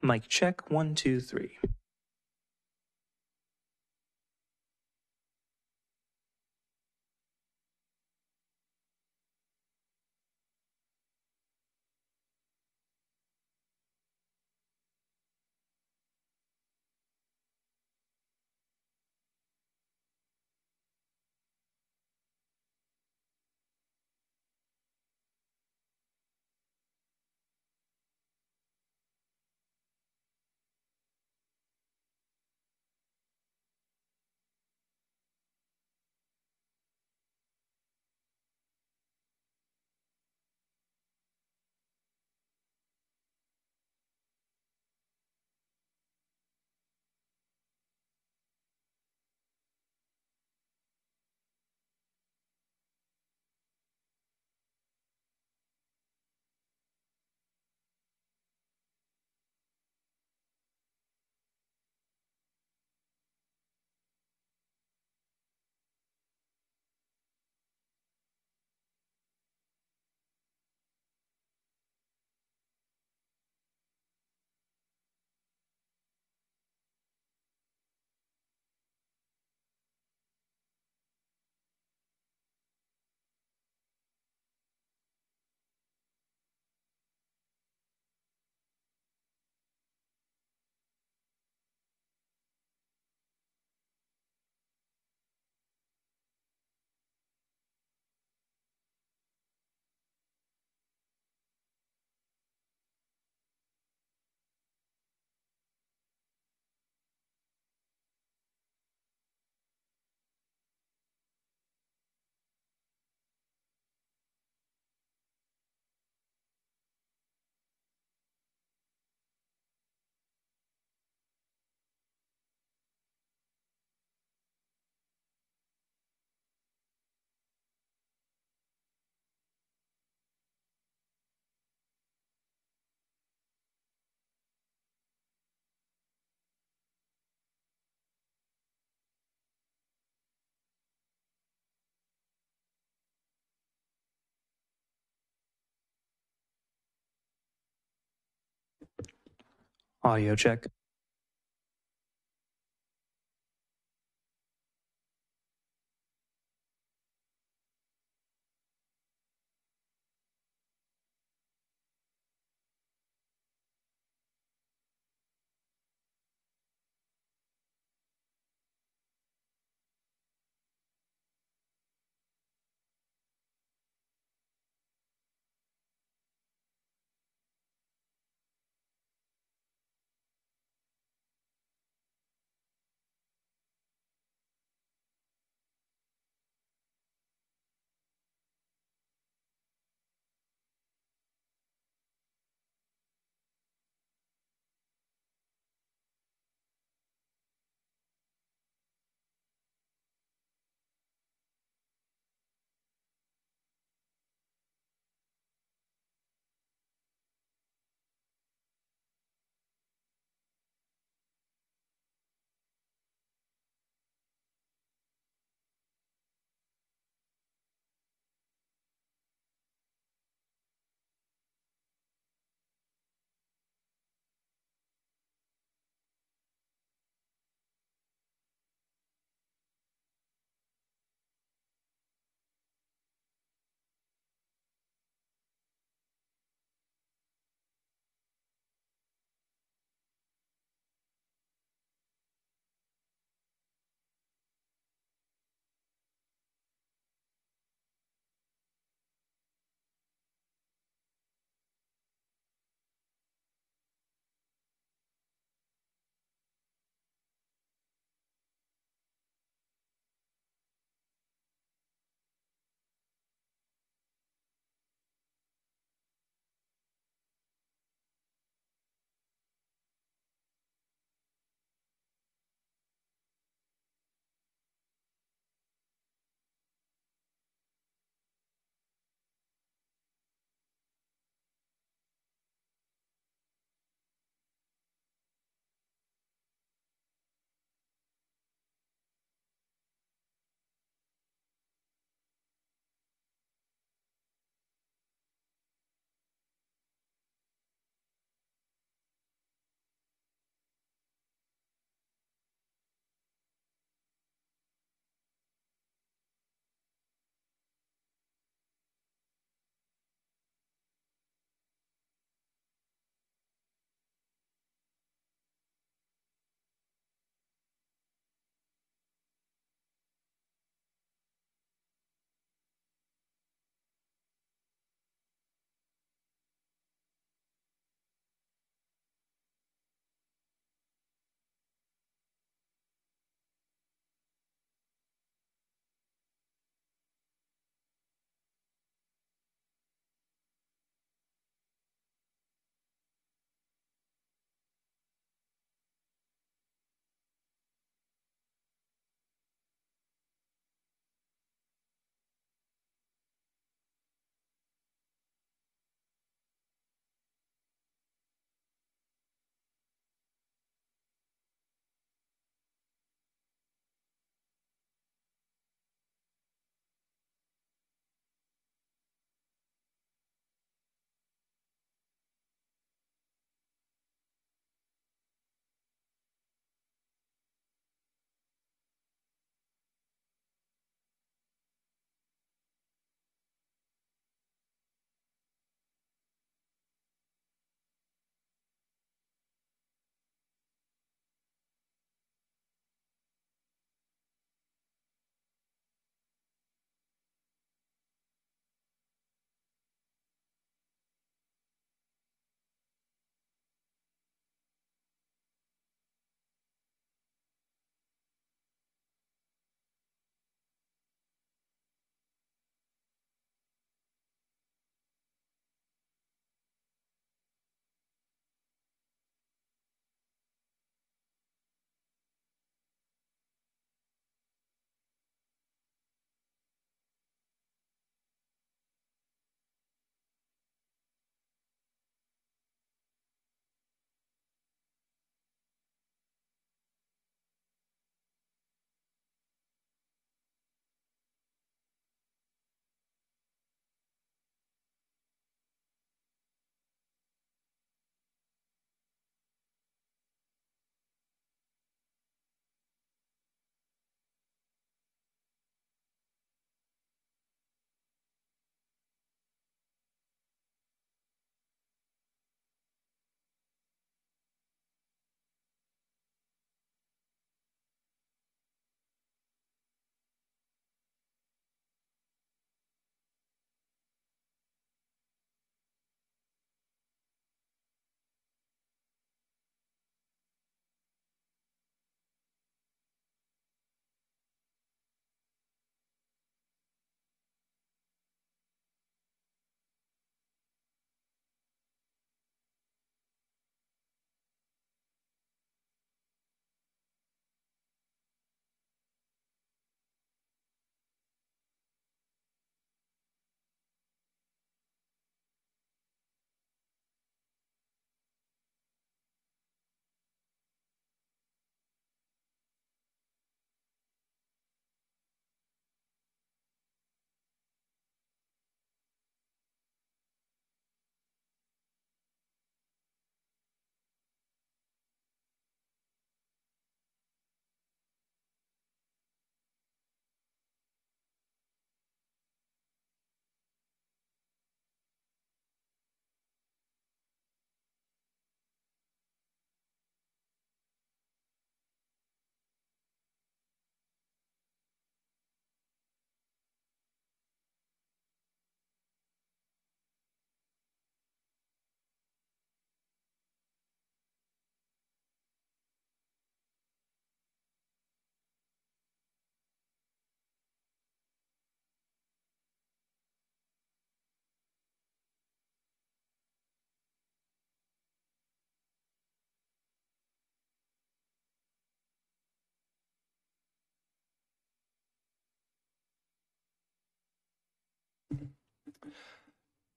Mic check, 1, 2, 3. Audio check.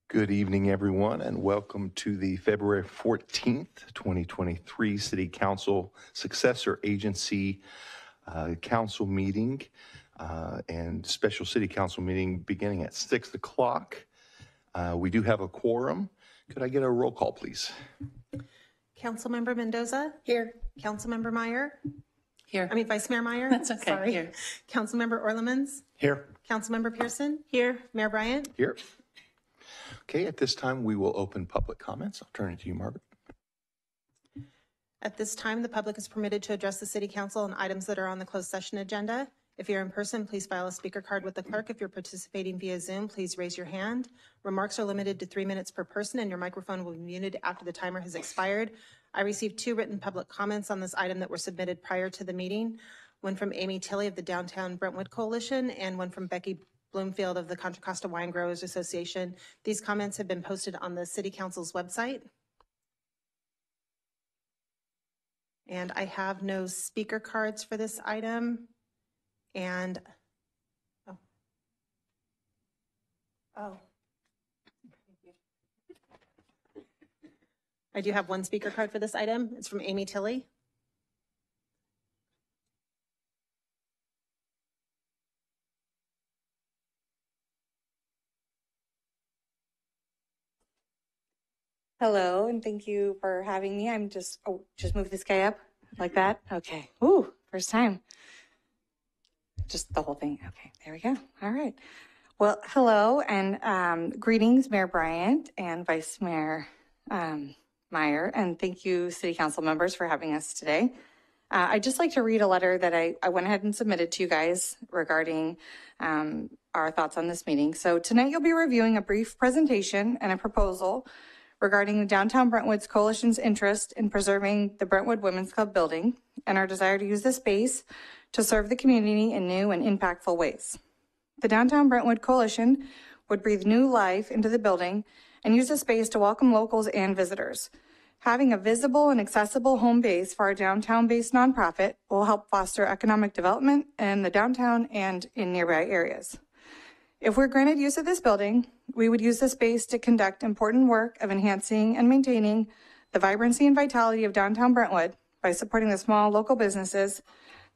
Good evening, everyone, and welcome to the February 14th, 2023 City Council Successor Agency Council meeting and special City Council meeting beginning at 6 o'clock. We do have a quorum. Could I get a roll call, please? Councilmember Mendoza? Here. Councilmember Meyer? Here. Vice Mayor Meyer? That's okay. Sorry. Here. Councilmember Orlemans? Here. Councilmember Pearson? Here. Mayor Bryant? Here. Okay, at this time, we will open public comments. I'll turn it to you, Margaret. At this time, the public is permitted to address the City Council on items that are on the closed session agenda. If you're in person, please file a speaker card with the clerk. If you're participating via Zoom, please raise your hand. Remarks are limited to 3 minutes per person, and your microphone will be muted after the timer has expired. I received 2 written public comments on this item that were submitted prior to the meeting. One from Amy Tilley of the Downtown Brentwood Coalition and one from Becky Bloomfield of the Contra Costa Wine Growers Association. These comments have been posted on the City Council's website. And I have no speaker cards for this item. And, I do have 1 speaker card for this item. It's from Amy Tilley. Hello, and thank you for having me. I'm just move this guy up like that. Okay. Ooh, first time. Just the whole thing. Okay, there we go. All right. Well, hello and greetings, Mayor Bryant and Vice Mayor Meyer, and thank you, City Council members, for having us today. I'd just like to read a letter that I went ahead and submitted to you guys regarding our thoughts on this meeting. So tonight you'll be reviewing a brief presentation and a proposal regarding the Downtown Brentwood's Coalition's interest in preserving the Brentwood Women's Club building and our desire to use the space to serve the community in new and impactful ways. The Downtown Brentwood Coalition would breathe new life into the building and use the space to welcome locals and visitors. Having a visible and accessible home base for our downtown-based nonprofit will help foster economic development in the downtown and in nearby areas. If we're granted use of this building, we would use the space to conduct important work of enhancing and maintaining the vibrancy and vitality of downtown Brentwood by supporting the small local businesses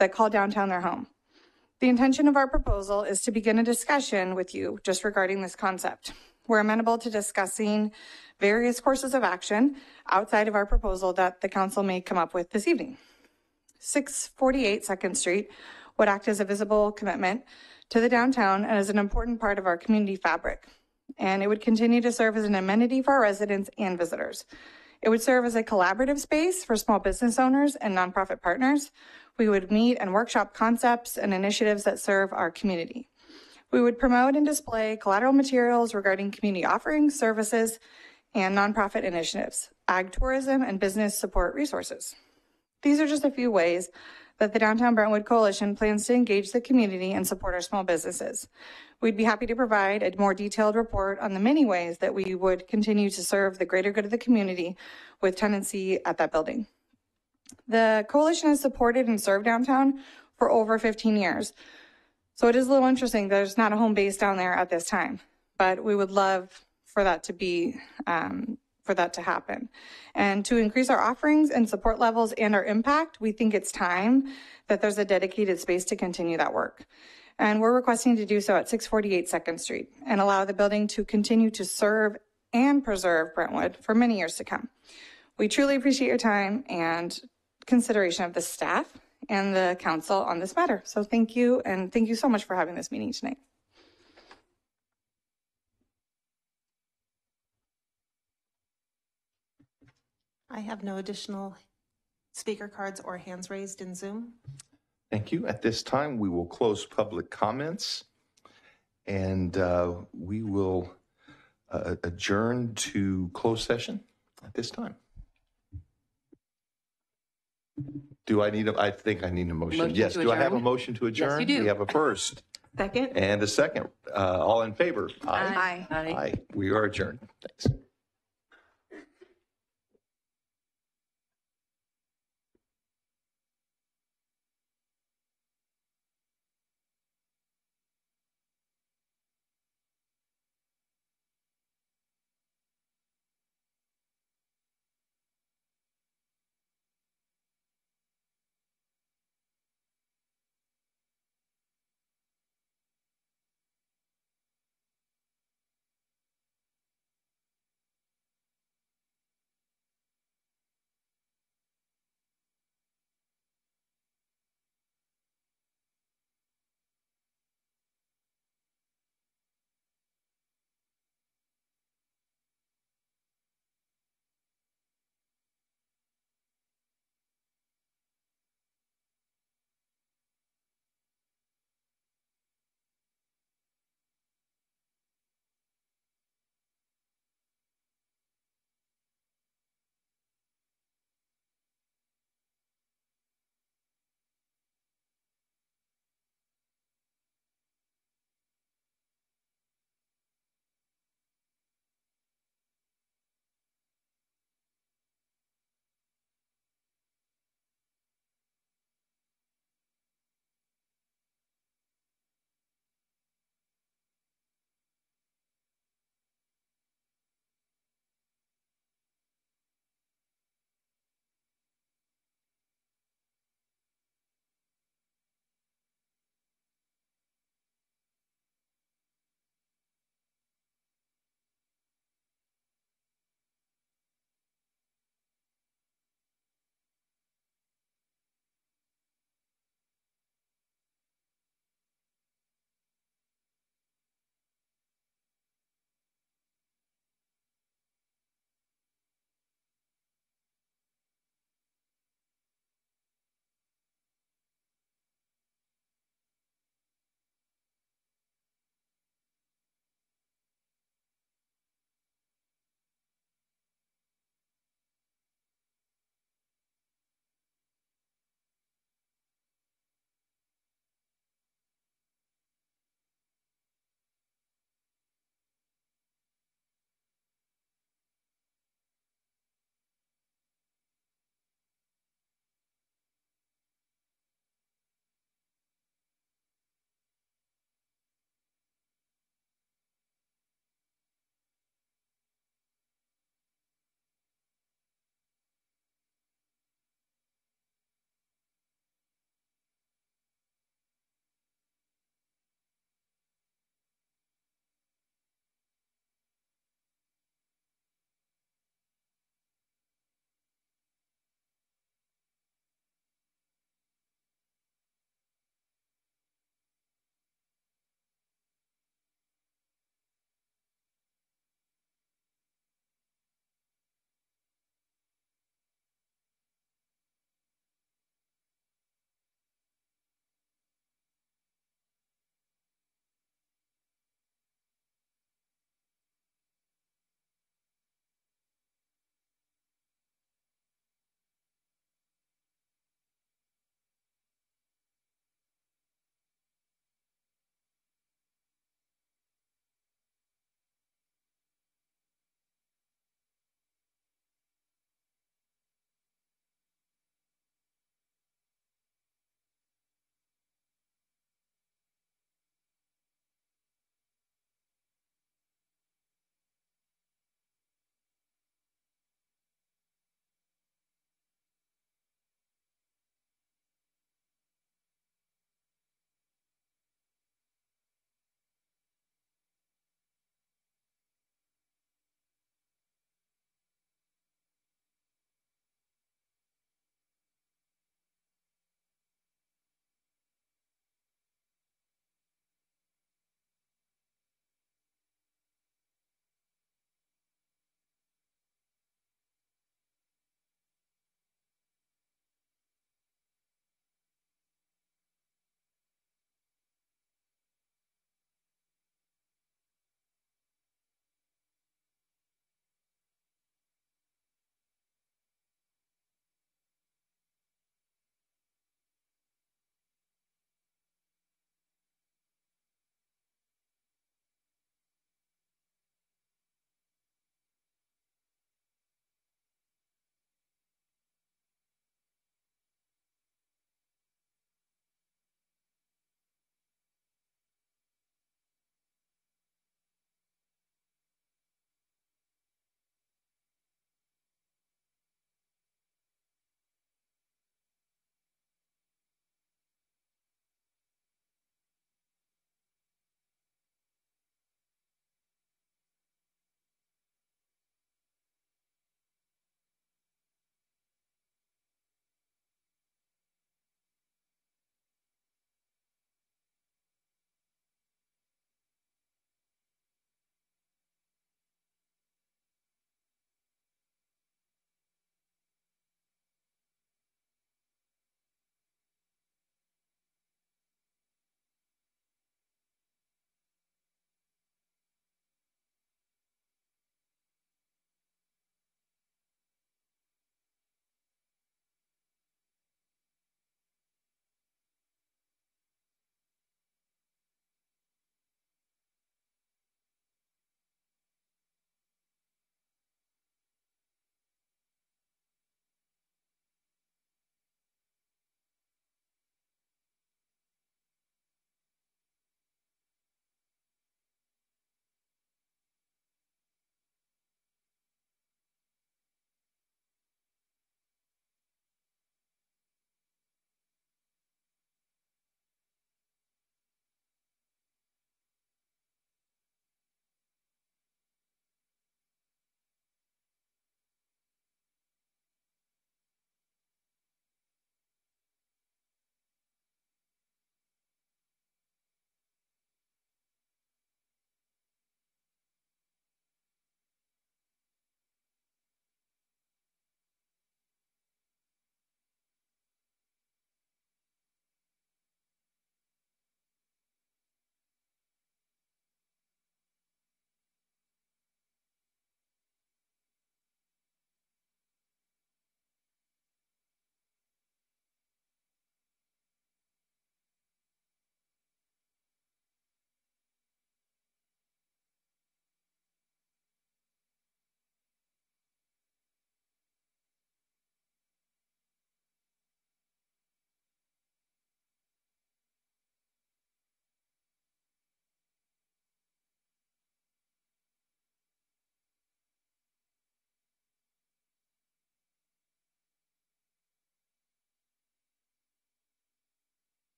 that call downtown their home. The intention of our proposal is to begin a discussion with you just regarding this concept. We're amenable to discussing various courses of action outside of our proposal that the council may come up with this evening. 648 2nd Street would act as a visible commitment to the downtown and as an important part of our community fabric. And it would continue to serve as an amenity for our residents and visitors. It would serve as a collaborative space for small business owners and nonprofit partners. We would meet and workshop concepts and initiatives that serve our community. We would promote and display collateral materials regarding community offerings, services, and nonprofit initiatives, ag tourism, and business support resources. These are just a few ways that the Downtown Brentwood Coalition plans to engage the community and support our small businesses. We'd be happy to provide a more detailed report on the many ways that we would continue to serve the greater good of the community with tenancy at that building. The coalition has supported and served downtown for over 15 years. So it is a little interesting that there's not a home base down there at this time, but we would love for that to be for that to happen. And to increase our offerings and support levels and our impact, we think it's time that there's a dedicated space to continue that work. And we're requesting to do so at 648 2nd Street and allow the building to continue to serve and preserve Brentwood for many years to come. We truly appreciate your time and consideration of the staff and the council on this matter. So thank you, and thank you so much for having this meeting tonight. I have no additional speaker cards or hands raised in Zoom. Thank you. At this time, we will close public comments and we will adjourn to closed session at this time. I think I need a motion. Yes. Do I have a motion to adjourn? Yes, you do. We have a first. Second. And a second. All in favor? Aye. Aye. We are adjourned. Thanks.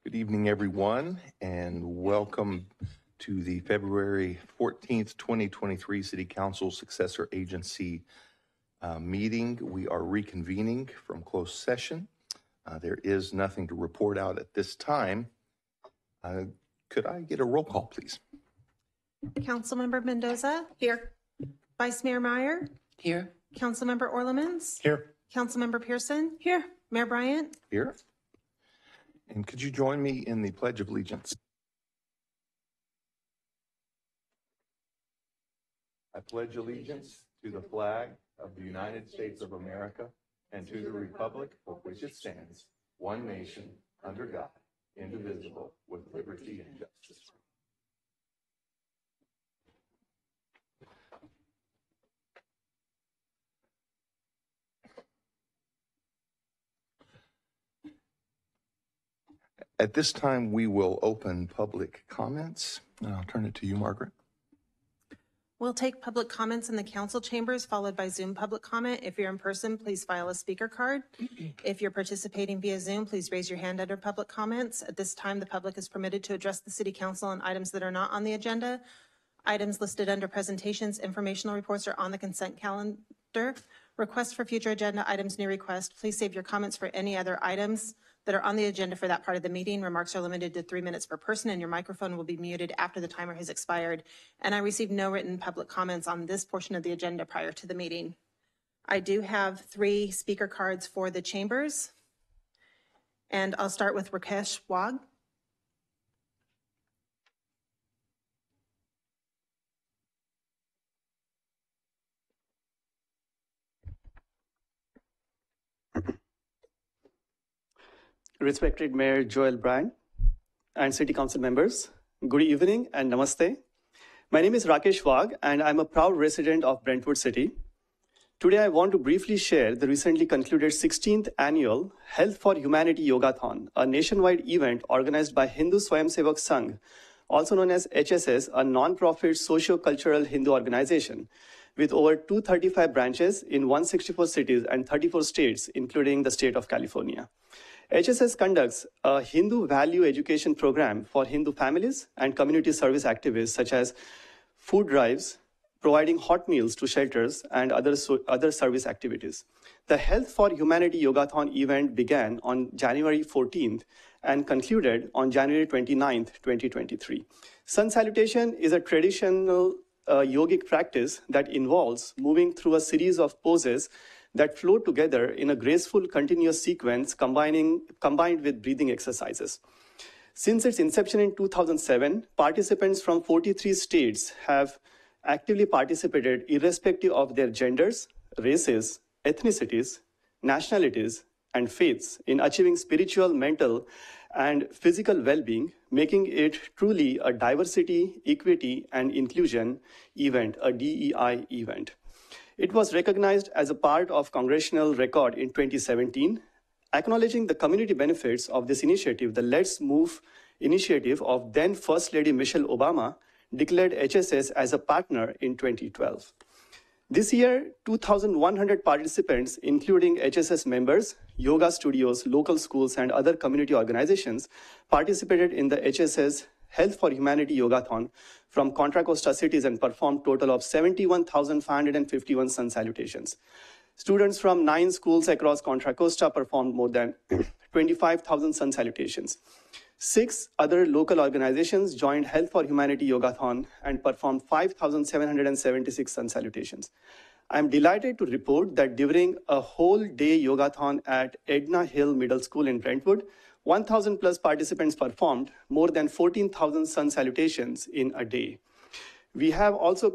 Good evening, everyone, and welcome to the February 14th, 2023 City Council Successor Agency meeting. We are reconvening from closed session. There is nothing to report out at this time. Could I get a roll call, please? Councilmember Mendoza? Here. Vice Mayor Meyer? Here. Councilmember Orlemans? Here. Councilmember Pearson? Here. Mayor Bryant? Here. And could you join me in the Pledge of Allegiance? I pledge allegiance to the flag of the United States of America and to the republic for which it stands, one nation, under God, indivisible, with liberty and justice. At this time, we will open public comments. I'll turn it to you, Margaret. We'll take public comments in the council chambers, followed by Zoom public comment. If you're in person, please file a speaker card. If you're participating via Zoom, please raise your hand under public comments. At this time, the public is permitted to address the City Council on items that are not on the agenda. Items listed under presentations, informational reports, are on the consent calendar. Requests for future agenda items, new request. Please save your comments for any other items that are on the agenda for that part of the meeting. Remarks are limited to 3 minutes per person, and your microphone will be muted after the timer has expired. And I received no written public comments on this portion of the agenda prior to the meeting. I do have 3 speaker cards for the chambers, and I'll start with Rakesh Wag. Respected Mayor Joel Bryan and City Council members, good evening and namaste. My name is Rakesh Wag and I'm a proud resident of Brentwood City. Today I want to briefly share the recently concluded 16th annual Health for Humanity Yogathon, a nationwide event organized by Hindu Swayamsevak Sangh, also known as HSS, a non-profit socio-cultural Hindu organization with over 235 branches in 164 cities and 34 states, including the state of California. HSS conducts a Hindu value education program for Hindu families and community service activists, such as food drives, providing hot meals to shelters, and other service activities. The Health for Humanity Yogathon event began on January 14th and concluded on January 29th, 2023. Sun salutation is a traditional yogic practice that involves moving through a series of poses that flow together in a graceful, continuous sequence combined with breathing exercises. Since its inception in 2007, participants from 43 states have actively participated irrespective of their genders, races, ethnicities, nationalities, and faiths in achieving spiritual, mental, and physical well-being, making it truly a diversity, equity, and inclusion event, a DEI event. It was recognized as a part of Congressional Record in 2017. Acknowledging the community benefits of this initiative, the Let's Move initiative of then First Lady Michelle Obama declared HSS as a partner in 2012. This year, 2,100 participants, including HSS members, yoga studios, local schools, and other community organizations, participated in the HSS Health for Humanity Yogathon from Contra Costa cities and performed a total of 71,551 sun salutations. Students from 9 schools across Contra Costa performed more than 25,000 sun salutations. 6 other local organizations joined Health for Humanity Yogathon and performed 5,776 sun salutations. I'm delighted to report that during a whole day yogathon at Edna Hill Middle School in Brentwood, 1,000 plus participants performed more than 14,000 sun salutations in a day. We have also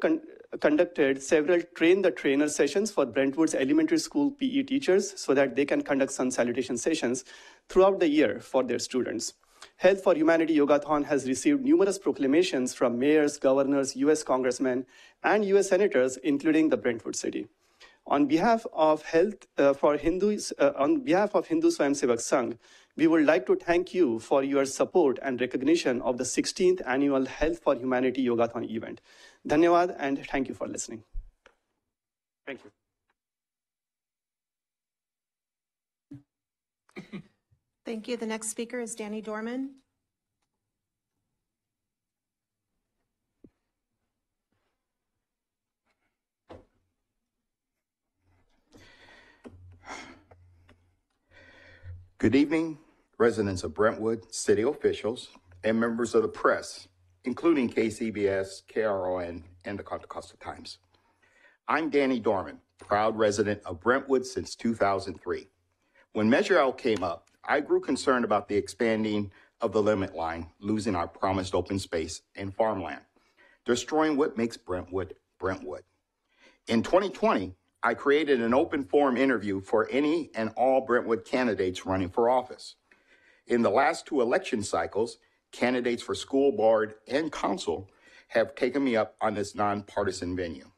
conducted several train the trainer sessions for Brentwood's elementary school PE teachers so that they can conduct sun salutation sessions throughout the year for their students. Health for Humanity Yogathon has received numerous proclamations from mayors, governors, US congressmen, and US senators, including the Brentwood city. On behalf of Hindu Swayamsevak Sangh, we would like to thank you for your support and recognition of the 16th annual Health for Humanity Yogathon event. Dhanyawad, and thank you for listening. Thank you. Thank you. The next speaker is Danny Dorman. Good evening, residents of Brentwood, city officials, and members of the press, including KCBS, KRON, and the Contra Costa Times. I'm Danny Dorman, proud resident of Brentwood since 2003. When Measure L came up, I grew concerned about the expanding of the limit line, losing our promised open space and farmland, destroying what makes Brentwood, Brentwood. In 2020, I created an open forum interview for any and all Brentwood candidates running for office. In the last 2 election cycles, candidates for school board and council have taken me up on this nonpartisan venue.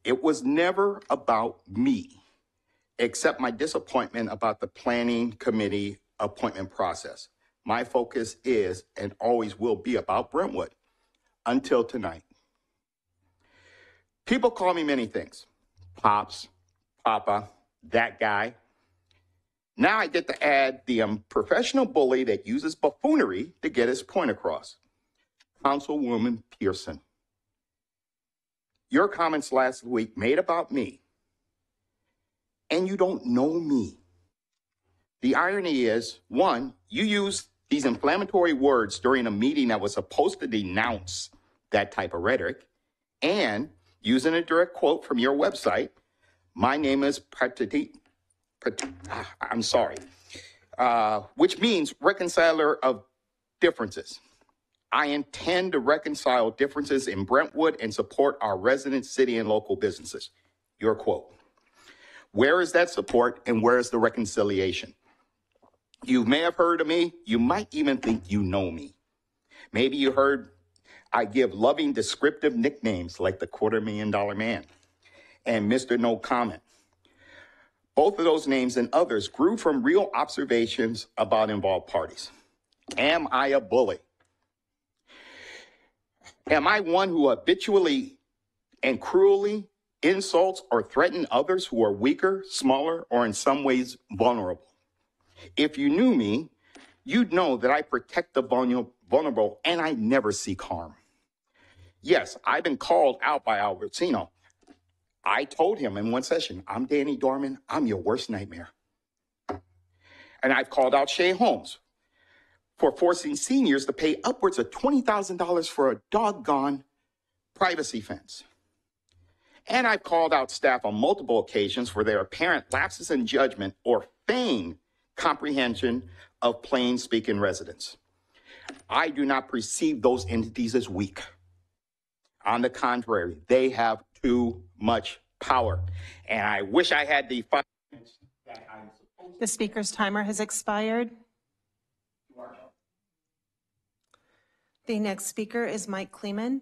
It was never about me, except my disappointment about the planning committee appointment process. My focus is and always will be about Brentwood until tonight. People call me many things. Pops, Papa, that guy. Now I get to add the professional bully that uses buffoonery to get his point across. Councilwoman Pearson. Your comments last week made about me, and you don't know me. The irony is, one, you used these inflammatory words during a meeting that was supposed to denounce that type of rhetoric, and using a direct quote from your website, my name is which means reconciler of differences. I intend to reconcile differences in Brentwood and support our resident city and local businesses. Your quote. Where is that support and where is the reconciliation? You may have heard of me. You might even think you know me. Maybe you heard I give loving descriptive nicknames like the $250,000 man and Mr. No Comment. Both of those names and others grew from real observations about involved parties. Am I a bully? Am I one who habitually and cruelly insults or threatens others who are weaker, smaller, or in some ways vulnerable? If you knew me, you'd know that I protect the vulnerable and I never seek harm. Yes, I've been called out by Albertino. I told him in one session, I'm Danny Dorman, I'm your worst nightmare. And I've called out Shay Holmes for forcing seniors to pay upwards of $20,000 for a doggone privacy fence. And I've called out staff on multiple occasions for their apparent lapses in judgment or feigned comprehension of plain speaking residents. I do not perceive those entities as weak. On the contrary, they have too much power. And I wish I had the 5 minutes that I'm supposed to. The speaker's timer has expired. The next speaker is Mike Kleeman.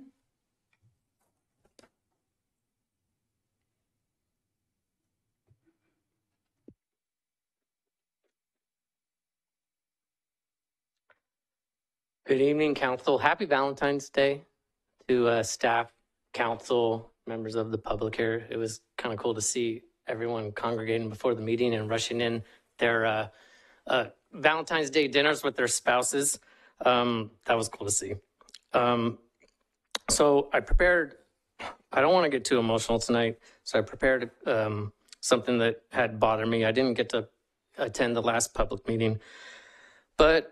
Good evening, Council. Happy Valentine's Day to staff, council, members of the public here. It was kind of cool to see everyone congregating before the meeting and rushing in their Valentine's Day dinners with their spouses. That was cool to see. So I prepared, I don't want to get too emotional tonight, so I prepared something that had bothered me. I didn't get to attend the last public meeting, but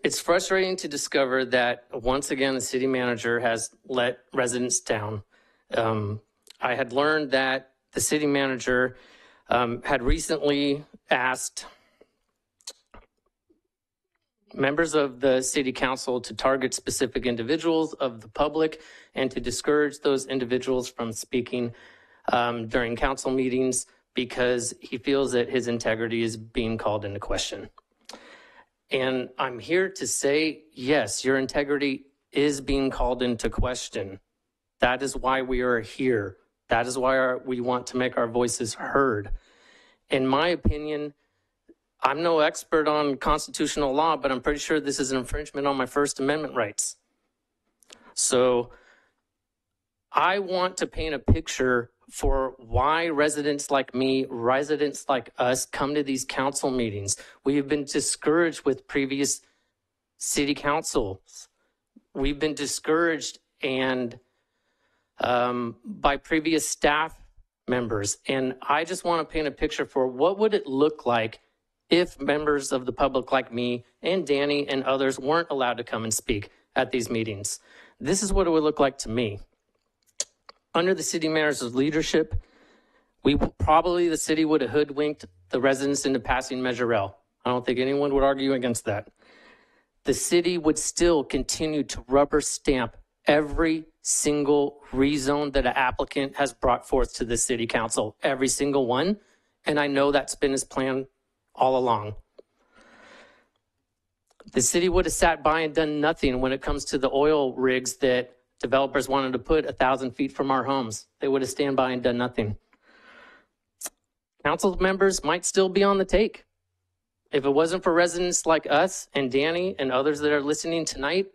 it's frustrating to discover that once again, the city manager has let residents down. I had learned that the city manager had recently asked members of the city council to target specific individuals of the public and to discourage those individuals from speaking during council meetings because he feels that his integrity is being called into question. And I'm here to say, yes, your integrity is being called into question. That is why we are here. That is why we want to make our voices heard. In my opinion, I'm no expert on constitutional law, but I'm pretty sure this is an infringement on my First Amendment rights. So I want to paint a picture for why residents like me, residents like us come to these council meetings. We have been discouraged with previous city councils. We've been discouraged and by previous staff members. And I just want to paint a picture for what would it look like if members of the public like me and Danny and others weren't allowed to come and speak at these meetings. This is what it would look like to me. Under the city mayor's leadership, the city would have hoodwinked the residents into passing Measure L. I don't think anyone would argue against that. The city would still continue to rubber stamp every single rezone that an applicant has brought forth to the city council, every single one. And I know that's been his plan all along. The city would have sat by and done nothing when it comes to the oil rigs that developers wanted to put 1,000 feet from our homes. They would have stand by and done nothing. Council members might still be on the take. If it wasn't for residents like us and Danny and others that are listening tonight,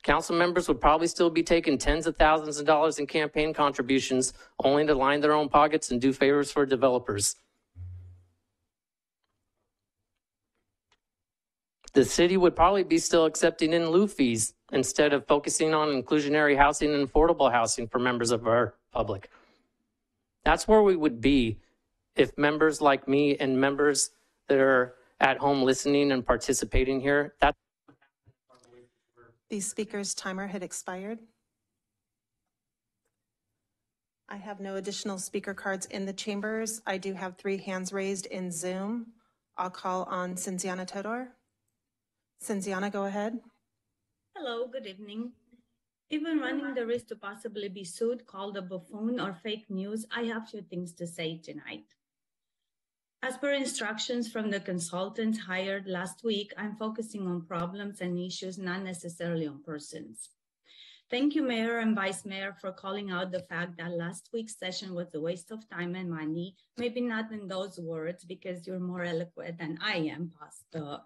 council members would probably still be taking tens of thousands of dollars in campaign contributions only to line their own pockets and do favors for developers. The city would probably be still accepting in lieu fees instead of focusing on inclusionary housing and affordable housing for members of our public. That's where we would be if members like me and members that are at home listening and participating here. The speaker's timer had expired. I have no additional speaker cards in the chambers. I do have 3 hands raised in Zoom. I'll call on Cinziana Todor. Cinziana, go ahead. Hello, good evening. Even running the risk to possibly be sued, called a buffoon, or fake news, I have few things to say tonight. As per instructions from the consultants hired last week, I'm focusing on problems and issues, not necessarily on persons. Thank you, Mayor and Vice Mayor, for calling out the fact that last week's session was a waste of time and money. Maybe not in those words, because you're more eloquent than I am, Pastor,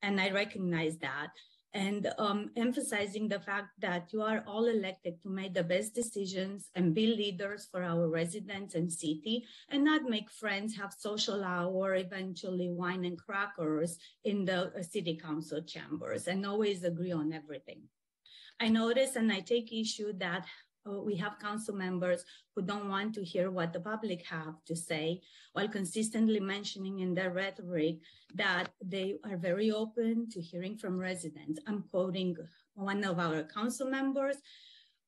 and I recognize that. And emphasizing the fact that you are all elected to make the best decisions and be leaders for our residents and city, and not make friends, have social hour, eventually wine and crackers in the city council chambers, and always agree on everything. I notice and I take issue that we have council members who don't want to hear what the public have to say, while consistently mentioning in their rhetoric that they are very open to hearing from residents. I'm quoting one of our council members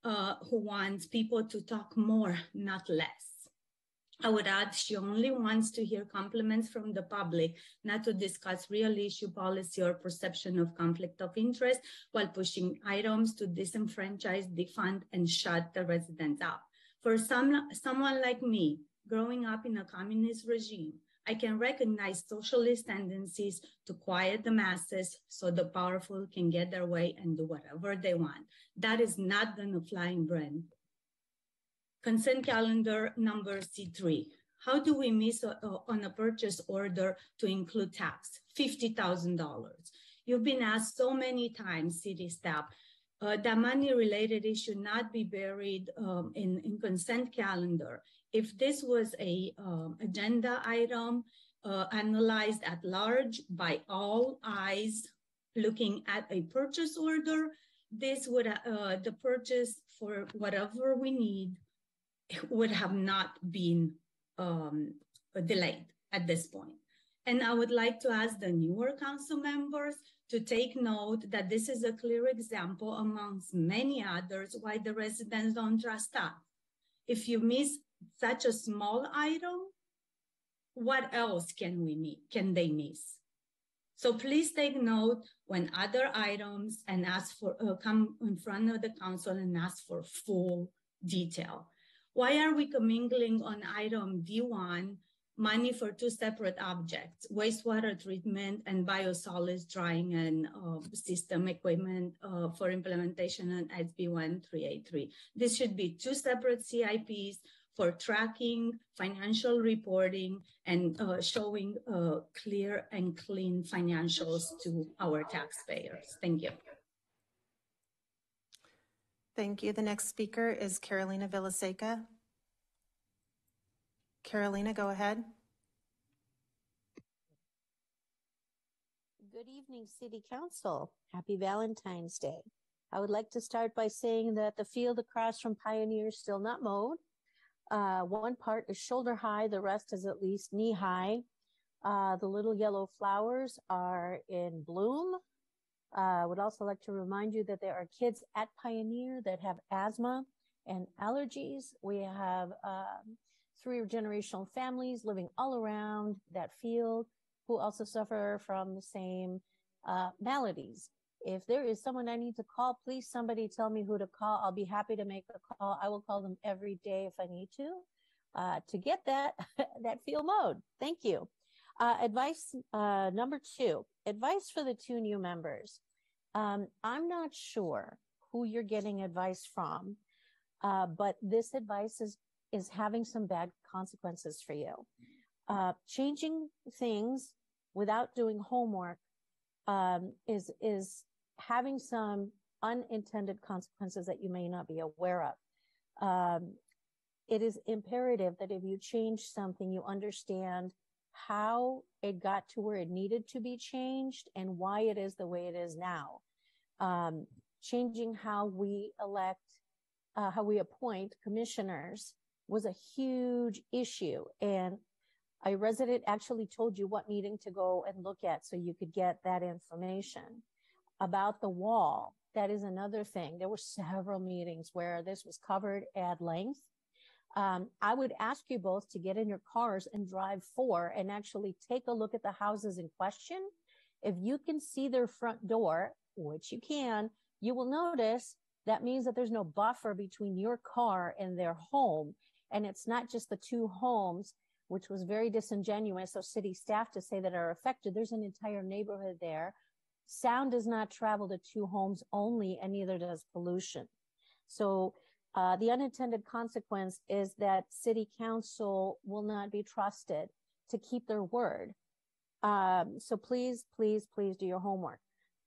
who wants people to talk more, not less. I would add she only wants to hear compliments from the public, not to discuss real issue, policy, or perception of conflict of interest, while pushing items to disenfranchise, defund, and shut the residents up. For someone like me, growing up in a communist regime, I can recognize socialist tendencies to quiet the masses so the powerful can get their way and do whatever they want. That is not gonna fly in Brentwood. Consent calendar number C3. How do we miss on a purchase order to include tax? $50,000. You've been asked so many times, city staff, that money-related issue should not be buried in consent calendar. If this was a agenda item analyzed at large by all eyes, looking at a purchase order, this would the purchase for whatever we need would have not been delayed at this point. And I would like to ask the newer council members to take note that this is a clear example amongst many others why the residents don't trust us. If you miss such a small item, what else can they miss? So please take note when other items and ask for come in front of the council and ask for full detail. Why are we commingling on item D1 money for 2 separate objects, wastewater treatment and biosolids drying and system equipment for implementation on SB 1383? This should be 2 separate CIPs for tracking, financial reporting, and showing clear and clean financials to our taxpayers. Thank you. Thank you. The next speaker is Carolina Villaseca. Carolina, go ahead. Good evening, City Council. Happy Valentine's Day. I would like to start by saying that the field across from Pioneer is still not mowed. One part is shoulder high, the rest is at least knee high. The little yellow flowers are in bloom. I would also like to remind you that there are kids at Pioneer that have asthma and allergies. We have 3 generational families living all around that field who also suffer from the same maladies. If there is someone I need to call, please somebody tell me who to call. I'll be happy to make a call. I will call them every day if I need to get that field mowed. Thank you. Advice number 2, advice for the 2 new members. I'm not sure who you're getting advice from, but this advice is having some bad consequences for you. Changing things without doing homework is having some unintended consequences that you may not be aware of. It is imperative that if you change something, you understand how it got to where it needed to be changed and why it is the way it is now. Changing how we appoint commissioners was a huge issue. And a resident actually told you what meeting to go and look at so you could get that information. About the wall, that is another thing. There were several meetings where this was covered at length. I would ask you both to get in your cars and drive 4 and actually take a look at the houses in question. If you can see their front door, which you can, you will notice that means that there's no buffer between your car and their home. And it's not just the 2 homes, which was very disingenuous of city staff to say that are affected. There's an entire neighborhood there. Sound does not travel to 2 homes only, and neither does pollution. So the unintended consequence is that city council will not be trusted to keep their word. So please, please, please do your homework.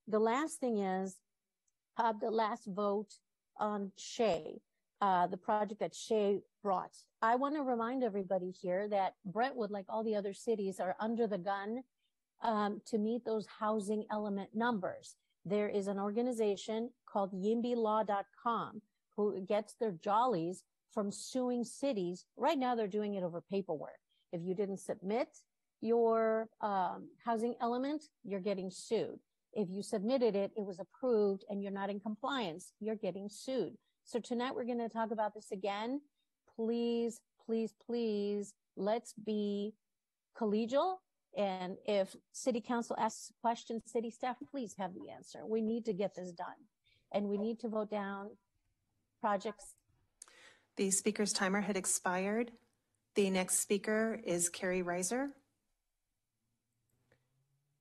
The last thing is the last vote on Shea, the project that Shea brought. I want to remind everybody here that Brentwood, like all the other cities, are under the gun to meet those housing element numbers. There is an organization called YimbyLaw.com who gets their jollies from suing cities. Right now, they're doing it over paperwork. If you didn't submit your housing element, you're getting sued. If you submitted it, it was approved, and you're not in compliance, you're getting sued. So tonight, we're going to talk about this again. Please, please, please, let's be collegial. And if city council asks questions, city staff, please have the answer. We need to get this done. And we need to vote down projects. The speaker's timer had expired. The next speaker is Carrie Reiser.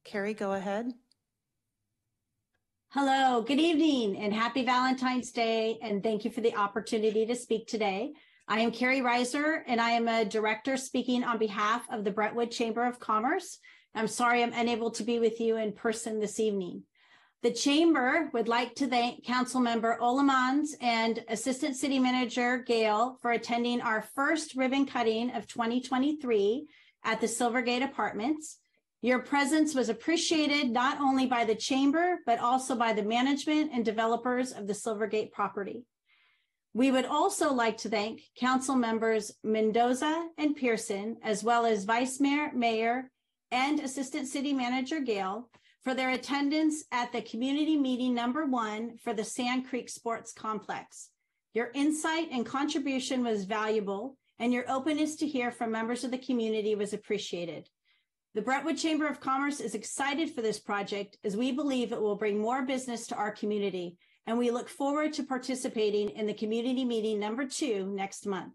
Carrie, go ahead. Hello, good evening, and happy Valentine's Day, and thank you for the opportunity to speak today. I am Carrie Reiser, and I am a director speaking on behalf of the Brentwood Chamber of Commerce. I'm sorry I'm unable to be with you in person this evening. The Chamber would like to thank Councilmember Olemans and Assistant City Manager Gail for attending our first ribbon cutting of 2023 at the Silvergate Apartments. Your presence was appreciated not only by the Chamber, but also by the management and developers of the Silvergate property. We would also like to thank Council Members Mendoza and Pearson, as well as Vice Mayor, Mayor, and Assistant City Manager Gail for their attendance at the community meeting number 1 for the Sand Creek Sports Complex. Your insight and contribution was valuable, and your openness to hear from members of the community was appreciated. The Brentwood Chamber of Commerce is excited for this project as we believe it will bring more business to our community, and we look forward to participating in the community meeting number 2 next month.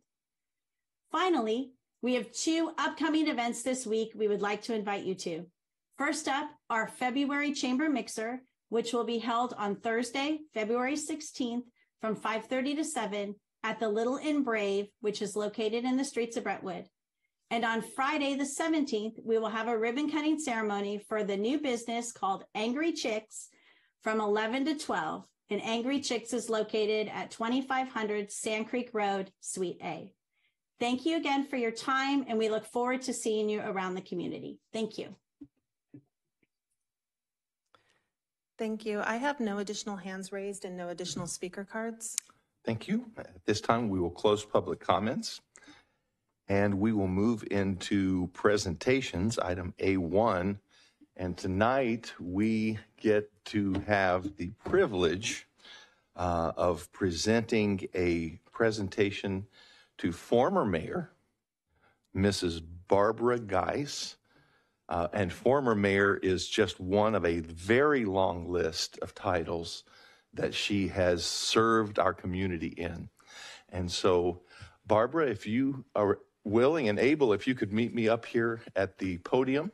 Finally, we have 2 upcoming events this week we would like to invite you to. First up, our February Chamber Mixer, which will be held on Thursday, February 16th from 5:30 to 7 at the Little Inn Brave, which is located in the streets of Brentwood. And on Friday, the 17th, we will have a ribbon cutting ceremony for the new business called Angry Chicks from 11 to 12. And Angry Chicks is located at 2500 Sand Creek Road, Suite A. Thank you again for your time, and we look forward to seeing you around the community. Thank you. Thank you. I have no additional hands raised and no additional speaker cards. Thank you. At this time, we will close public comments and we will move into presentations, item A1. And tonight we get to have the privilege of presenting a presentation to former Mayor, Mrs. Barbara Guise. And former mayor is just one of a very long list of titles that she has served our community in. And so, Barbara, if you are willing and able, if you could meet me up here at the podium.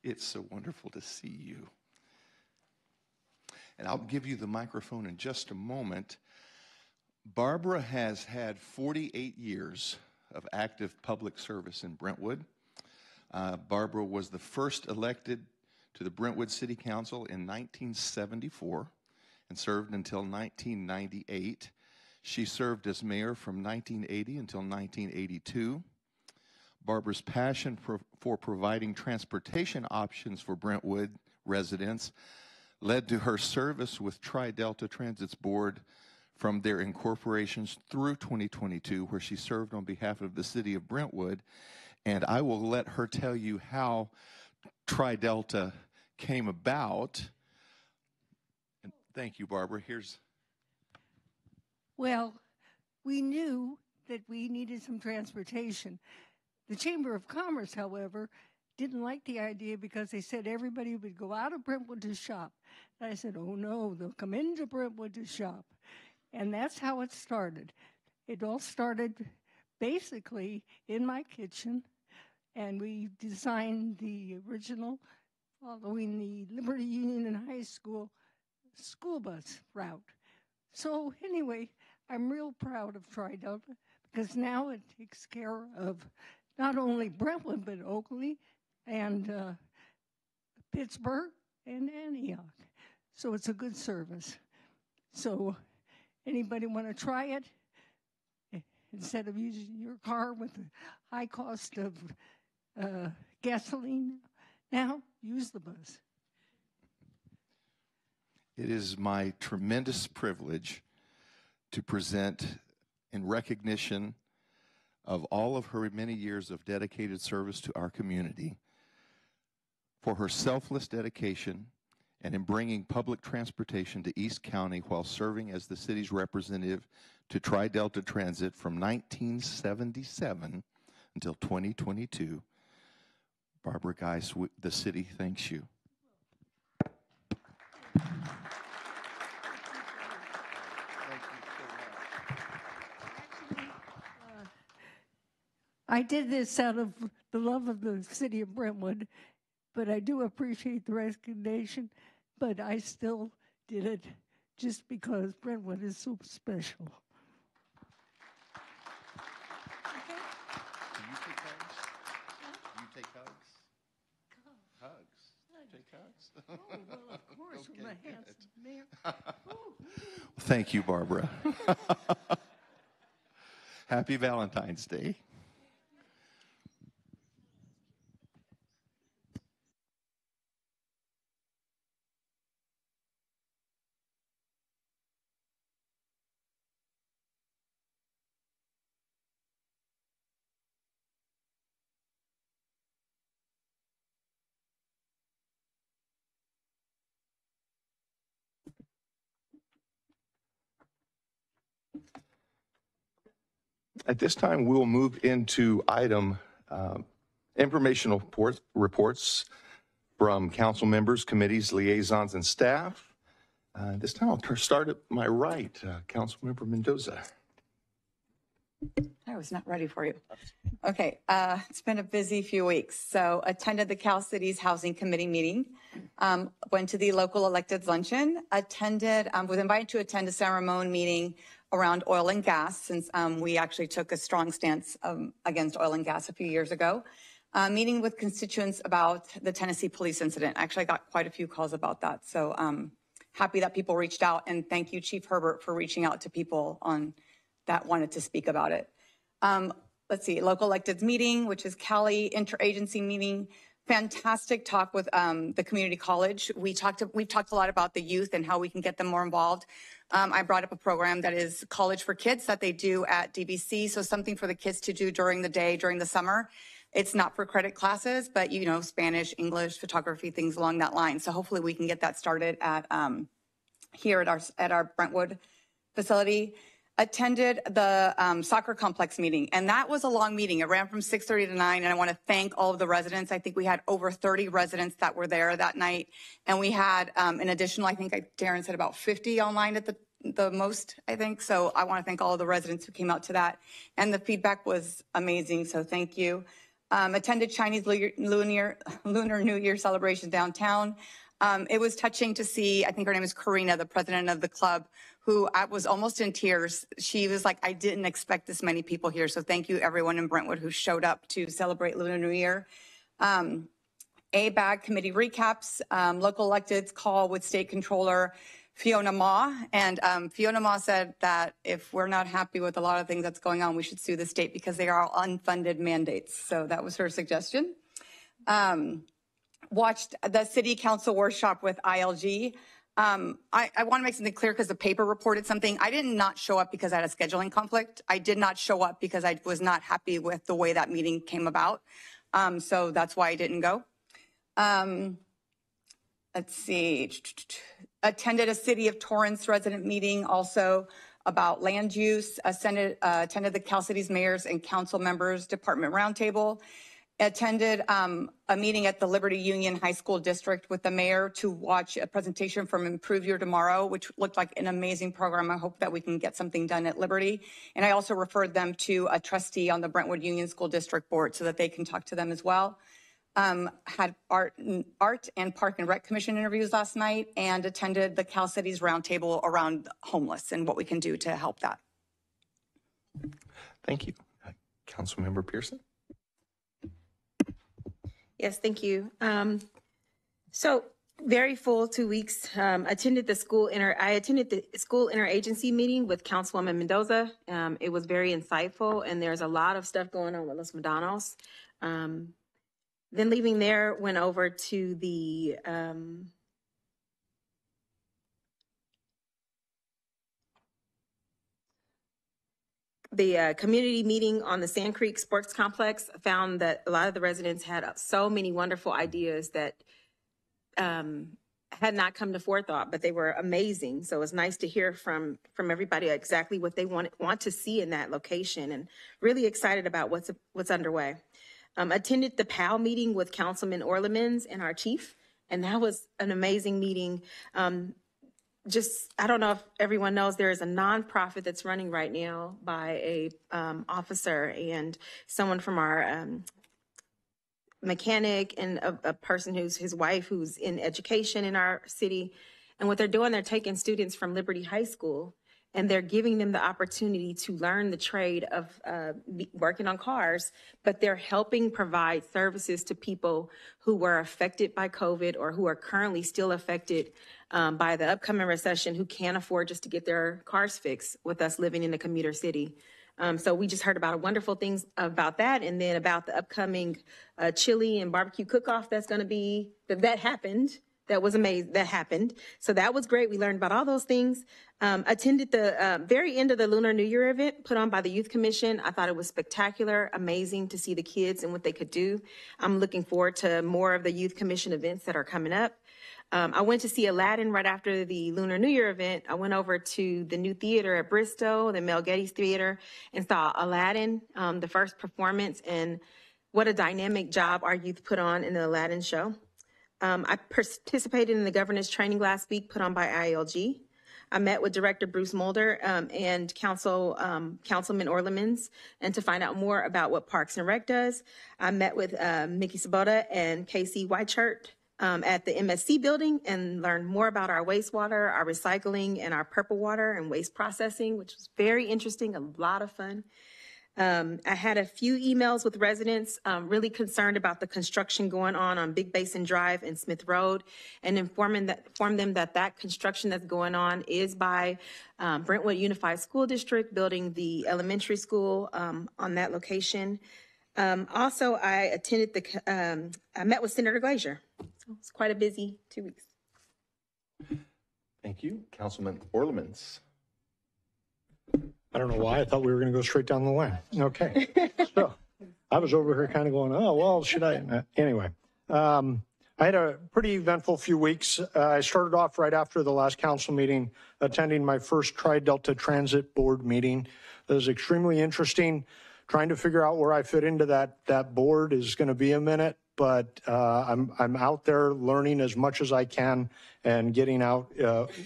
It's so wonderful to see you. And I'll give you the microphone in just a moment. Barbara has had 48 years of active public service in Brentwood. Barbara was the first elected to the Brentwood City Council in 1974 and served until 1998. She served as mayor from 1980 until 1982. Barbara's passion for providing transportation options for Brentwood residents led to her service with Tri-Delta Transit's board from their incorporations through 2022, where she served on behalf of the city of Brentwood. And I will let her tell you how Tri-Delta came about. And thank you, Barbara. Well, we knew that we needed some transportation. The Chamber of Commerce, however, didn't like the idea because they said everybody would go out of Brentwood to shop. And I said, oh no, they'll come into Brentwood to shop. And that's how it started. It all started basically in my kitchen, and we designed the original, following the Liberty Union and High School bus route. So anyway, I'm real proud of Tri-Delta because now it takes care of not only Brentwood, but Oakley and Pittsburgh and Antioch. So it's a good service. So anybody want to try it? Instead of using your car with the high cost of gasoline, now use the bus. It is my tremendous privilege to present in recognition of all of her many years of dedicated service to our community, for her selfless dedication and in bringing public transportation to East County while serving as the city's representative to Tri-Delta Transit from 1977 until 2022. Barbara Guise, the city thanks you. I did this out of the love of the city of Brentwood, but I do appreciate the recognition, but I still did it just because Brentwood is so special. Okay. Do you take hugs? Do you take hugs? Hugs. Take hugs? Oh, well, of course, okay, from the handsome mayor. Thank you, Barbara. Happy Valentine's Day. At this time, we'll move into item informational reports from council members, committees, liaisons, and staff. This time, I'll start at my right, Councilmember Mendoza. I was not ready for you. Okay, it's been a busy few weeks. So attended the Cal Cities Housing Committee meeting, went to the local electeds luncheon, was invited to attend a San Ramon meeting around oil and gas, since we actually took a strong stance against oil and gas a few years ago. Meeting with constituents about the Tennessee police incident. Actually, I got quite a few calls about that. So happy that people reached out, and thank you, Chief Herbert, for reaching out to people on that wanted to speak about it. Let's see, local electeds meeting, which is Cali interagency meeting. Fantastic talk with the community college. We've talked a lot about the youth and how we can get them more involved. I brought up a program that is College for Kids that they do at DBC. So something for the kids to do during the day, during the summer. It's not for credit classes, but you know, Spanish, English, photography, things along that line. So hopefully we can get that started at here at our Brentwood facility. Attended the soccer complex meeting, and that was a long meeting. It ran from 6:30 to 9, and I want to thank all of the residents. I think we had over 30 residents that were there that night, and we had an additional, I think Darren said about 50 online at the most, I think. So I want to thank all of the residents who came out to that, and the feedback was amazing, so thank you. Attended Chinese Lunar New Year celebration downtown. It was touching to see, I think her name is Karina, the president of the club, who I was almost in tears. She was like, I didn't expect this many people here. So thank you everyone in Brentwood who showed up to celebrate Lunar New Year. ABAG committee recaps, local electeds call with State Controller Fiona Ma. And Fiona Ma said that if we're not happy with a lot of things that's going on, we should sue the state because they are all unfunded mandates. So that was her suggestion. Watched the city council workshop with ILG. I want to make something clear because the paper reported something. I did not show up because I had a scheduling conflict. I did not show up because I was not happy with the way that meeting came about. So that's why I didn't go. Let's see. Attended a City of Torrance resident meeting also about land use. Attended the Cal Cities Mayors and Council Members Department Roundtable. Attended a meeting at the Liberty Union High School District with the mayor to watch a presentation from Improve Your Tomorrow, which looked like an amazing program. I hope that we can get something done at Liberty. And I also referred them to a trustee on the Brentwood Union School District Board so that they can talk to them as well. Had art and Park and Rec Commission interviews last night, and attended the Cal Cities Roundtable around homeless and what we can do to help that. Thank you. Councilmember Pearson. Yes, thank you. So very full 2 weeks. I attended the school interagency meeting with Councilwoman Mendoza. It was very insightful, and there's a lot of stuff going on with Los Medanos. Then leaving there, went over to the community meeting on the Sand Creek Sports Complex. Found that a lot of the residents had so many wonderful ideas that had not come to forethought, but they were amazing. So it's nice to hear from everybody exactly what they want to see in that location, and really excited about what's underway. Attended the PAL meeting with Councilman Orlemans and our chief, and that was an amazing meeting. I don't know if everyone knows, there is a nonprofit that's running right now by a officer and someone from our mechanic and a person who's his wife who's in education in our city. And what they're doing, they're taking students from Liberty High School and they're giving them the opportunity to learn the trade of working on cars, but they're helping provide services to people who were affected by COVID or who are currently still affected by the upcoming recession, who can't afford just to get their cars fixed with us living in a commuter city. So we just heard about wonderful things about that, and then about the upcoming chili and barbecue cook-off that's going to be, that happened. That was amazing. That happened. So that was great. We learned about all those things. Attended the very end of the Lunar New Year event put on by the Youth Commission. I thought it was spectacular, amazing to see the kids and what they could do. I'm looking forward to more of the Youth Commission events that are coming up. I went to see Aladdin right after the Lunar New Year event. I went over to the new theater at Bristol, the Mel Geddes Theater, and saw Aladdin, the first performance, and what a dynamic job our youth put on in the Aladdin show. I participated in the governance training last week put on by ILG. I met with Director Bruce Mulder and Councilman Orlemans, and to find out more about what Parks and Rec does. I met with Mickey Sabota and Casey Whitechurch at the MSC building and learned more about our wastewater, our recycling, and our purple water and waste processing, which was very interesting, a lot of fun. I had a few emails with residents really concerned about the construction going on Big Basin Drive and Smith Road, and informed them that construction that's going on is by Brentwood Unified School District, building the elementary school on that location. Also, I met with Senator Glazier. So it's quite a busy 2 weeks. Thank you. Councilman Orlemans. I don't know why. I thought we were going to go straight down the line. Okay. So I was over here kind of going, oh, well, should I? Anyway, I had a pretty eventful few weeks. I started off right after the last council meeting, attending my first Tri-Delta Transit Board meeting. It was extremely interesting. Trying to figure out where I fit into that board is going to be a minute, but I'm out there learning as much as I can and getting out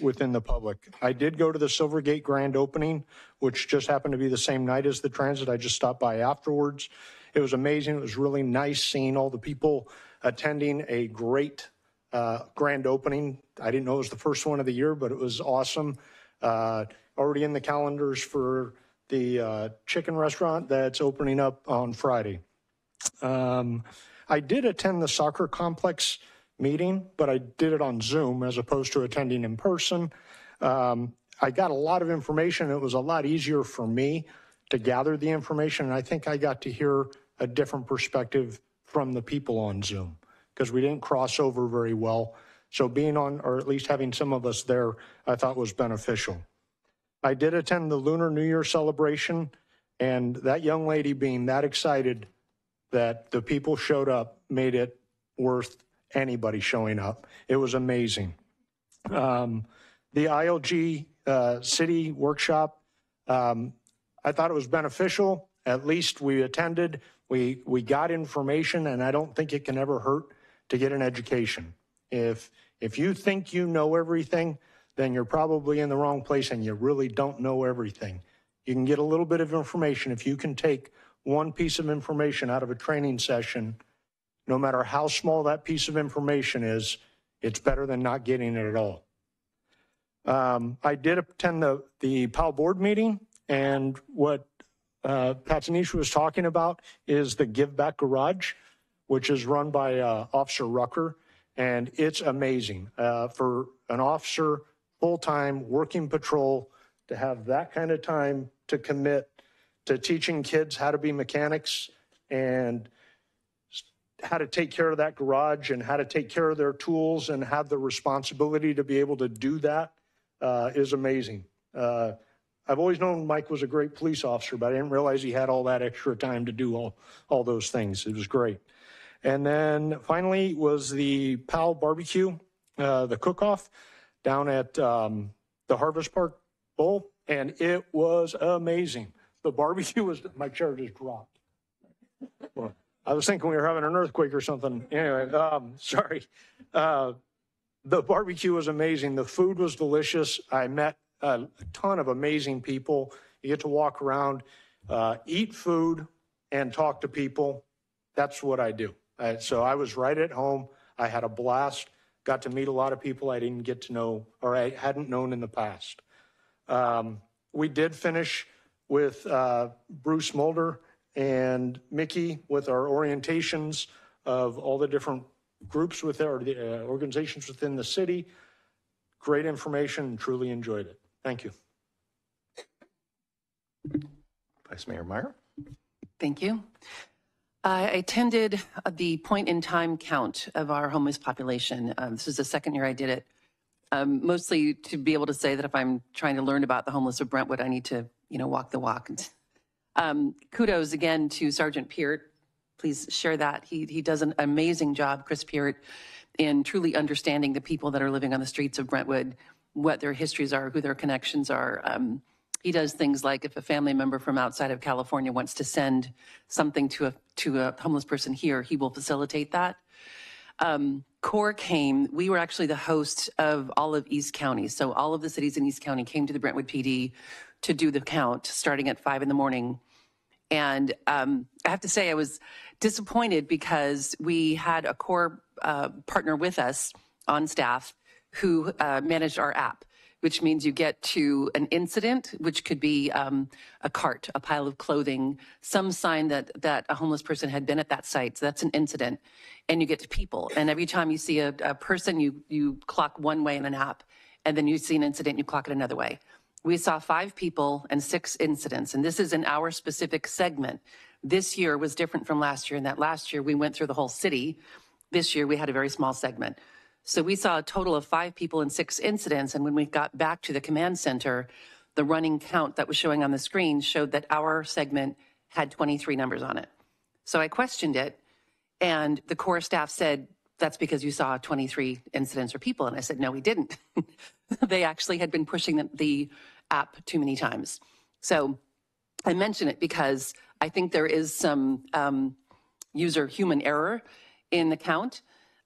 within the public. I did go to the Silvergate grand opening, which just happened to be the same night as the transit. I just stopped by afterwards. It was amazing. It was really nice seeing all the people attending a great grand opening. I didn't know it was the first one of the year, but it was awesome. Already in the calendars for the chicken restaurant that's opening up on Friday. I did attend the soccer complex meeting, but I did it on Zoom as opposed to attending in person. I got a lot of information. It was a lot easier for me to gather the information, and I think I got to hear a different perspective from the people on Zoom because we didn't cross over very well. So being on, or at least having some of us there, I thought was beneficial. I did attend the Lunar New Year celebration, and that young lady being that excited that the people showed up made it worth anybody showing up. It was amazing. The ILG City Workshop, I thought it was beneficial. At least we attended, we got information, and I don't think it can ever hurt to get an education. If you think you know everything, then you're probably in the wrong place and you really don't know everything. You can get a little bit of information. If you can take one piece of information out of a training session, no matter how small that piece of information is, it's better than not getting it at all. I did attend the POW board meeting, and what Pat Tanisha was talking about is the Give Back Garage, which is run by Officer Rucker, and it's amazing. For an officer full-time working patrol to have that kind of time to commit to teaching kids how to be mechanics and how to take care of that garage and how to take care of their tools and have the responsibility to be able to do that is amazing. I've always known Mike was a great police officer, but I didn't realize he had all that extra time to do all those things. It was great. And then finally was the POW barbecue, the cook-off down at the Harvest Park Bowl, and it was amazing. The barbecue was, my chair just dropped. Well, I was thinking we were having an earthquake or something. Anyway, sorry. The barbecue was amazing. The food was delicious. I met a ton of amazing people. You get to walk around, eat food, and talk to people. That's what I do. So I was right at home. I had a blast. Got to meet a lot of people I didn't get to know or I hadn't known in the past. We did finish with Bruce Mulder and Mickey with our orientations of all the different groups with or the organizations within the city. Great information, truly enjoyed it. Thank you. Vice Mayor Meyer. Thank you. I attended the point-in-time count of our homeless population. This is the second year I did it, mostly to be able to say that if I'm trying to learn about the homeless of Brentwood, I need to, walk the walk. Kudos again to Sergeant Peart. Please share that. He does an amazing job, Chris Peart, in truly understanding the people that are living on the streets of Brentwood, what their histories are, who their connections are. He does things like if a family member from outside of California wants to send something to a homeless person here, he will facilitate that. CORE came, we were actually the host of all of East County. So all of the cities in East County came to the Brentwood PD to do the count starting at 5 in the morning. And I have to say I was disappointed because we had a CORE partner with us on staff who managed our app, which means you get to an incident, which could be a cart, a pile of clothing, some sign that a homeless person had been at that site. So that's an incident. And you get to people. And every time you see a person, you clock one way in an app. And then you see an incident, you clock it another way. We saw 5 people and 6 incidents. And this is in our specific segment. This year was different from last year in that last year we went through the whole city. This year we had a very small segment. So we saw a total of 5 people and 6 incidents. And when we got back to the command center, the running count that was showing on the screen showed that our segment had 23 numbers on it. So I questioned it, and the CORE staff said, that's because you saw 23 incidents or people. And I said, no, we didn't. They actually had been pushing the app too many times. So I mention it because I think there is some user human error in the count.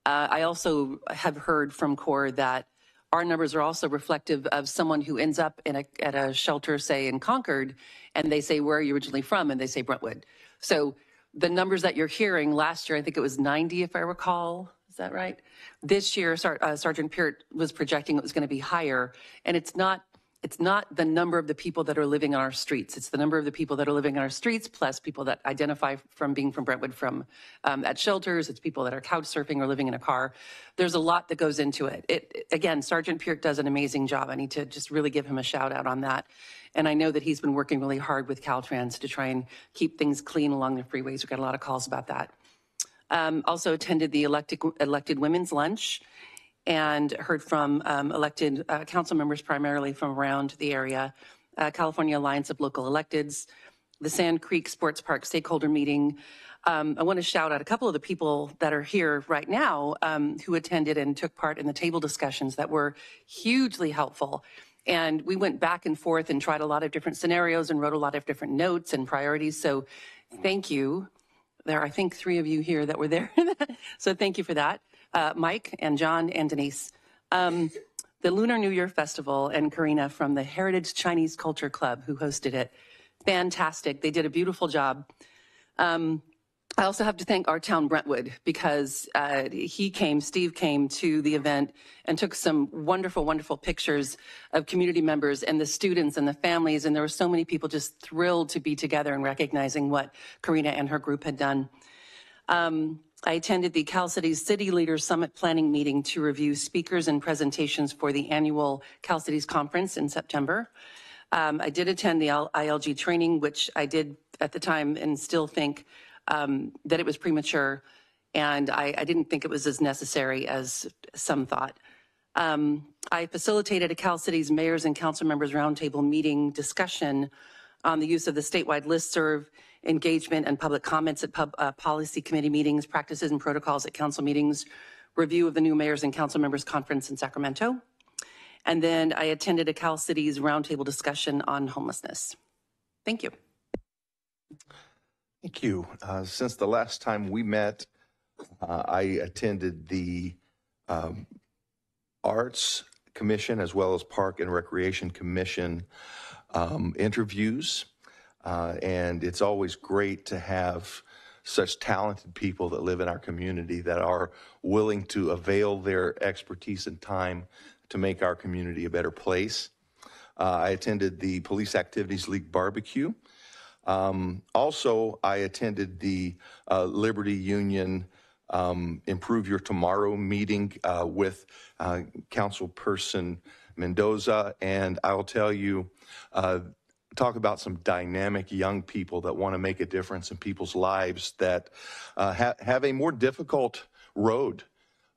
I also have heard from CORE that our numbers are also reflective of someone who ends up at a shelter, say in Concord, and they say, where are you originally from? And they say Brentwood. So the numbers that you're hearing last year, I think it was 90, if I recall. Is that right? This year, Sergeant Peart was projecting it was going to be higher. And it's not the number of the people that are living on our streets. It's the number of the people that are living on our streets, plus people that identify from being from Brentwood from at shelters. It's people that are couch surfing or living in a car. There's a lot that goes into it. Again, Sergeant Peart does an amazing job. I need to just really give him a shout out on that. And I know that he's been working really hard with Caltrans to try and keep things clean along the freeways. We've got a lot of calls about that. Also attended the elected women's lunch and heard from elected council members primarily from around the area, California Alliance of Local Electeds, the Sand Creek Sports Park stakeholder meeting. I want to shout out a couple of the people that are here right now who attended and took part in the table discussions that were hugely helpful. And we went back and forth and tried a lot of different scenarios and wrote a lot of different notes and priorities. So thank you. There are, I think, 3 of you here that were there. So thank you for that. Mike and John and Denise. The Lunar New Year Festival and Karina from the Heritage Chinese Culture Club who hosted it. Fantastic. They did a beautiful job. I also have to thank our town Brentwood because Steve came to the event and took some wonderful, wonderful pictures of community members and the students and the families. And there were so many people just thrilled to be together and recognizing what Karina and her group had done. I attended the Cal Cities City Leaders Summit Planning Meeting to review speakers and presentations for the annual Cal Cities Conference in September. I did attend the ILG training, which I did at the time and still think that it was premature, and I didn't think it was as necessary as some thought. I facilitated a Cal Cities Mayors and Council Members Roundtable meeting discussion on the use of the statewide listserv, engagement and public comments at policy committee meetings, practices and protocols at council meetings, review of the new Mayors and Council Members Conference in Sacramento. And then I attended a Cal Cities Roundtable discussion on homelessness. Thank you. Thank you. Since the last time we met, I attended the Arts Commission as well as Park and Recreation Commission interviews. And it's always great to have such talented people that live in our community that are willing to avail their expertise and time to make our community a better place. I attended the Police Activities League barbecue. Also, I attended the Liberty Union Improve Your Tomorrow meeting with Councilperson Mendoza, and I'll tell you, talk about some dynamic young people that want to make a difference in people's lives that have a more difficult road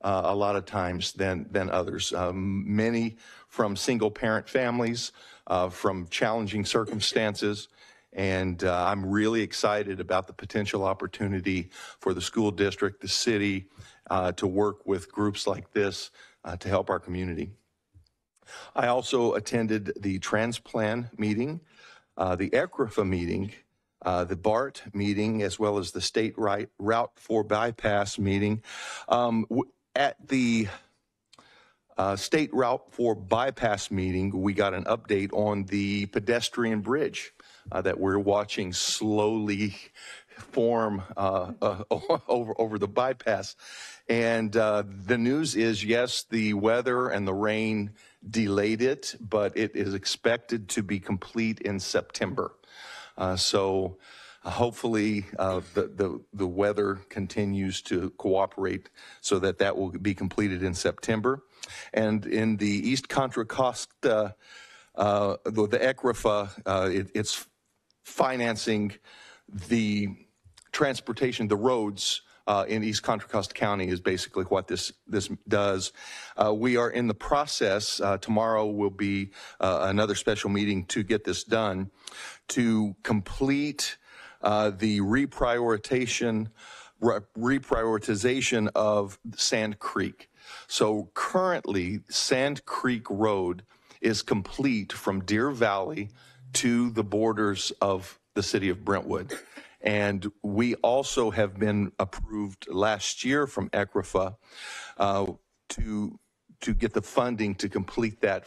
a lot of times than others. Many from single parent families, from challenging circumstances. And I'm really excited about the potential opportunity for the school district, the city, to work with groups like this to help our community. I also attended the Transplan meeting, the ECRFA meeting, the BART meeting, as well as the State Route 4 Bypass meeting. At the State Route 4 bypass meeting, we got an update on the pedestrian bridge that we're watching slowly form over the bypass. And the news is, yes, the weather and the rain delayed it, but it is expected to be complete in September. So hopefully the weather continues to cooperate so that that will be completed in September. And in the East Contra Costa, the ECRFA, it's financing the transportation, the roads in East Contra Costa County is basically what this does. We are in the process, tomorrow will be another special meeting to get this done, to complete the reprioritization of Sand Creek. So currently, Sand Creek Road is complete from Deer Valley to the borders of the city of Brentwood. And we also have been approved last year from ECRFA to get the funding to complete that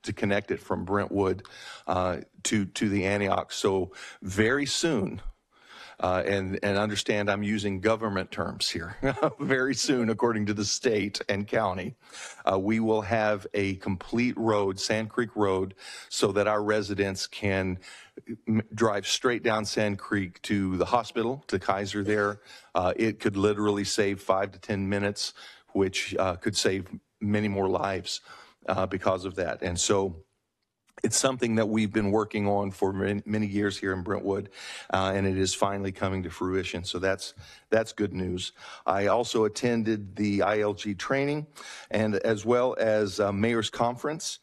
to connect it from Brentwood to the Antioch. So very soon, and understand I'm using government terms here, very soon, according to the state and county, we will have a complete road, Sand Creek Road, so that our residents can drive straight down Sand Creek to the hospital, to Guise there. It could literally save 5 to 10 minutes, which could save many more lives because of that. And so it's something that we've been working on for many years here in Brentwood, and it is finally coming to fruition. So that's good news. I also attended the ILG training, and as well as Mayor's Conference,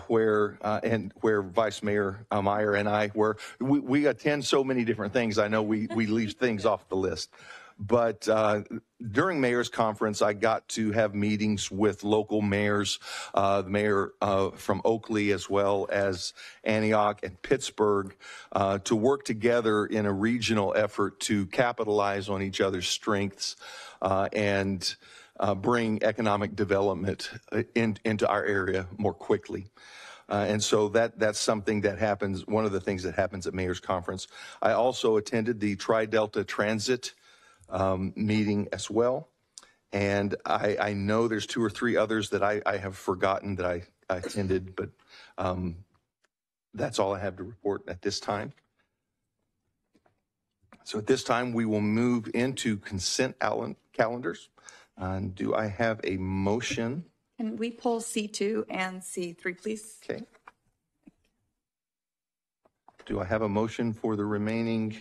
where Vice Mayor Meyer and I we attend so many different things. I know we leave things off the list. But during Mayor's Conference, I got to have meetings with local mayors, the mayor from Oakley, as well as Antioch and Pittsburgh, to work together in a regional effort to capitalize on each other's strengths and bring economic development into our area more quickly. And so that's something that happens, one of the things that happens at Mayor's Conference. I also attended the Tri-Delta Transit meeting as well. And I know there's 2 or 3 others that I have forgotten that I attended, but that's all I have to report at this time. So at this time, we will move into consent calendars. Do I have a motion? Can we pull C2 and C3, please? Okay. Do I have a motion for the remaining?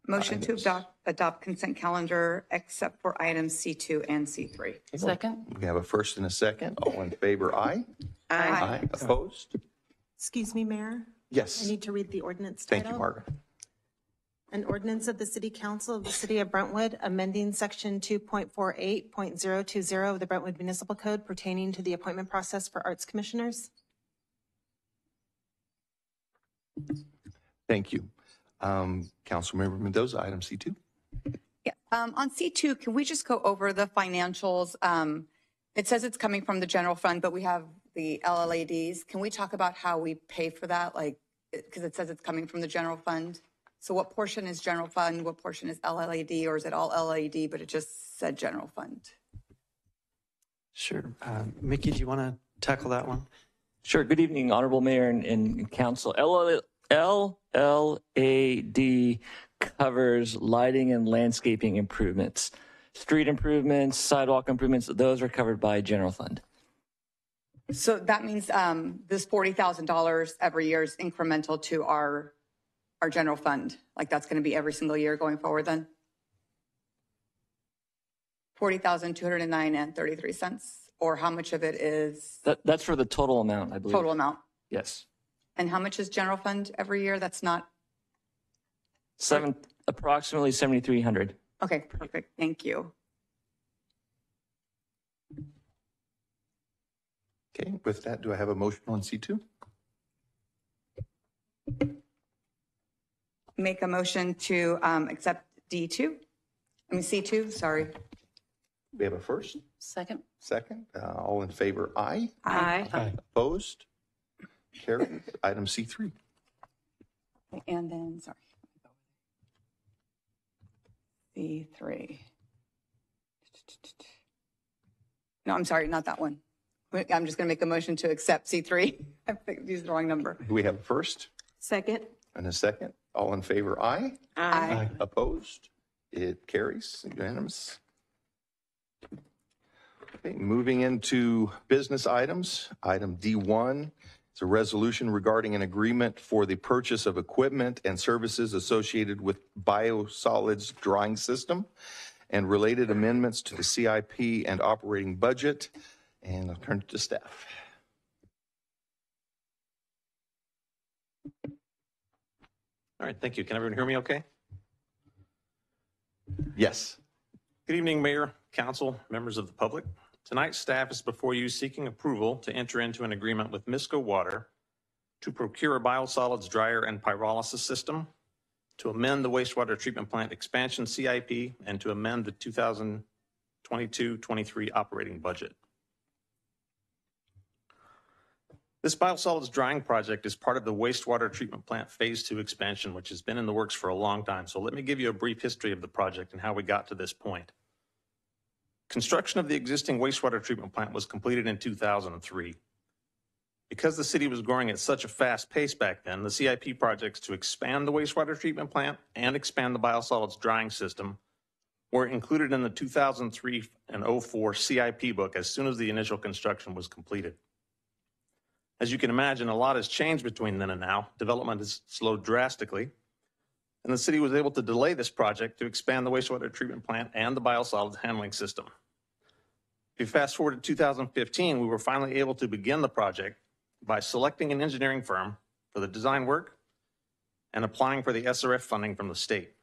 Motion items? to adopt consent calendar except for items C2 and C3. Second. We have a first and a second. All in favor, aye? Aye. Opposed? Excuse me, Mayor. Yes. I need to read the ordinance Thank title. you, Margaret. An ordinance of the City Council of the City of Brentwood amending Section 2.48.020 of the Brentwood Municipal Code pertaining to the appointment process for arts commissioners. Thank you. Councilmember Mendoza, item C2. Yeah. On C2, can we just go over the financials? It says it's coming from the general fund, but we have the LLADs. Can we talk about how we pay for that? Like, because it says it's coming from the general fund. So what portion is general fund? What portion is LLAD, or is it all LLAD, but it just said general fund? Sure. Mickey, do you want to tackle that one? Sure. Good evening, Honorable Mayor and Council. LLAD covers lighting and landscaping improvements. Street improvements, sidewalk improvements, those are covered by general fund. So that means this $40,000 every year is incremental to our general fund. Like that's going to be every single year going forward then? $40,209.33, or how much of it is? That's for the total amount, I believe. Total amount. Yes. And how much is general fund every year? That's not? Approximately 7,300. Okay, perfect. Thank you. Okay, with that, do I have a motion on C2? Make a motion to accept D2. I mean C2, sorry. We have a first, Second. second. All in favor, aye. Aye. Aye. Opposed? Carried. Item C3. And then, sorry. C3. No, I'm sorry, not that one. I'm just going to make a motion to accept C3. I used the wrong number. Do we have a first Second. and a second? All in favor, aye. Aye. Opposed? It carries. Unanimous. Okay, moving into business items. Item D1 is a resolution regarding an agreement for the purchase of equipment and services associated with Biosolids drying system and related amendments to the CIP and operating budget. And I'll turn it to staff. All right, thank you. Can everyone hear me okay? Yes. Good evening, Mayor, Council, members of the public. Tonight, staff is before you seeking approval to enter into an agreement with Misco Water to procure a biosolids dryer and pyrolysis system, to amend the wastewater treatment plant expansion CIP, and to amend the 2022-23 operating budget. This biosolids drying project is part of the wastewater treatment plant phase 2 expansion, which has been in the works for a long time. So let me give you a brief history of the project and how we got to this point. Construction of the existing wastewater treatment plant was completed in 2003. Because the city was growing at such a fast pace back then, the CIP projects to expand the wastewater treatment plant and expand the biosolids drying system were included in the 2003 and 04 CIP book as soon as the initial construction was completed. As you can imagine, a lot has changed between then and now. Development has slowed drastically, and the city was able to delay this project to expand the wastewater treatment plant and the biosolids handling system. If you fast forward to 2015, we were finally able to begin the project by selecting an engineering firm for the design work and applying for the SRF funding from the state.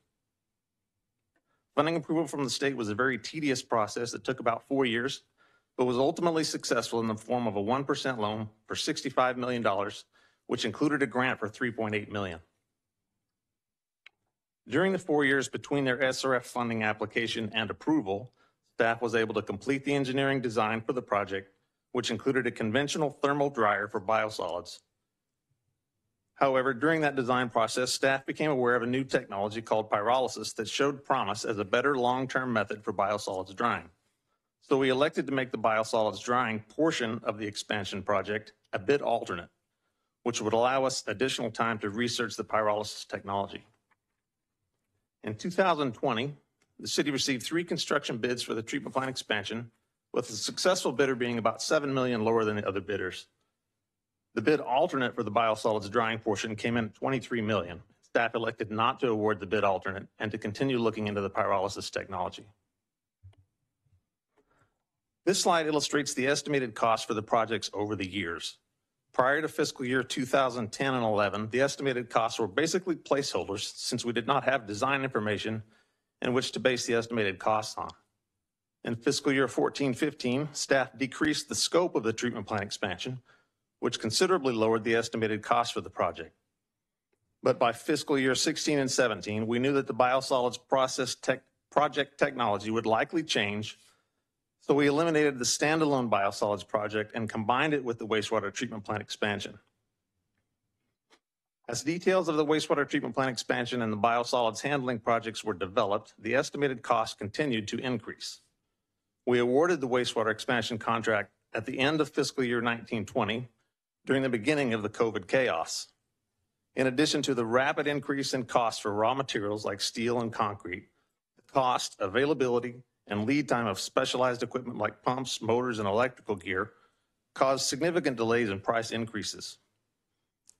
Funding approval from the state was a very tedious process that took about 4 years, but was ultimately successful in the form of a 1% loan for $65 million, which included a grant for $3.8 million. During the 4 years between their SRF funding application and approval, staff was able to complete the engineering design for the project, which included a conventional thermal dryer for biosolids. However, during that design process, staff became aware of a new technology called pyrolysis that showed promise as a better long-term method for biosolids drying. So we elected to make the biosolids drying portion of the expansion project a bit alternate, which would allow us additional time to research the pyrolysis technology. In 2020, the city received 3 construction bids for the treatment plant expansion, with the successful bidder being about $7 million lower than the other bidders. The bid alternate for the biosolids drying portion came in at $23 million. Staff elected not to award the bid alternate and to continue looking into the pyrolysis technology. This slide illustrates the estimated cost for the projects over the years. Prior to fiscal year 2010 and 11, the estimated costs were basically placeholders since we did not have design information in which to base the estimated costs on. In fiscal year 14-15, staff decreased the scope of the treatment plant expansion, which considerably lowered the estimated cost for the project. But by fiscal year 16 and 17, we knew that the biosolids project technology would likely change. So we eliminated the standalone biosolids project and combined it with the wastewater treatment plant expansion. As details of the wastewater treatment plant expansion and the biosolids handling projects were developed, the estimated cost continued to increase. We awarded the wastewater expansion contract at the end of fiscal year 19-20 during the beginning of the COVID chaos. In addition to the rapid increase in costs for raw materials like steel and concrete, the cost, availability, and lead time of specialized equipment like pumps, motors, and electrical gear caused significant delays and price increases.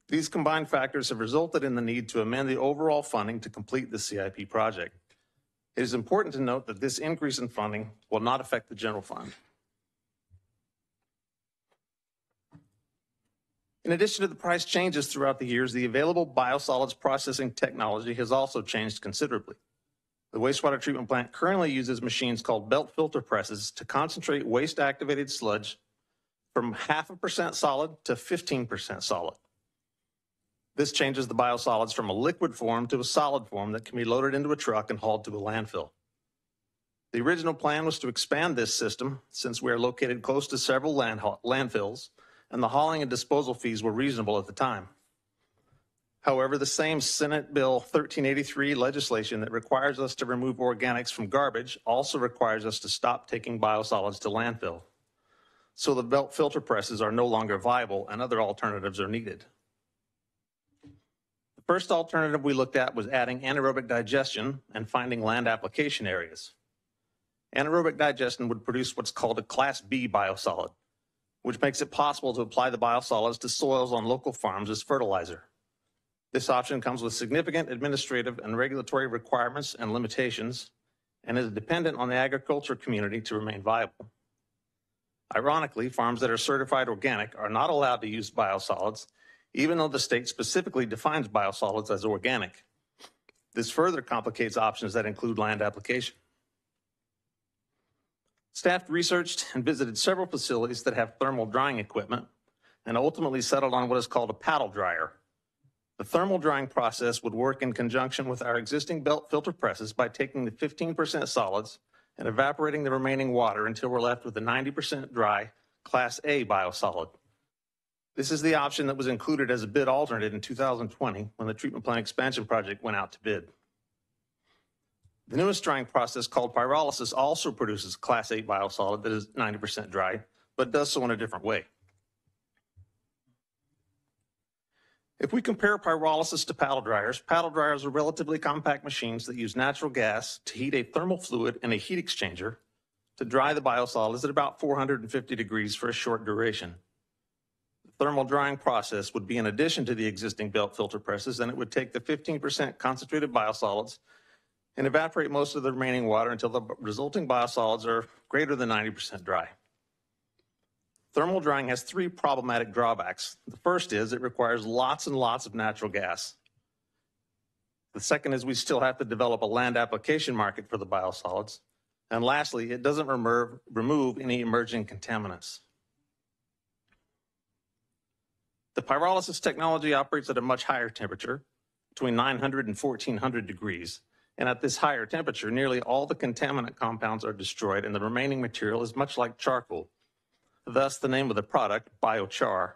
These combined factors have resulted in the need to amend the overall funding to complete the CIP project. It is important to note that this increase in funding will not affect the general fund. In addition to the price changes throughout the years, the available biosolids processing technology has also changed considerably. The wastewater treatment plant currently uses machines called belt filter presses to concentrate waste activated sludge from 0.5% solid to 15% solid. This changes the biosolids from a liquid form to a solid form that can be loaded into a truck and hauled to a landfill. The original plan was to expand this system since we are located close to several landfills, and the hauling and disposal fees were reasonable at the time. However, the same Senate Bill 1383 legislation that requires us to remove organics from garbage also requires us to stop taking biosolids to landfill. So the belt filter presses are no longer viable and other alternatives are needed. The first alternative we looked at was adding anaerobic digestion and finding land application areas. Anaerobic digestion would produce what's called a Class B biosolid, which makes it possible to apply the biosolids to soils on local farms as fertilizer. This option comes with significant administrative and regulatory requirements and limitations and is dependent on the agriculture community to remain viable. Ironically, farms that are certified organic are not allowed to use biosolids, even though the state specifically defines biosolids as organic. This further complicates options that include land application. Staff researched and visited several facilities that have thermal drying equipment and ultimately settled on what is called a paddle dryer. The thermal drying process would work in conjunction with our existing belt filter presses by taking the 15% solids and evaporating the remaining water until we're left with a 90% dry Class A biosolid. This is the option that was included as a bid alternate in 2020 when the treatment plant expansion project went out to bid. The newest drying process, called pyrolysis, also produces Class A biosolid that is 90% dry, but does so in a different way. If we compare pyrolysis to paddle dryers are relatively compact machines that use natural gas to heat a thermal fluid in a heat exchanger to dry the biosolids at about 450 degrees for a short duration. The thermal drying process would be in addition to the existing belt filter presses, and it would take the 15% concentrated biosolids and evaporate most of the remaining water until the resulting biosolids are greater than 90% dry. Thermal drying has three problematic drawbacks. The first is it requires lots and lots of natural gas. The second is we still have to develop a land application market for the biosolids. And lastly, it doesn't remove any emerging contaminants. The pyrolysis technology operates at a much higher temperature, between 900 and 1400 degrees. And at this higher temperature, nearly all the contaminant compounds are destroyed and the remaining material is much like charcoal. Thus, the name of the product, biochar.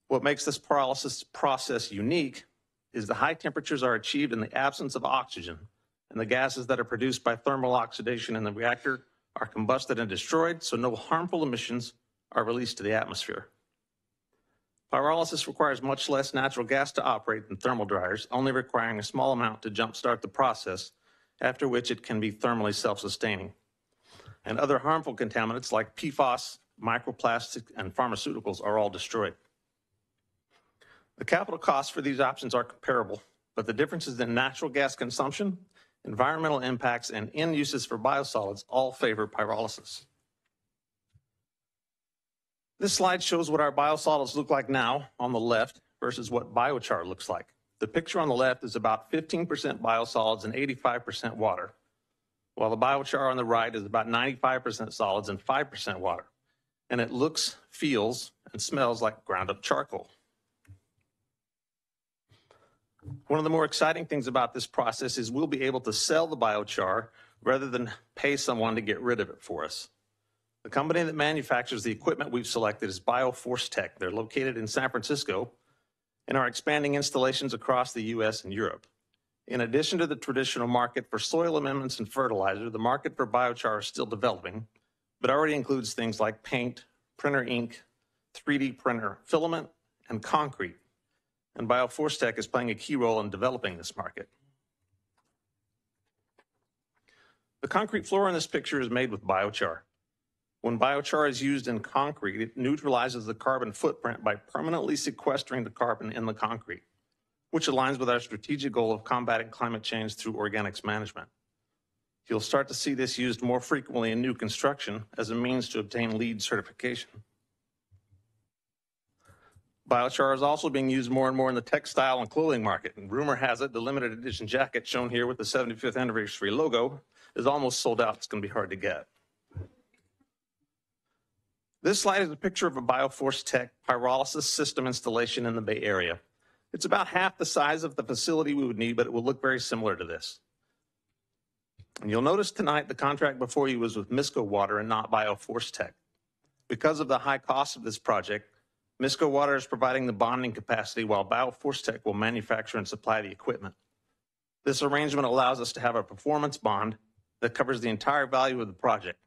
What makes this pyrolysis process unique is the high temperatures are achieved in the absence of oxygen, and the gases that are produced by thermal oxidation in the reactor are combusted and destroyed, so no harmful emissions are released to the atmosphere. Pyrolysis requires much less natural gas to operate than thermal dryers, only requiring a small amount to jumpstart the process, after which it can be thermally self-sustaining. And other harmful contaminants like PFAS, microplastic, and pharmaceuticals are all destroyed. The capital costs for these options are comparable, but the differences in natural gas consumption, environmental impacts, and end uses for biosolids all favor pyrolysis. This slide shows what our biosolids look like now on the left versus what biochar looks like. The picture on the left is about 15% biosolids and 85% water, while the biochar on the right is about 95% solids and 5% water. And it looks, feels, and smells like ground up charcoal. One of the more exciting things about this process is we'll be able to sell the biochar rather than pay someone to get rid of it for us. The company that manufactures the equipment we've selected is Bioforce. They're located in San Francisco and are expanding installations across the US and Europe. In addition to the traditional market for soil amendments and fertilizer, the market for biochar is still developing, but already includes things like paint, printer ink, 3D printer filament, and concrete. And Bioforce is playing a key role in developing this market. The concrete floor in this picture is made with biochar. When biochar is used in concrete, it neutralizes the carbon footprint by permanently sequestering the carbon in the concrete, which aligns with our strategic goal of combating climate change through organics management. You'll start to see this used more frequently in new construction as a means to obtain LEED certification. Biochar is also being used more and more in the textile and clothing market, and rumor has it the limited edition jacket shown here with the 75th anniversary logo is almost sold out. It's going to be hard to get. This slide is a picture of a Bioforce pyrolysis system installation in the Bay Area. It's about half the size of the facility we would need, but it will look very similar to this. And you'll notice tonight the contract before you was with Misco Water and not Bioforce Tech. Because of the high cost of this project, Misco Water is providing the bonding capacity while Bioforce Tech will manufacture and supply the equipment. This arrangement allows us to have a performance bond that covers the entire value of the project.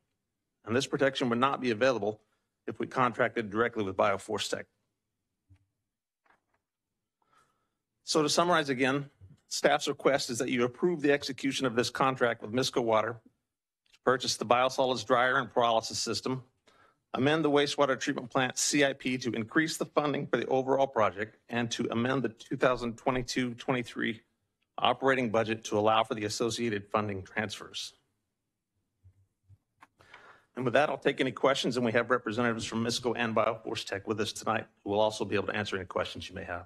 And this protection would not be available if we contracted directly with Bioforce Tech. So to summarize again, staff's request is that you approve the execution of this contract with Misco Water to purchase the Biosolids dryer and pyrolysis system, amend the wastewater treatment plant CIP to increase the funding for the overall project, and to amend the 2022-23 operating budget to allow for the associated funding transfers. And with that, I'll take any questions, and we have representatives from Misco and Bioforce Tech with us tonight who will also be able to answer any questions you may have.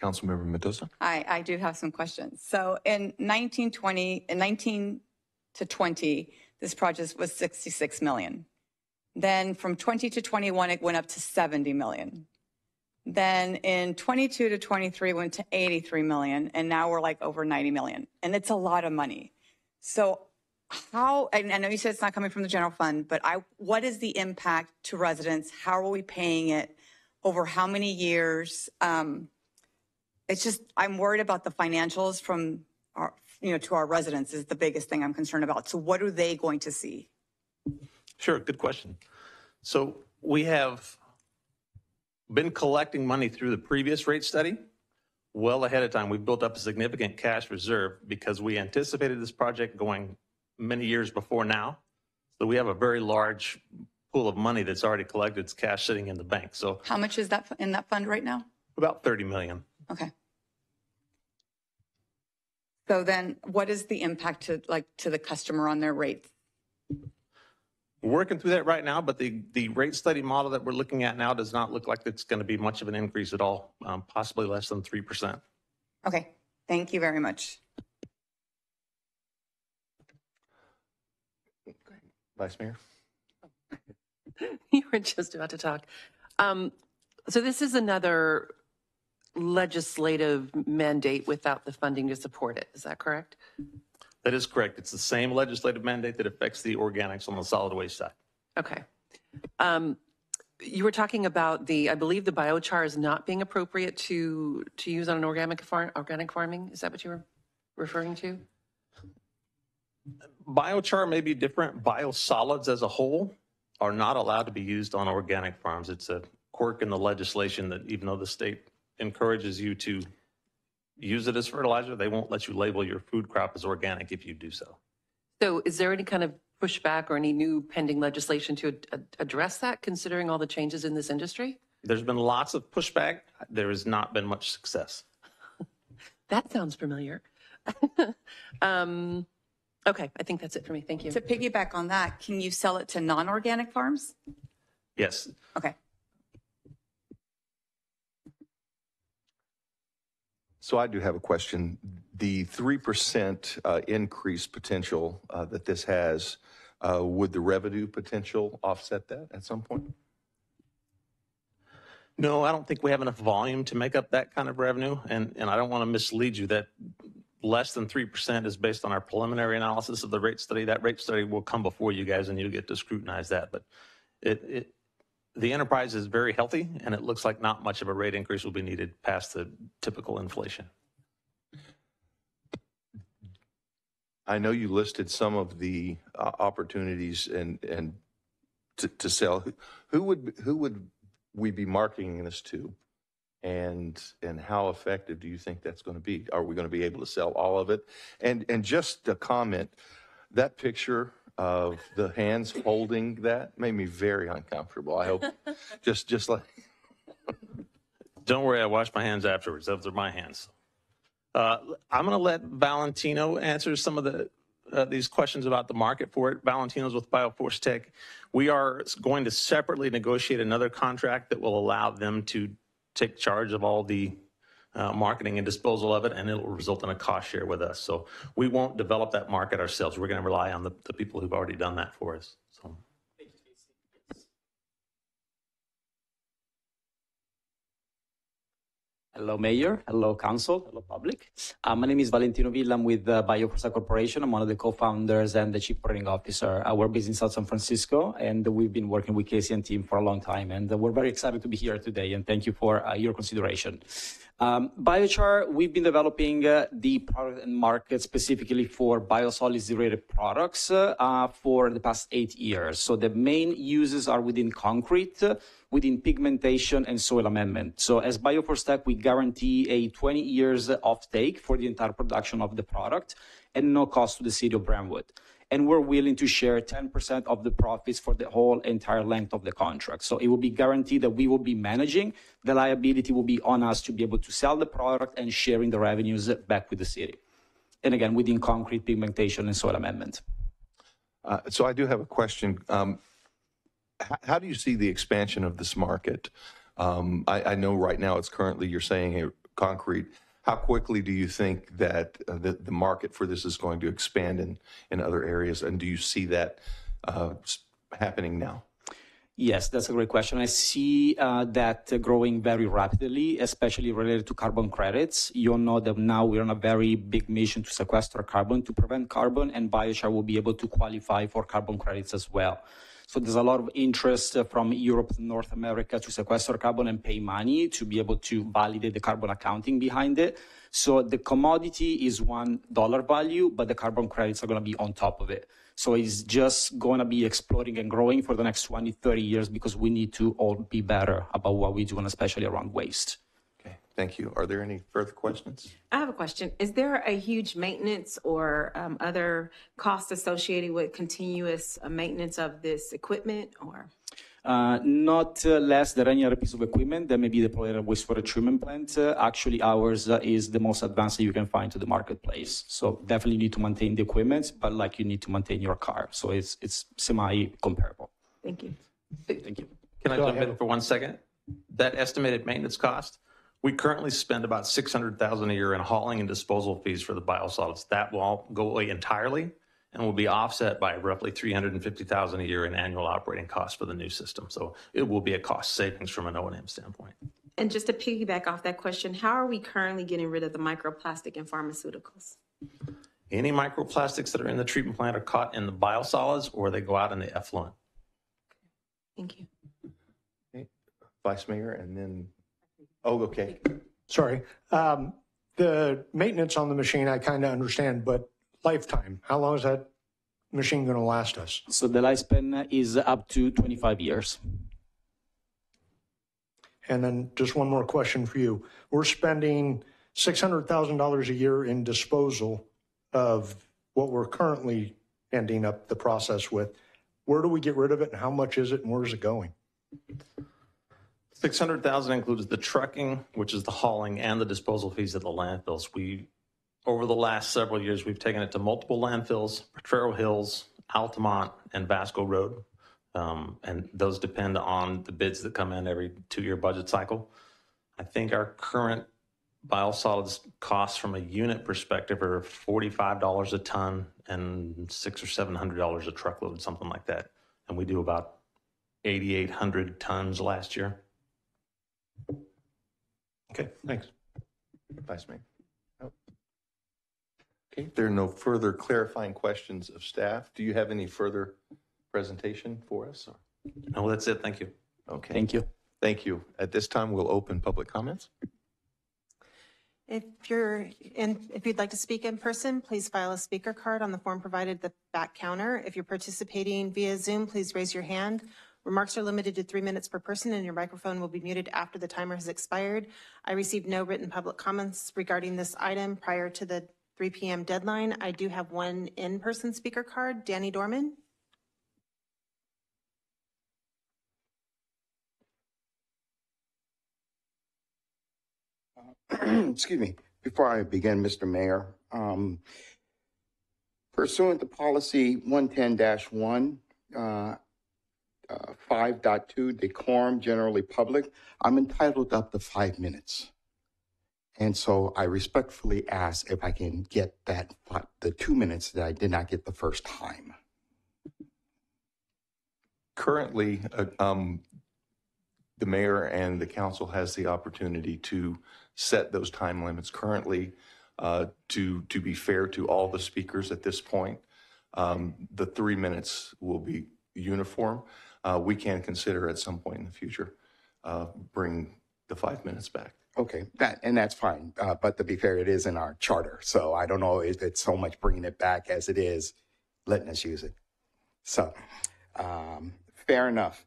Councilmember Mendoza. I do have some questions. So in 19 to 20, this project was 66 million. Then from 20 to 21, it went up to 70 million. Then in 22 to 23, went to 83 million. And now we're like over 90 million. And it's a lot of money. So how, and I know you said it's not coming from the general fund, but what is the impact to residents? How are we paying it? Over how many years? It's just, I'm worried about the financials from our, to our residents is the biggest thing I'm concerned about. So what are they going to see? Sure, good question. So we have been collecting money through the previous rate study well ahead of time. We've built up a significant cash reserve because we anticipated this project going many years before now. So we have a very large pool of money that's already collected. It's cash sitting in the bank. So how much is that in that fund right now? About 30 million. Okay. So then what is the impact to the customer on their rates? We're working through that right now, but the rate study model that we're looking at now does not look like it's going to be much of an increase at all, possibly less than 3%. Okay, thank you very much. Vice Mayor. You were just about to talk. So this is another legislative mandate without the funding to support it. Is that correct? That is correct. It's the same legislative mandate that affects the organics on the solid waste side. Okay. You were talking about I believe the biochar is not being appropriate to use on an organic farming. Is that what you were referring to? Biochar may be different. Biosolids as a whole are not allowed to be used on organic farms. It's a quirk in the legislation that even though the state encourages you to use it as fertilizer, they won't let you label your food crop as organic if you do so. So is there any kind of pushback or any new pending legislation to address that, considering all the changes in this industry? There's been lots of pushback. There has not been much success. That sounds familiar. Okay, I think that's it for me. Thank you. To piggyback on that, can you sell it to non-organic farms? Yes. Okay. So I do have a question. The 3% increase potential that this has, would the revenue potential offset that at some point? No, I don't think we have enough volume to make up that kind of revenue. And I don't want to mislead you that less than 3% is based on our preliminary analysis of the rate study. That rate study will come before you guys and you'll get to scrutinize that. But the enterprise is very healthy, and it looks like not much of a rate increase will be needed past the typical inflation. I know you listed some of the opportunities and to sell. Who would we be marketing this to, and how effective do you think that's going to be? Are we going to be able to sell all of it? And just a comment, that picture of the hands holding that made me very uncomfortable. I hope just like. Don't worry, I wash my hands afterwards. Those are my hands. I'm going to let Valentino answer some of these questions about the market for it. Valentino's with Bioforce Tech. We are going to separately negotiate another contract that will allow them to take charge of all the marketing and disposal of it, and it will result in a cost share with us. So we won't develop that market ourselves. We're going to rely on the people who've already done that for us. So. Hello, Mayor. Hello, Council. Hello, public. My name is Valentino Villa. I'm with Bioforsa Corporation. I'm one of the co-founders and the Chief Operating Officer. We're based in South San Francisco, and we've been working with Casey and team for a long time. And we're very excited to be here today, and thank you for your consideration. Biochar, we've been developing the product and market specifically for biosolids-related products for the past 8 years. So the main uses are within concrete, within pigmentation and soil amendment. So as Bioforstech, we guarantee a 20 years offtake for the entire production of the product and no cost to the city of Brentwood. And we're willing to share 10% of the profits for the whole entire length of the contract. So it will be guaranteed that we will be managing. The liability will be on us to be able to sell the product and sharing the revenues back with the city. And again, within concrete, pigmentation, and soil amendment. So I do have a question. How do you see the expansion of this market? I know right now it's currently, you're saying, concrete. How quickly do you think that the market for this is going to expand in other areas? And do you see that happening now? Yes, that's a great question. I see that growing very rapidly, especially related to carbon credits. You'll know that now we're on a very big mission to sequester carbon, to prevent carbon, and Biochar will be able to qualify for carbon credits as well. So there's a lot of interest from Europe and North America to sequester carbon and pay money to be able to validate the carbon accounting behind it. So the commodity is $1 value, but the carbon credits are going to be on top of it. So it's just going to be exploding and growing for the next 20, 30 years because we need to all be better about what we do, and especially around waste. Okay, thank you. Are there any further questions? I have a question. Is there a huge maintenance or other cost associated with continuous maintenance of this equipment, or? Not less than any other piece of equipment that may be deployed at a wastewater treatment plant. Actually, ours is the most advanced that you can find to the marketplace. So definitely you need to maintain the equipment, but like you need to maintain your car. So it's semi-comparable. Thank you. Thank you. Can I jump in for 1 second? That estimated maintenance cost, we currently spend about $600,000 a year in hauling and disposal fees for the biosolids. That will all go away entirely and will be offset by roughly $350,000 a year in annual operating costs for the new system. So it will be a cost savings from an O&M standpoint. And just to piggyback off that question, how are we currently getting rid of the microplastic in pharmaceuticals? Any microplastics that are in the treatment plant are caught in the biosolids or they go out in the effluent. Thank you. Okay. Vice Mayor, and then, oh, okay. Sorry. The maintenance on the machine, I kind of understand, but lifetime, how long is that machine going to last us? So the lifespan is up to 25 years. And then just one more question for you. We're spending $600,000 a year in disposal of what we're currently ending up the process with. Where do we get rid of it, and how much is it, and where's it going? $600,000 includes the trucking, which is the hauling, and the disposal fees at the landfills. Over the last several years, we've taken it to multiple landfills, Potrero Hills, Altamont, and Vasco Road. And those depend on the bids that come in every 2-year budget cycle. I think our current biosolids costs from a unit perspective are $45 a ton and $600 or $700 a truckload, something like that. And we do about 8,800 tons last year. Okay, thanks. Vice Mayor. Okay, there are no further clarifying questions of staff. Do you have any further presentation for us? No, that's it. Thank you. Okay. Thank you. Thank you. At this time, we'll open public comments. If you'd like to speak in person, please file a speaker card on the form provided at the back counter. If you're participating via Zoom, please raise your hand. Remarks are limited to 3 minutes per person, and your microphone will be muted after the timer has expired. I received no written public comments regarding this item prior to the 3 p.m. deadline. I do have one in-person speaker card. Danny Dorman. Excuse me. Before I begin, Mr. Mayor, pursuant to policy 110-1, 5.2, decorum generally public, I'm entitled up to 5 minutes. And so I respectfully ask if I can get the 2 minutes that I did not get the first time. Currently, the mayor and the council has the opportunity to set those time limits currently to be fair to all the speakers at this point. The 3 minutes will be uniform. We can consider at some point in the future bring the 5 minutes back. Okay, that's fine. But to be fair, it is in our charter. So I don't know if it's so much bringing it back as it is letting us use it. So fair enough.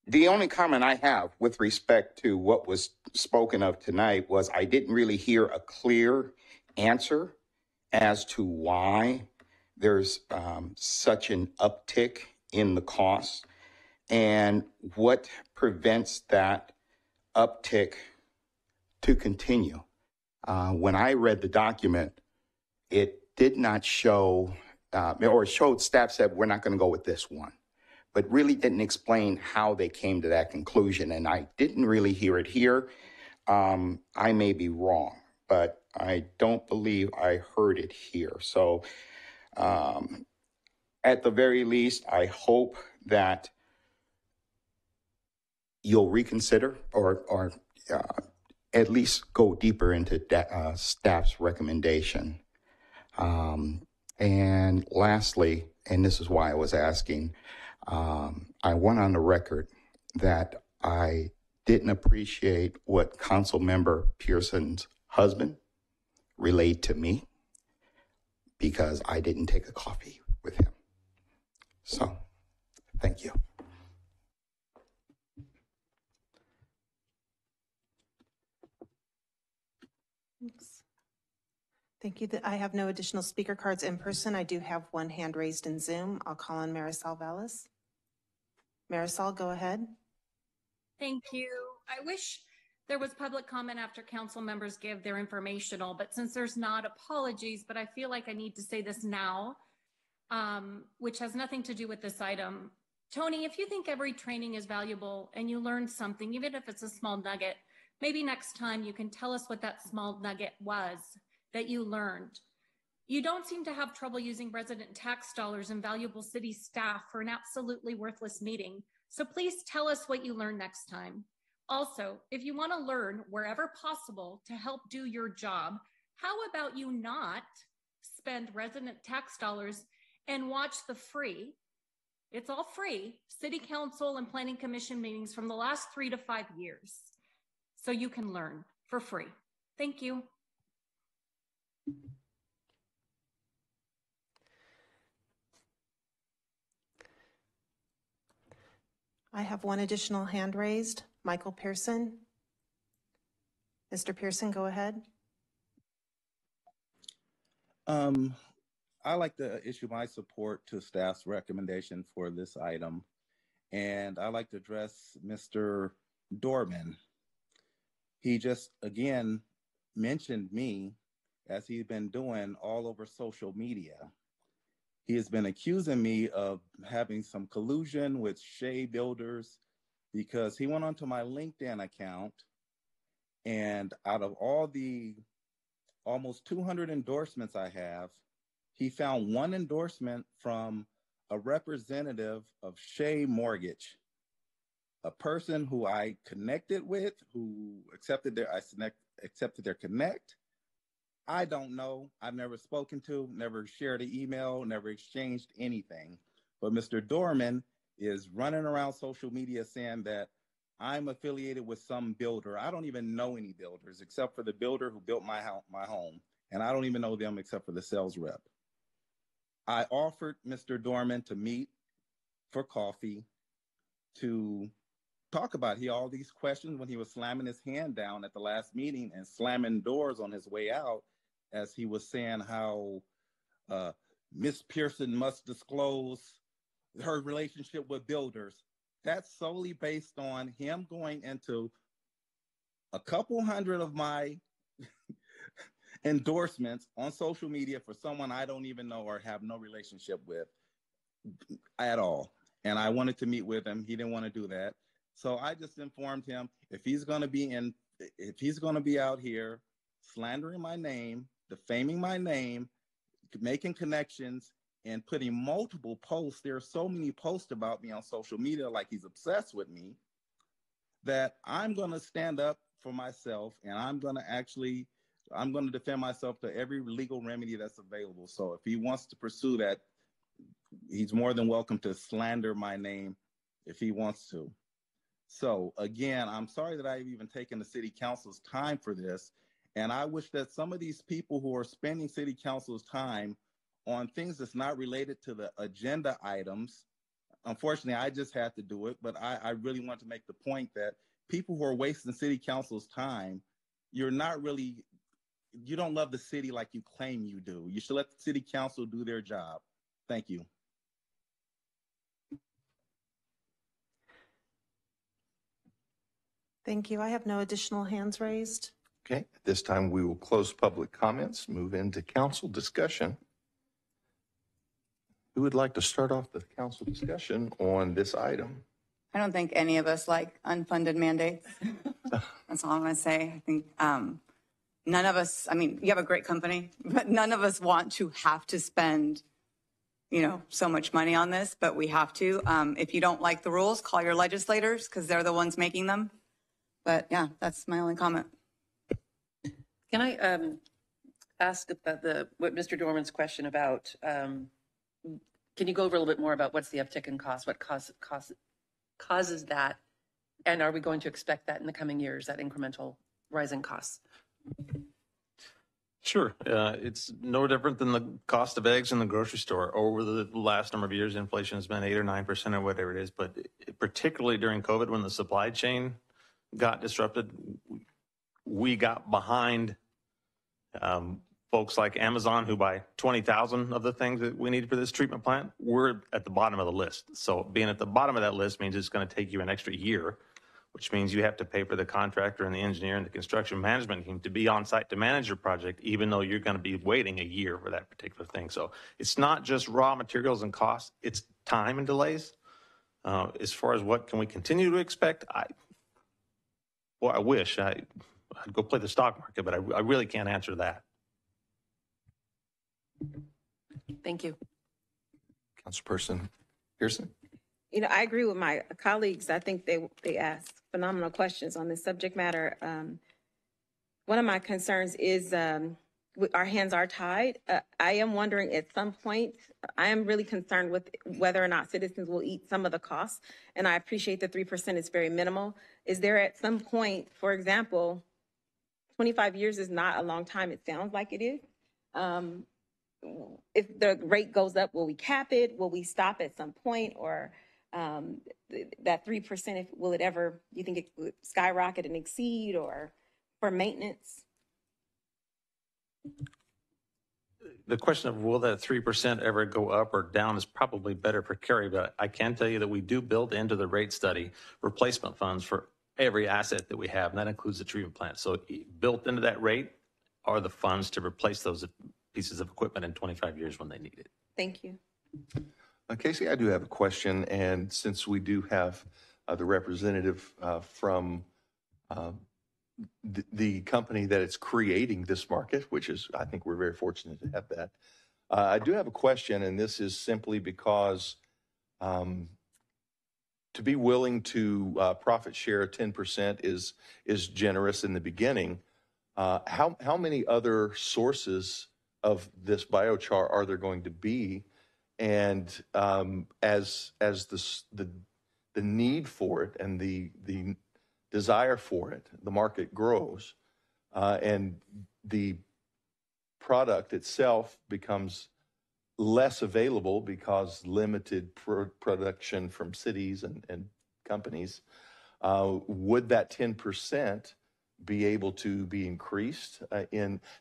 The only comment I have with respect to what was spoken of tonight was I didn't really hear a clear answer as to why there's such an uptick in the cost and what prevents that uptick to continue. When I read the document, it did not show, or showed staff said, we're not going to go with this one, but really didn't explain how they came to that conclusion. And I didn't really hear it here. I may be wrong, but I don't believe I heard it here. So at the very least, I hope that you'll reconsider or at least go deeper into staff's recommendation. And lastly, and this is why I was asking, I went on the record that I didn't appreciate what Council Member Pearson's husband relayed to me because I didn't take a coffee with him. So, thank you. Thanks. Thank you. I have no additional speaker cards in person. I do have one hand raised in Zoom. I'll call on Marisol Vallis. Marisol, go ahead. Thank you. I wish there was public comment after council members give their informational, but since there's not, apologies, but I feel like I need to say this now, which has nothing to do with this item. Tony, if you think every training is valuable and you learn something, even if it's a small nugget, maybe next time you can tell us what that small nugget was that you learned. You don't seem to have trouble using resident tax dollars and valuable city staff for an absolutely worthless meeting. So please tell us what you learned next time. Also, if you want to learn wherever possible to help do your job, how about you not spend resident tax dollars and watch the free, it's all free, city council and planning commission meetings from the last 3 to 5 years so you can learn for free. Thank you. I have one additional hand raised. Michael Pearson. Mr. Pearson, go ahead. I like to issue my support to staff's recommendation for this item. And I like to address Mr. Dorman. He just, again, mentioned me as he's been doing all over social media. He has been accusing me of having some collusion with Shea Builders because he went onto my LinkedIn account and out of all the almost 200 endorsements I have, he found one endorsement from a representative of Shea Mortgage, a person who I connected with, who accepted their connect. I don't know. I've never spoken to, never shared an email, never exchanged anything. But Mr. Dorman is running around social media saying that I'm affiliated with some builder. I don't even know any builders except for the builder who built my home. And I don't even know them except for the sales rep. I offered Mr. Dorman to meet for coffee to talk about all these questions when he was slamming his hand down at the last meeting and slamming doors on his way out as he was saying how Miss Pearson must disclose her relationship with builders. That's solely based on him going into a couple hundred of my endorsements on social media for someone I don't even know or have no relationship with at all. And I wanted to meet with him. He didn't want to do that. So I just informed him if he's going to be out here slandering my name, defaming my name, making connections, and putting multiple posts. There are so many posts about me on social media, like he's obsessed with me, that I'm going to stand up for myself, and I'm going to defend myself to every legal remedy that's available. So if he wants to pursue that, he's more than welcome to slander my name if he wants to. So again, I'm sorry that I've even taken the city council's time for this. And I wish that some of these people who are spending city council's time on things that's not related to the agenda items, unfortunately, I just had to do it, but I really want to make the point that people who are wasting city council's time, you don't love the city like you claim you do. You should let the city council do their job. Thank you. Thank you. I have no additional hands raised. Okay, at this time we will close public comments, move into council discussion. Who would like to start off the council discussion on this item? I don't think any of us like unfunded mandates. That's all I'm going to say. I think none of us, I mean, you have a great company, but none of us want to have to spend, so much money on this, but we have to. If you don't like the rules, call your legislators because they're the ones making them. But yeah, that's my only comment. Can I ask about what Mr. Dorman's question about, can you go over a little bit more about what's the uptick in cost? What causes that? And are we going to expect that in the coming years, that incremental rise in costs? Sure. It's no different than the cost of eggs in the grocery store. Over the last number of years, inflation has been 8 or 9% or whatever it is. But particularly during COVID, when the supply chain got disrupted, we got behind folks like Amazon, who buy 20,000 of the things that we need for this treatment plant. We're at the bottom of the list. So being at the bottom of that list means it's going to take you an extra year, which means you have to pay for the contractor and the engineer and the construction management team to be on site to manage your project, even though you're going to be waiting a year for that particular thing. So it's not just raw materials and costs, it's time and delays. As far as what can we continue to expect, I wish I'd go play the stock market, but I really can't answer that. Thank you. Councilperson Pearson. I agree with my colleagues. I think they ask phenomenal questions on this subject matter. One of my concerns is our hands are tied. I am wondering at some point, I am really concerned with whether or not citizens will eat some of the costs. And I appreciate the 3% is very minimal. Is there at some point, for example, 25 years is not a long time. It sounds like it is. If the rate goes up, will we cap it? Will we stop at some point? Or that 3%, will it ever, you think it would skyrocket and exceed, or for maintenance? The question of will that 3% ever go up or down is probably better for Kerry, but I can tell you that we do build into the rate study replacement funds for every asset that we have, and that includes the treatment plant. So built into that rate are the funds to replace those pieces of equipment in 25 years when they need it. Thank you. Casey, I do have a question, and since we do have the representative from the company that is creating this market, which is, I think we're very fortunate to have that. I do have a question, and this is simply because to be willing to profit share 10% is generous in the beginning. How many other sources of this biochar are there going to be? And as the need for it and the desire for it, the market grows, and the product itself becomes less available because limited production from cities and companies, would that 10% be able to be increased?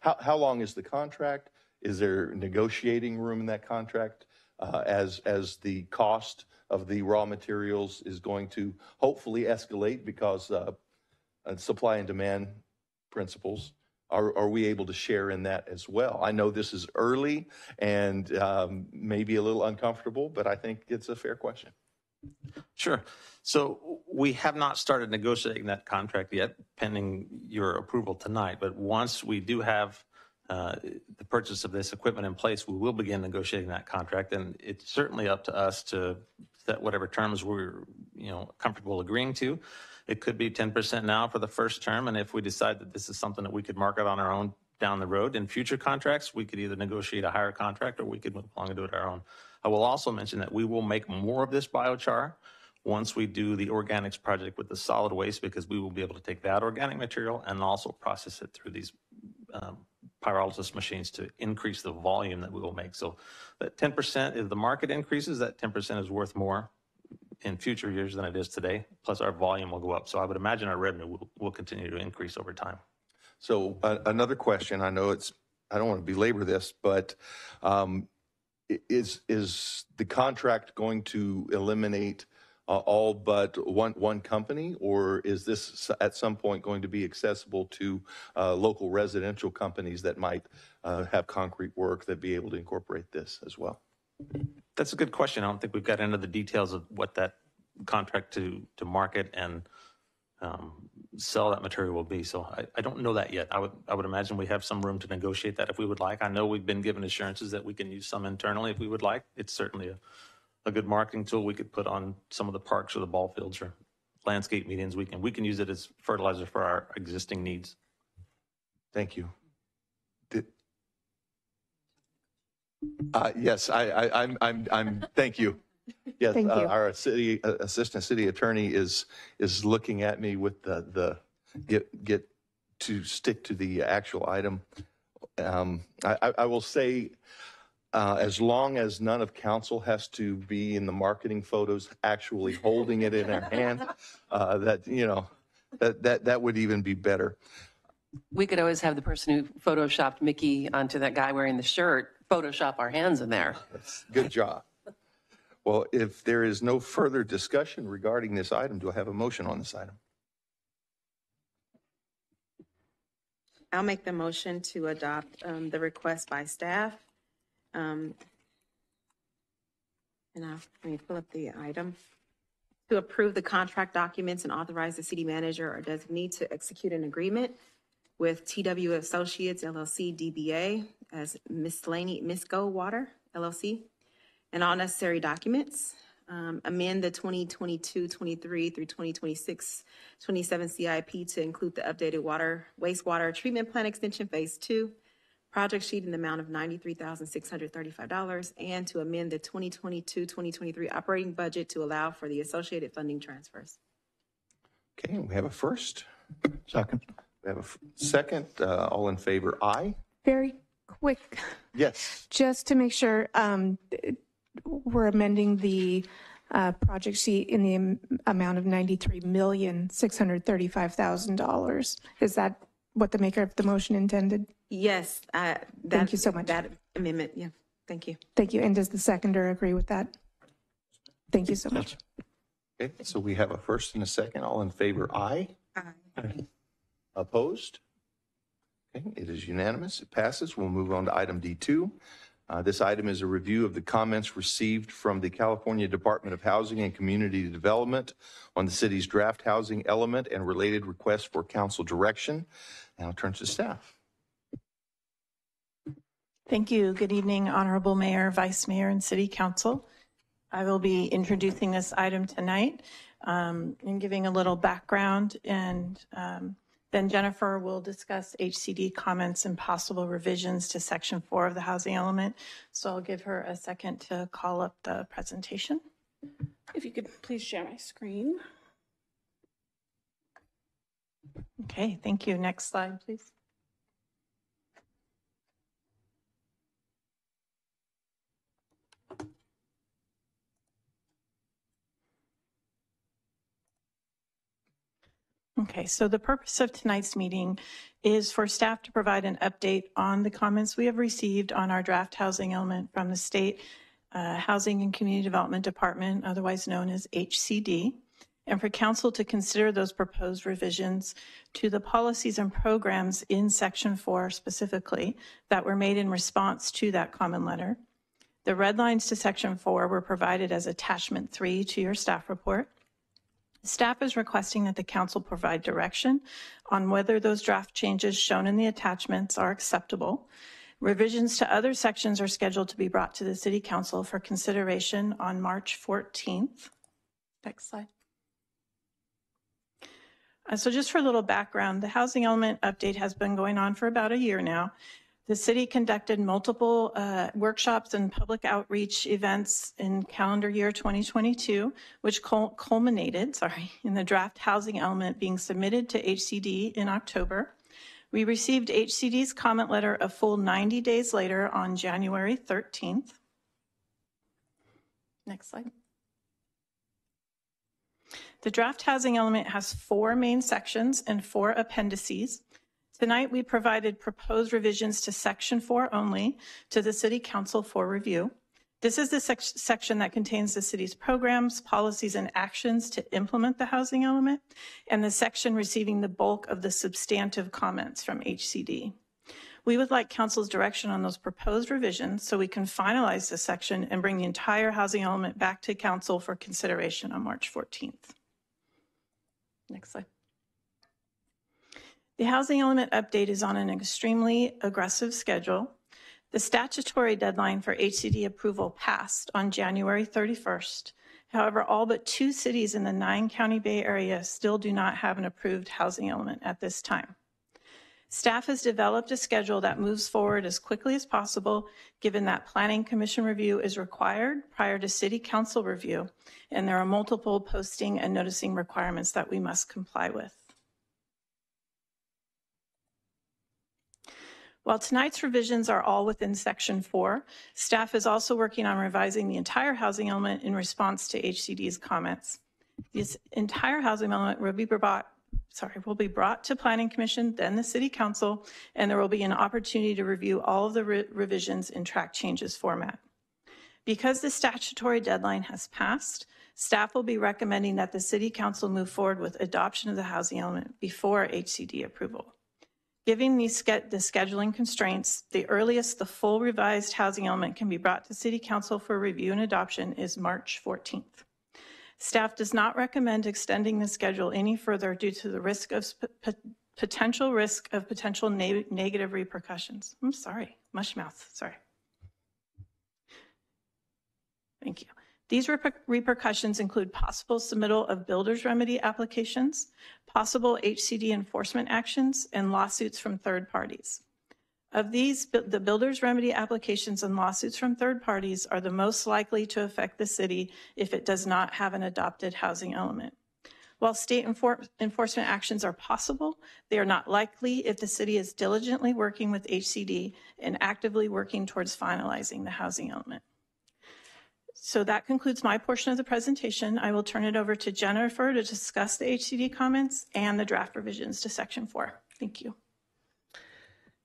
How long is the contract? Is there negotiating room in that contract as the cost of the raw materials is going to hopefully escalate because supply and demand principles? Are we able to share in that as well? I know this is early and maybe a little uncomfortable, but I think it's a fair question. Sure. So we have not started negotiating that contract yet, pending your approval tonight. But once we do have the purchase of this equipment in place, we will begin negotiating that contract. And it's certainly up to us to set whatever terms we're, comfortable agreeing to. It could be 10% now for the first term. And if we decide that this is something that we could market on our own down the road in future contracts, we could either negotiate a higher contract or we could move along and do it our own. I will also mention that we will make more of this biochar once we do the organics project with the solid waste, because we will be able to take that organic material and also process it through these pyrolysis machines to increase the volume that we will make. So that 10%, if the market increases, that 10% is worth more in future years than it is today, plus our volume will go up. So I would imagine our revenue will continue to increase over time. So another question, I know I don't want to belabor this, but is the contract going to eliminate all but one company, or is this at some point going to be accessible to local residential companies that might have concrete work that be able to incorporate this as well? That's a good question. I don't think we've got into the details of what that contract to market and sell that material will be. So I don't know that yet. I would imagine we have some room to negotiate that if we would like. I know we've been given assurances that we can use some internally if we would like. It's certainly a good marketing tool we could put on some of the parks or the ball fields or landscape medians. We can use it as fertilizer for our existing needs. Thank you. Yes, I'm thank you. Yes, Thank you. Our assistant city attorney is looking at me with the get to stick to the actual item. I will say, as long as none of council has to be in the marketing photos actually holding it in their hand, that would even be better. We could always have the person who photoshopped Mickey onto that guy wearing the shirt Photoshop our hands in there. Good job. Well, if there is no further discussion regarding this item, do I have a motion on this item? I'll make the motion to adopt the request by staff. And let me pull up the item. To approve the contract documents and authorize the city manager or designee to execute an agreement with TW Associates LLC DBA as Misco Water LLC and all necessary documents. Amend the 2022-23 through 2026-27 CIP to include the updated wastewater treatment plant extension phase 2 project sheet in the amount of $93,635 and to amend the 2022-2023 operating budget to allow for the associated funding transfers. Okay, we have a first. Second. We have a second. All in favor, aye. Very quick. Yes. Just to make sure, we're amending the project sheet in the amount of $93,635,000. Is that what the maker of the motion intended? Yes. Thank you so much. That amendment, yeah. Thank you. Thank you. And does the seconder agree with that? Thank you so much. Okay, so we have a first and a second. All in favor, aye. Aye. Opposed? Okay, it is unanimous. It passes. We'll move on to item D2. This item is a review of the comments received from the California Department of Housing and Community Development on the city's draft housing element and related requests for council direction. Now I'll turn to staff. Thank you. Good evening, Honorable Mayor, Vice Mayor, and City Council. I will be introducing this item tonight and giving a little background, and then Jennifer will discuss HCD comments and possible revisions to Section 4 of the housing element. So I'll give her a second to call up the presentation. If you could please share my screen. Okay, thank you. Next slide, please. Okay, so the purpose of tonight's meeting is for staff to provide an update on the comments we have received on our draft housing element from the State Housing and Community Development Department, otherwise known as HCD, and for council to consider those proposed revisions to the policies and programs in Section 4 specifically that were made in response to that comment letter. The red lines to Section 4 were provided as Attachment 3 to your staff report. Staff is requesting that the council provide direction on whether those draft changes shown in the attachments are acceptable. Revisions to other sections are scheduled to be brought to the City Council for consideration on March 14th. Next slide. So just for a little background, the housing element update has been going on for about a year now. The city conducted multiple workshops and public outreach events in calendar year 2022, which culminated in the draft housing element being submitted to HCD in October. We received HCD's comment letter a full 90 days later on January 13th. Next slide. The draft housing element has 4 main sections and 4 appendices. Tonight, we provided proposed revisions to Section 4 only to the City Council for review. This is the section that contains the city's programs, policies, and actions to implement the housing element, and the section receiving the bulk of the substantive comments from HCD. We would like Council's direction on those proposed revisions so we can finalize this section and bring the entire housing element back to Council for consideration on March 14th. Next slide. The housing element update is on an extremely aggressive schedule. The statutory deadline for HCD approval passed on January 31st. However, all but 2 cities in the 9-county Bay Area still do not have an approved housing element at this time. Staff has developed a schedule that moves forward as quickly as possible, given that Planning Commission review is required prior to City Council review, and there are multiple posting and noticing requirements that we must comply with. While tonight's revisions are all within Section 4, staff is also working on revising the entire housing element in response to HCD's comments. This entire housing element will be brought to Planning Commission, then the City Council, and there will be an opportunity to review all of the revisions in track changes format. Because the statutory deadline has passed, staff will be recommending that the City Council move forward with adoption of the housing element before HCD approval. Given the scheduling constraints, the earliest the full revised housing element can be brought to City Council for review and adoption is March 14th. Staff does not recommend extending the schedule any further due to the risk of potential negative repercussions. I'm sorry, mush mouth, sorry. Thank you. These repercussions include possible submittal of builder's remedy applications, possible HCD enforcement actions, and lawsuits from third parties. Of these, the builder's remedy applications and lawsuits from third parties are the most likely to affect the city if it does not have an adopted housing element. While state enforcement actions are possible, they are not likely if the city is diligently working with HCD and actively working towards finalizing the housing element. So that concludes my portion of the presentation. I will turn it over to Jennifer to discuss the HCD comments and the draft revisions to Section 4. Thank you.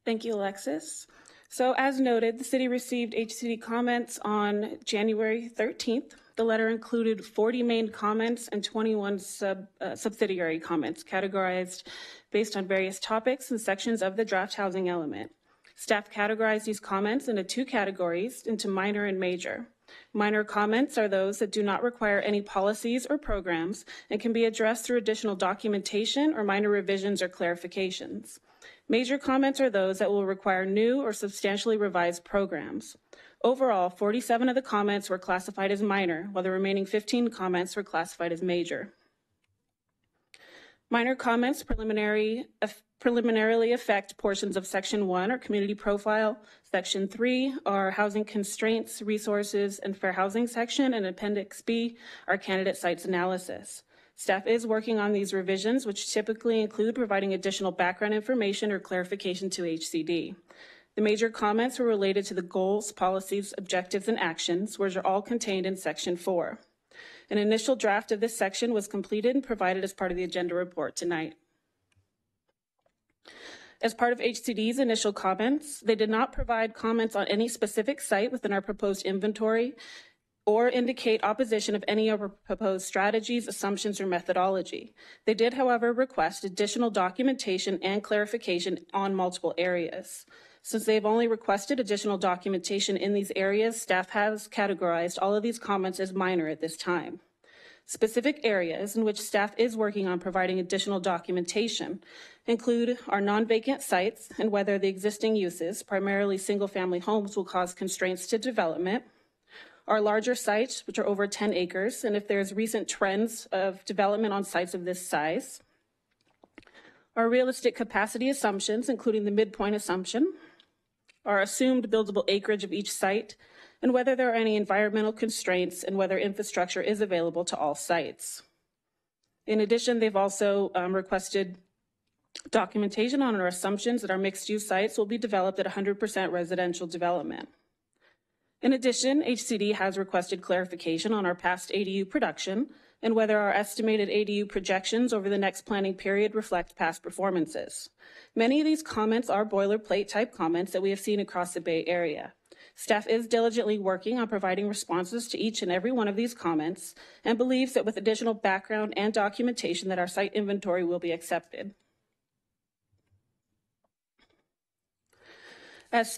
Thank you, Alexis. So as noted, the city received HCD comments on January 13th. The letter included 40 main comments and 21 subsidiary comments categorized based on various topics and sections of the draft housing element. Staff categorized these comments into 2 categories, into minor and major. Minor comments are those that do not require any policies or programs and can be addressed through additional documentation or minor revisions or clarifications. Major comments are those that will require new or substantially revised programs. Overall, 47 of the comments were classified as minor, while the remaining 15 comments were classified as major. Minor comments preliminarily affect portions of Section 1 or community profile, Section 3 are housing constraints, resources, and fair housing section, and Appendix B are candidate sites analysis. Staff is working on these revisions, which typically include providing additional background information or clarification to HCD. The major comments were related to the goals, policies, objectives, and actions, which are all contained in Section 4. An initial draft of this section was completed and provided as part of the agenda report tonight. As part of HCD's initial comments, they did not provide comments on any specific site within our proposed inventory or indicate opposition of any of our proposed strategies, assumptions, or methodology. They did, however, request additional documentation and clarification on multiple areas. Since they've only requested additional documentation in these areas, staff has categorized all of these comments as minor at this time. Specific areas in which staff is working on providing additional documentation include our non-vacant sites and whether the existing uses, primarily single-family homes, will cause constraints to development, our larger sites, which are over 10 acres, and if there's recent trends of development on sites of this size, our realistic capacity assumptions, including the midpoint assumption, our assumed buildable acreage of each site, and whether there are any environmental constraints and whether infrastructure is available to all sites. In addition, they've also requested documentation on our assumptions that our mixed-use sites will be developed at 100% residential development. In addition, HCD has requested clarification on our past ADU production and whether our estimated ADU projections over the next planning period reflect past performances. Many of these comments are boilerplate type comments that we have seen across the Bay Area. Staff is diligently working on providing responses to each and every one of these comments and believes that with additional background and documentation that our site inventory will be accepted. As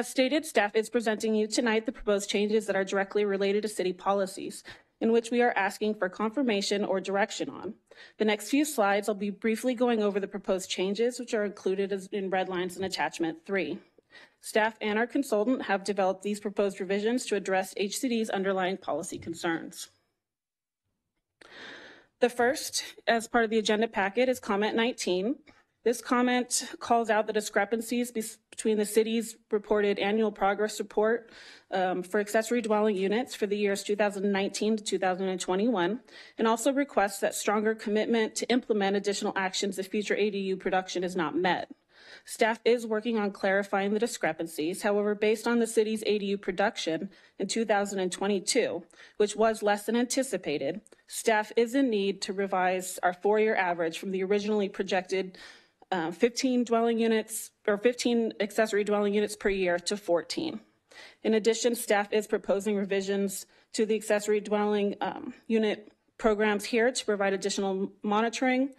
stated, staff is presenting you tonight the proposed changes that are directly related to city policies, in which we are asking for confirmation or direction on. The next few slides, I'll be briefly going over the proposed changes, which are included in red lines in attachment 3. Staff and our consultant have developed these proposed revisions to address HCD's underlying policy concerns. The first, as part of the agenda packet, is comment 19. This comment calls out the discrepancies between the city's reported annual progress report for accessory dwelling units for the years 2019 to 2021, and also requests that stronger commitment to implement additional actions if future ADU production is not met. Staff is working on clarifying the discrepancies. However, based on the city's ADU production in 2022, which was less than anticipated, staff is in need to revise our 4-year average from the originally projected 15 dwelling units or 15 accessory dwelling units per year to 14. In addition, staff is proposing revisions to the accessory dwelling unit programs here to provide additional monitoring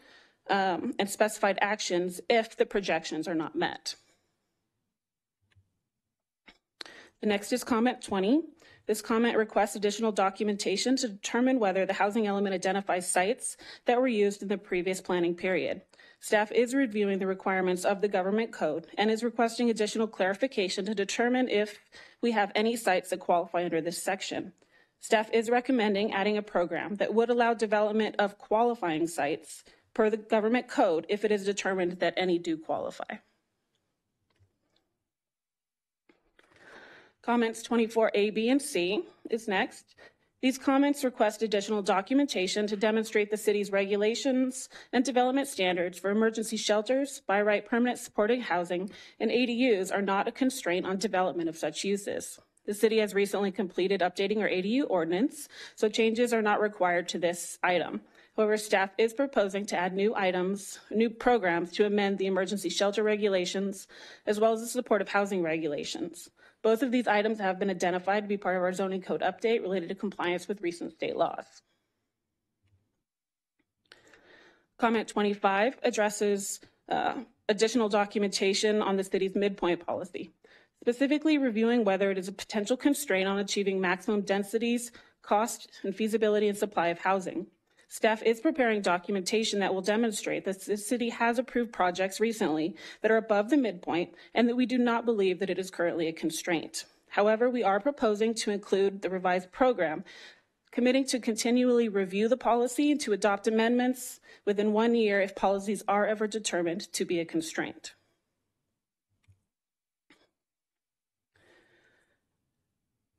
and specified actions if the projections are not met. The next is comment 20. This comment requests additional documentation to determine whether the housing element identifies sites that were used in the previous planning period. Staff is reviewing the requirements of the government code and is requesting additional clarification to determine if we have any sites that qualify under this section. Staff is recommending adding a program that would allow development of qualifying sites per the government code if it is determined that any do qualify. Comments 24A, B, and C is next. These comments request additional documentation to demonstrate the city's regulations and development standards for emergency shelters, by right permanent supporting housing, and ADUs are not a constraint on development of such uses. The city has recently completed updating our ADU ordinance, so changes are not required to this item. However, staff is proposing to add new programs to amend the emergency shelter regulations, as well as the supportive housing regulations. Both of these items have been identified to be part of our zoning code update related to compliance with recent state laws. Comment 25 addresses additional documentation on the city's midpoint policy, specifically reviewing whether it is a potential constraint on achieving maximum densities, cost, and feasibility and supply of housing. Staff is preparing documentation that will demonstrate that the city has approved projects recently that are above the midpoint and that we do not believe that it is currently a constraint. However, we are proposing to include the revised program, committing to continually review the policy and to adopt amendments within 1 year if policies are ever determined to be a constraint.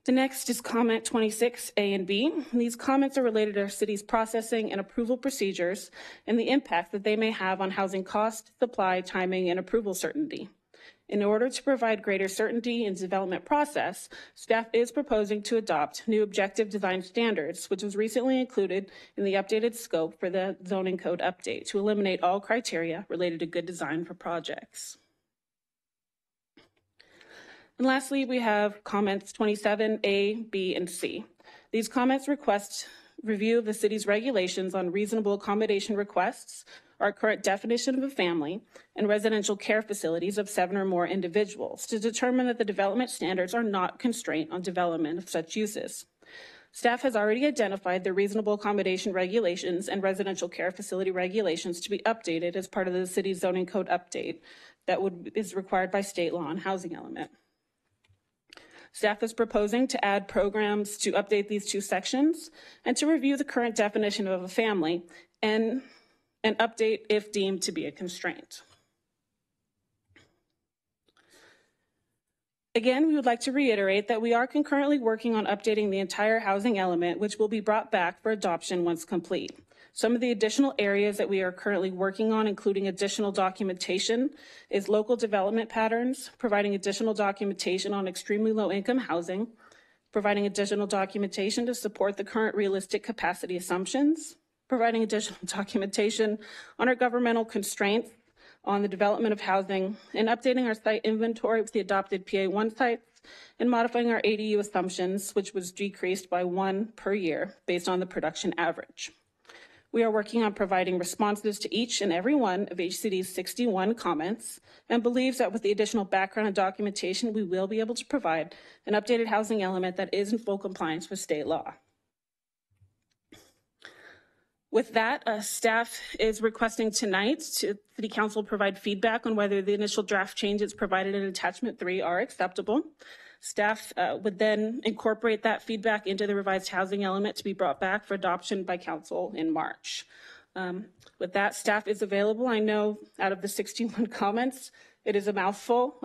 The next is comment 26, A and B. These comments are related to our city's processing and approval procedures and the impact that they may have on housing cost, supply, timing, and approval certainty. In order to provide greater certainty in the development process, staff is proposing to adopt new objective design standards, which was recently included in the updated scope for the zoning code update to eliminate all criteria related to good design for projects. And lastly, we have comments 27, A, B, and C. These comments request review of the city's regulations on reasonable accommodation requests, our current definition of a family, and residential care facilities of 7 or more individuals to determine that the development standards are not constraint on development of such uses. Staff has already identified the reasonable accommodation regulations and residential care facility regulations to be updated as part of the city's zoning code update that is required by state law on housing element. Staff is proposing to add programs to update these two sections and to review the current definition of a family and update if deemed to be a constraint. Again, we would like to reiterate that we are concurrently working on updating the entire housing element, which will be brought back for adoption once complete. Some of the additional areas that we are currently working on, including additional documentation, is local development patterns, providing additional documentation on extremely low income housing, providing additional documentation to support the current realistic capacity assumptions, providing additional documentation on our governmental constraints on the development of housing, and updating our site inventory with the adopted PA1 sites, and modifying our ADU assumptions, which was decreased by 1 per year based on the production average. We are working on providing responses to each and every one of HCD's 61 comments, and believes that with the additional background and documentation, we will be able to provide an updated housing element that is in full compliance with state law. With that, staff is requesting tonight to City Council provide feedback on whether the initial draft changes provided in Attachment 3 are acceptable. Staff would then incorporate that feedback into the revised housing element to be brought back for adoption by Council in March. With that, staff is available. I know out of the 61 comments, it is a mouthful.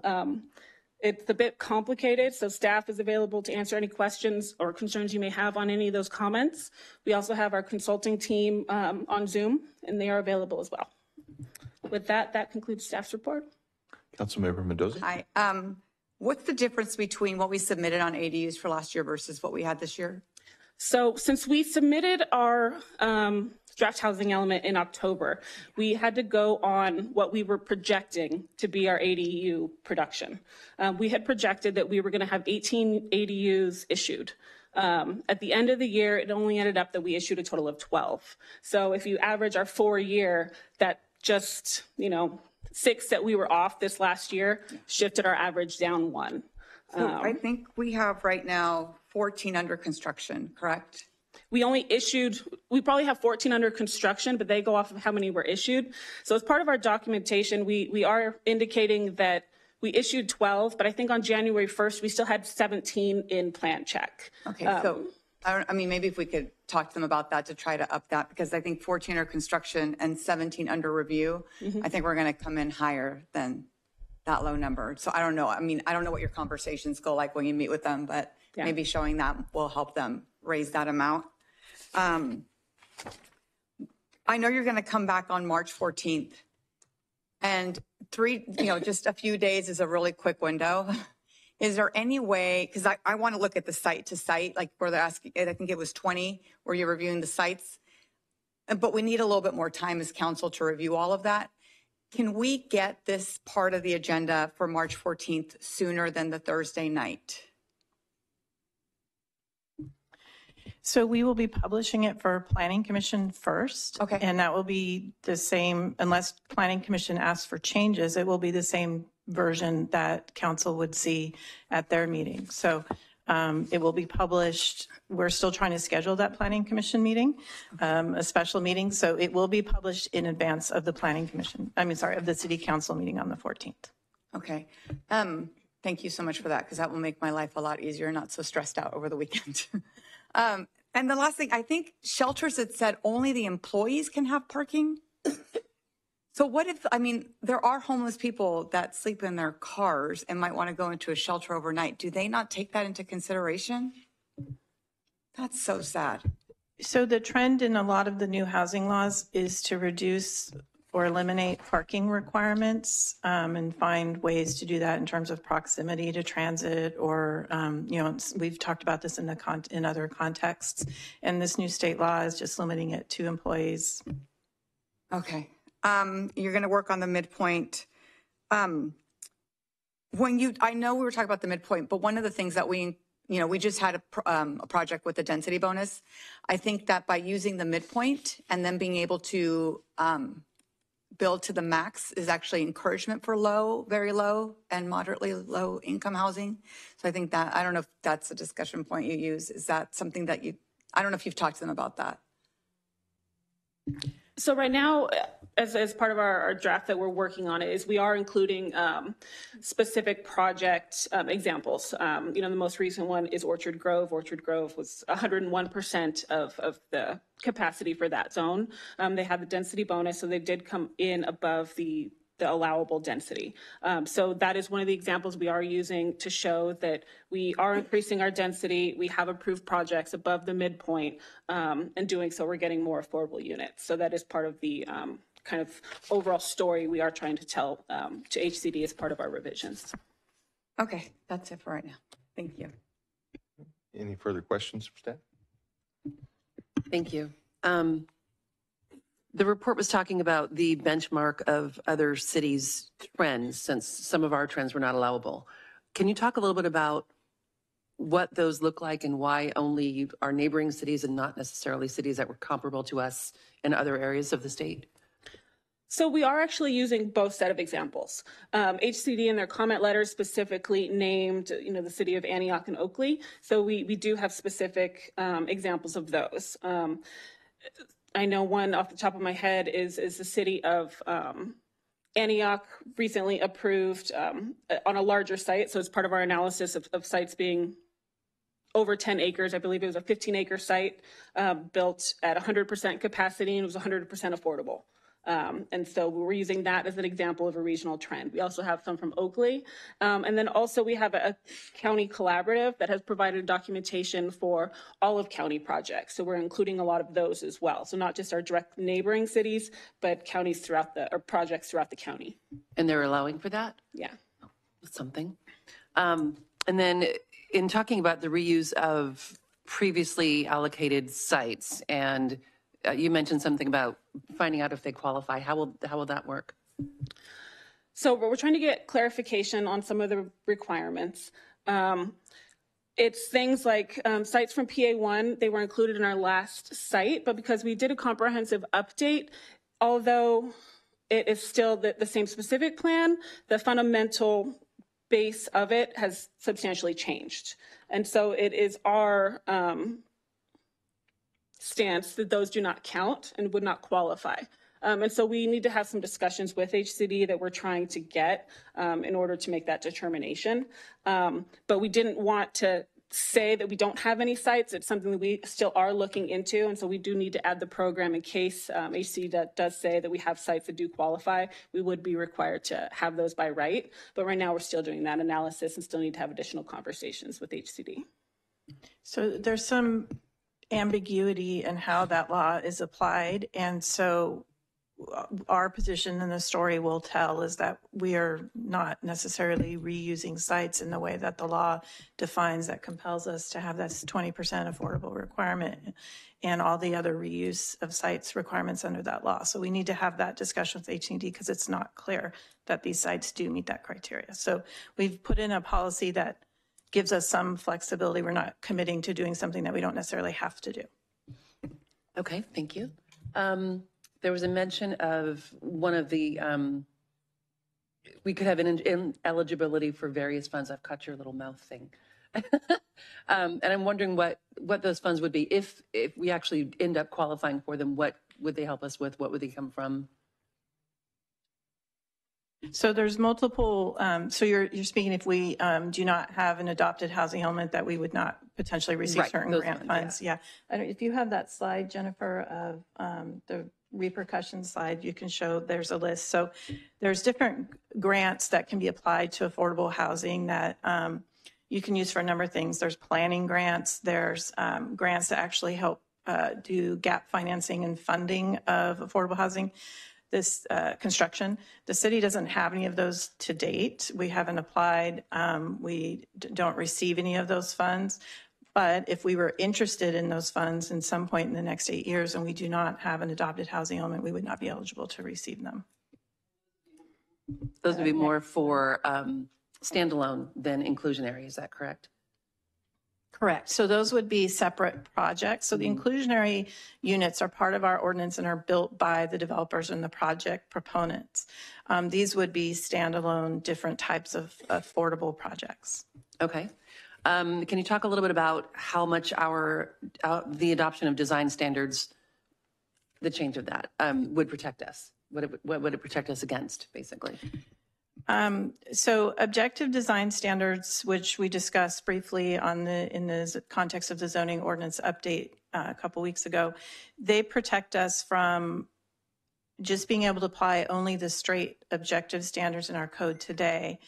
It's a bit complicated, so staff is available to answer any questions or concerns you may have on any of those comments. We also have our consulting team on Zoom, and they are available as well. With that, that concludes staff's report. Councilmember Mendoza. Hi. What's the difference between what we submitted on ADUs for last year versus what we had this year? So since we submitted our draft housing element in October, we had to go on what we were projecting to be our ADU production. We had projected that we were going to have 18 ADUs issued. At the end of the year, it only ended up that we issued a total of 12. So if you average our 4-year, that just, 6 that we were off this last year shifted our average down 1. So I think we have right now 14 under construction, correct? We probably have 14 under construction, but they go off of how many were issued. So as part of our documentation, we are indicating that we issued 12, but I think on January 1st, we still had 17 in plan check. Okay, so maybe if we could talk to them about that to try to up that, because I think 14 under construction and 17 under review, I think we're going to come in higher than that low number. So I don't know. I don't know what your conversations go like when you meet with them, but maybe showing that will help them raise that amount. I know you're going to come back on March 14th, and just a few days is a really quick window. Is there any way, because I want to look at the site to site, like where they're asking, I think it was 20, where you're reviewing the sites, but we need a little bit more time as council to review all of that. Can we get this part of the agenda for March 14th sooner than the Thursday night? So we will be publishing it for Planning Commission first. Okay. And that will be the same, unless Planning Commission asks for changes, it will be the same version that council would see at their meeting. So it will be published. We're still trying to schedule that Planning Commission meeting, a special meeting. So it will be published in advance of the of the City Council meeting on the 14th. Okay. Thank you so much for that, because that will make my life a lot easier, not so stressed out over the weekend. And the last thing, I think shelters had said only the employees can have parking. So what if, there are homeless people that sleep in their cars and might want to go into a shelter overnight. Do they not take that into consideration? That's so sad. So the trend in a lot of the new housing laws is to reduce or eliminate parking requirements and find ways to do that in terms of proximity to transit or, we've talked about this in other contexts. And this new state law is just limiting it to employees. Okay. You're going to work on the midpoint. I know we were talking about the midpoint, but one of the things that we just had a project with the density bonus. I think that by using the midpoint and then being able to build to the max is actually encouragement for low, very low, and moderately low income housing. So I think that, I don't know if that's a discussion point you use. Is that something that I don't know if you've talked to them about that. So right now, as part of our draft that we're working on is we are including specific project examples. The most recent one is Orchard Grove. Orchard Grove was 101% of the capacity for that zone. They had the density bonus, so they did come in above the allowable density. So that is one of the examples we are using to show that we are increasing our density. We have approved projects above the midpoint, and doing so, we're getting more affordable units. So that is part of the kind of overall story we are trying to tell to HCD as part of our revisions. Okay, that's it for right now. Thank you. Any further questions for staff? Thank you. The report was talking about the benchmark of other cities' trends, since some of our trends were not allowable. Can you talk a little bit about what those look like and why only our neighboring cities and not necessarily cities that were comparable to us in other areas of the state? So we are actually using both set of examples. HCD in their comment letter specifically named, the city of Antioch and Oakley. So we do have specific examples of those. I know one off the top of my head is the city of Antioch recently approved on a larger site. So it's part of our analysis of sites being over 10 acres. I believe it was a 15-acre site built at 100% capacity, and it was 100% affordable. And so we're using that as an example of a regional trend. We also have some from Oakley. And then also we have a county collaborative that has provided documentation for all of county projects. So we're including a lot of those as well. So not just our direct neighboring cities, but counties or projects throughout the county. And they're allowing for that? Yeah. That's something. And then in talking about the reuse of previously allocated sites, and you mentioned something about finding out if they qualify. How will that work? So we're trying to get clarification on some of the requirements. It's things like sites from PA1, they were included in our last site, but because we did a comprehensive update, although it is still the same specific plan, the fundamental base of it has substantially changed. And so it is our stance that those do not count and would not qualify. And so we need to have some discussions with HCD that we're trying to get in order to make that determination. But we didn't want to say that we don't have any sites. It's something that we still are looking into. And so we do need to add the program in case HCD does say that we have sites that do qualify. We would be required to have those by right. But right now we're still doing that analysis and still need to have additional conversations with HCD. So there's some ambiguity in how that law is applied. And so our position in the story will tell is that we are not necessarily reusing sites in the way that the law defines, that compels us to have this 20% affordable requirement and all the other reuse of sites requirements under that law. So we need to have that discussion with HCD because it's not clear that these sites do meet that criteria. So we've put in a policy that gives us some flexibility. We're not committing to doing something that we don't necessarily have to do. Okay, thank you. There was a mention of one of the, we could have an ineligibility for various funds. I've caught your little mouth thing. And I'm wondering what those funds would be. If we actually end up qualifying for them, what would they help us with? What would they come from? So there's multiple, so you're speaking if we do not have an adopted housing element that we would not potentially receive certain grant funds. Yeah. I don't, if you have that slide, Jennifer, of the repercussion slide, you can show there's a list. So there's different grants that can be applied to affordable housing that you can use for a number of things. There's planning grants. There's grants that actually help do gap financing and funding of affordable housing. This construction. The city doesn't have any of those to date. We haven't applied. We don't receive any of those funds. But if we were interested in those funds in some point in the next 8 years and we do not have an adopted housing element, we would not be eligible to receive them. Those would be more for standalone than inclusionary, is that correct? Correct. So those would be separate projects. So the inclusionary units are part of our ordinance and are built by the developers and the project proponents. These would be standalone, different types of affordable projects. Okay. Can you talk a little bit about how much the adoption of design standards, the change of that, would protect us? What would it protect us against, basically? So objective design standards, which we discussed briefly in the context of the zoning ordinance update a couple weeks ago, they protect us from just being able to apply only the straight objective standards in our code today,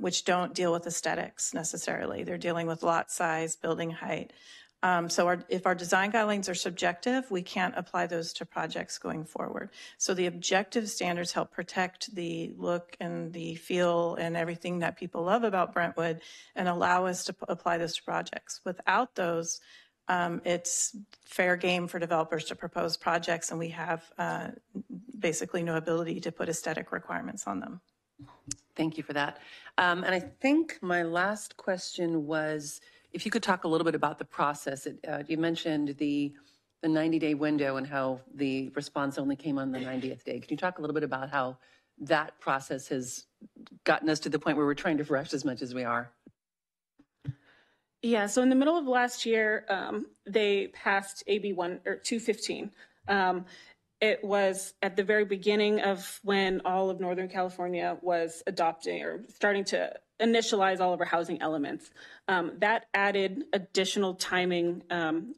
which don't deal with aesthetics necessarily. They're dealing with lot size, building height. So if our design guidelines are subjective, we can't apply those to projects going forward. So the objective standards help protect the look and the feel and everything that people love about Brentwood and allow us to apply those to projects. Without those, it's fair game for developers to propose projects, and we have basically no ability to put aesthetic requirements on them. Thank you for that. And I think my last question was, if you could talk a little bit about the process. You mentioned the 90-day window and how the response only came on the 90th day. Can you talk a little bit about how that process has gotten us to the point where we're trying to rush as much as we are? Yeah, so in the middle of last year, they passed AB 215. It was at the very beginning of when all of Northern California was adopting or starting to initialize all of our housing elements. That added additional timing,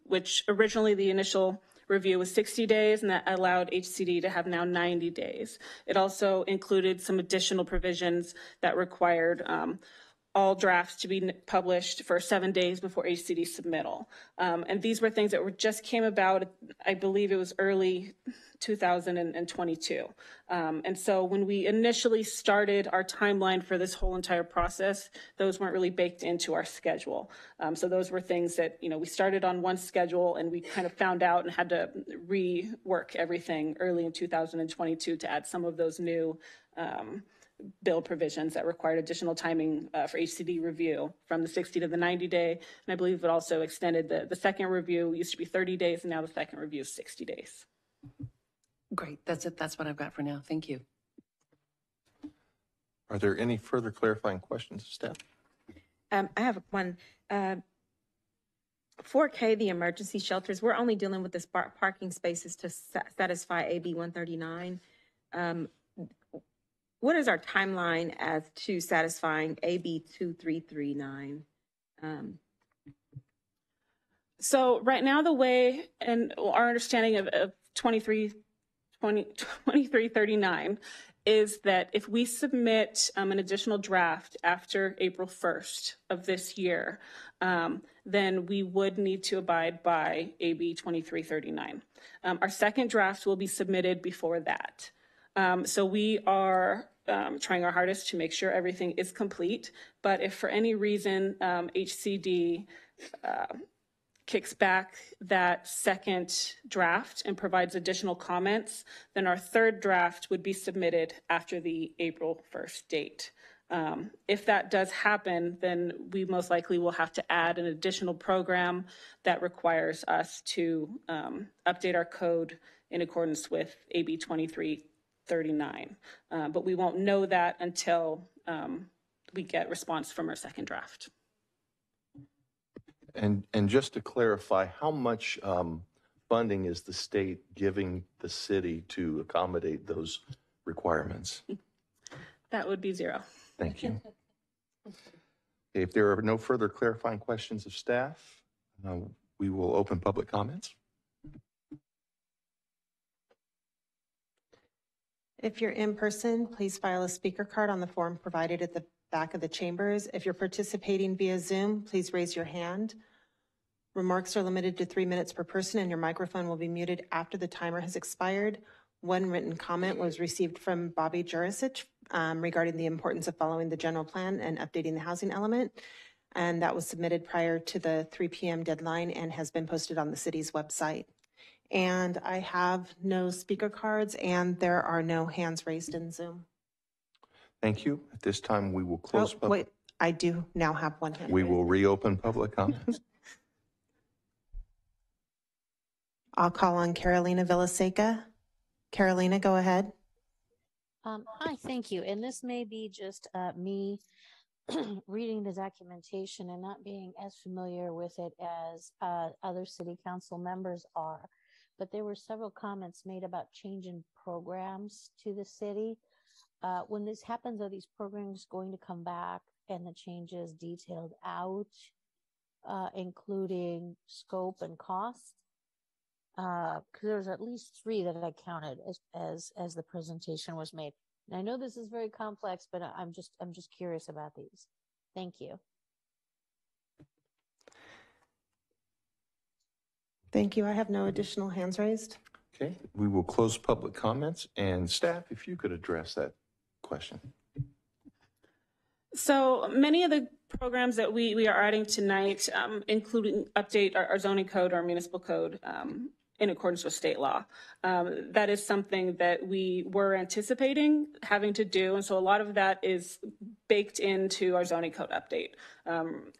which originally the initial review was 60 days, and that allowed HCD to have now 90 days. It also included some additional provisions that required all drafts to be published for 7 days before HCD submittal. And these were things that just came about, I believe it was early 2022. And so when we initially started our timeline for this whole entire process, those weren't really baked into our schedule. So those were things that, we started on one schedule and we kind of found out and had to rework everything early in 2022 to add some of those new bill provisions that required additional timing for HCD review from the 60 to the 90 day. And I believe it also extended the second review used to be 30 days and now the second review is 60 days. Great, that's it. That's what I've got for now. Thank you. Are there any further clarifying questions, staff? I have one. 4K, the emergency shelters, we're only dealing with the parking spaces to satisfy AB 139. What is our timeline as to satisfying AB 2339? So right now the way, and our understanding of 2339 is that if we submit an additional draft after April 1st of this year, then we would need to abide by AB 2339. Our second draft will be submitted before that. So we are trying our hardest to make sure everything is complete, but if for any reason HCD kicks back that second draft and provides additional comments, then our third draft would be submitted after the April 1st date. If that does happen, then we most likely will have to add an additional program that requires us to update our code in accordance with AB 2339. But we won't know that until we get response from our second draft. And just to clarify, how much funding is the state giving the city to accommodate those requirements? That would be zero. Thank you. If there are no further clarifying questions of staff, we will open public comments. If you're in person, please file a speaker card on the form provided at the back of the chambers. If you're participating via Zoom, please raise your hand. Remarks are limited to 3 minutes per person and your microphone will be muted after the timer has expired. One written comment was received from Bobby Jurisic regarding the importance of following the general plan and updating the housing element. And that was submitted prior to the 3 p.m. deadline and has been posted on the city's website. And I have no speaker cards and there are no hands raised in Zoom. Thank you. At this time, we will close. Wait, I do now have one hand. We raised. will reopen public comments. I'll call on Carolina Villaseca. Carolina, go ahead. Hi, thank you. And this may be just me reading the documentation and not being as familiar with it as other city council members are. But there were several comments made about changing programs to the city. When this happens, are these programs going to come back and the changes detailed out, including scope and cost? Because there's at least 3 that I counted as the presentation was made. And I know this is very complex, but I'm just curious about these. Thank you. Thank you. I have no additional hands raised. Okay, we will close public comments, and staff, if you could address that question. So many of the programs that we are adding tonight, including update our zoning code, our municipal code, in accordance with state law. That is something that we were anticipating having to do. And so a lot of that is baked into our zoning code update.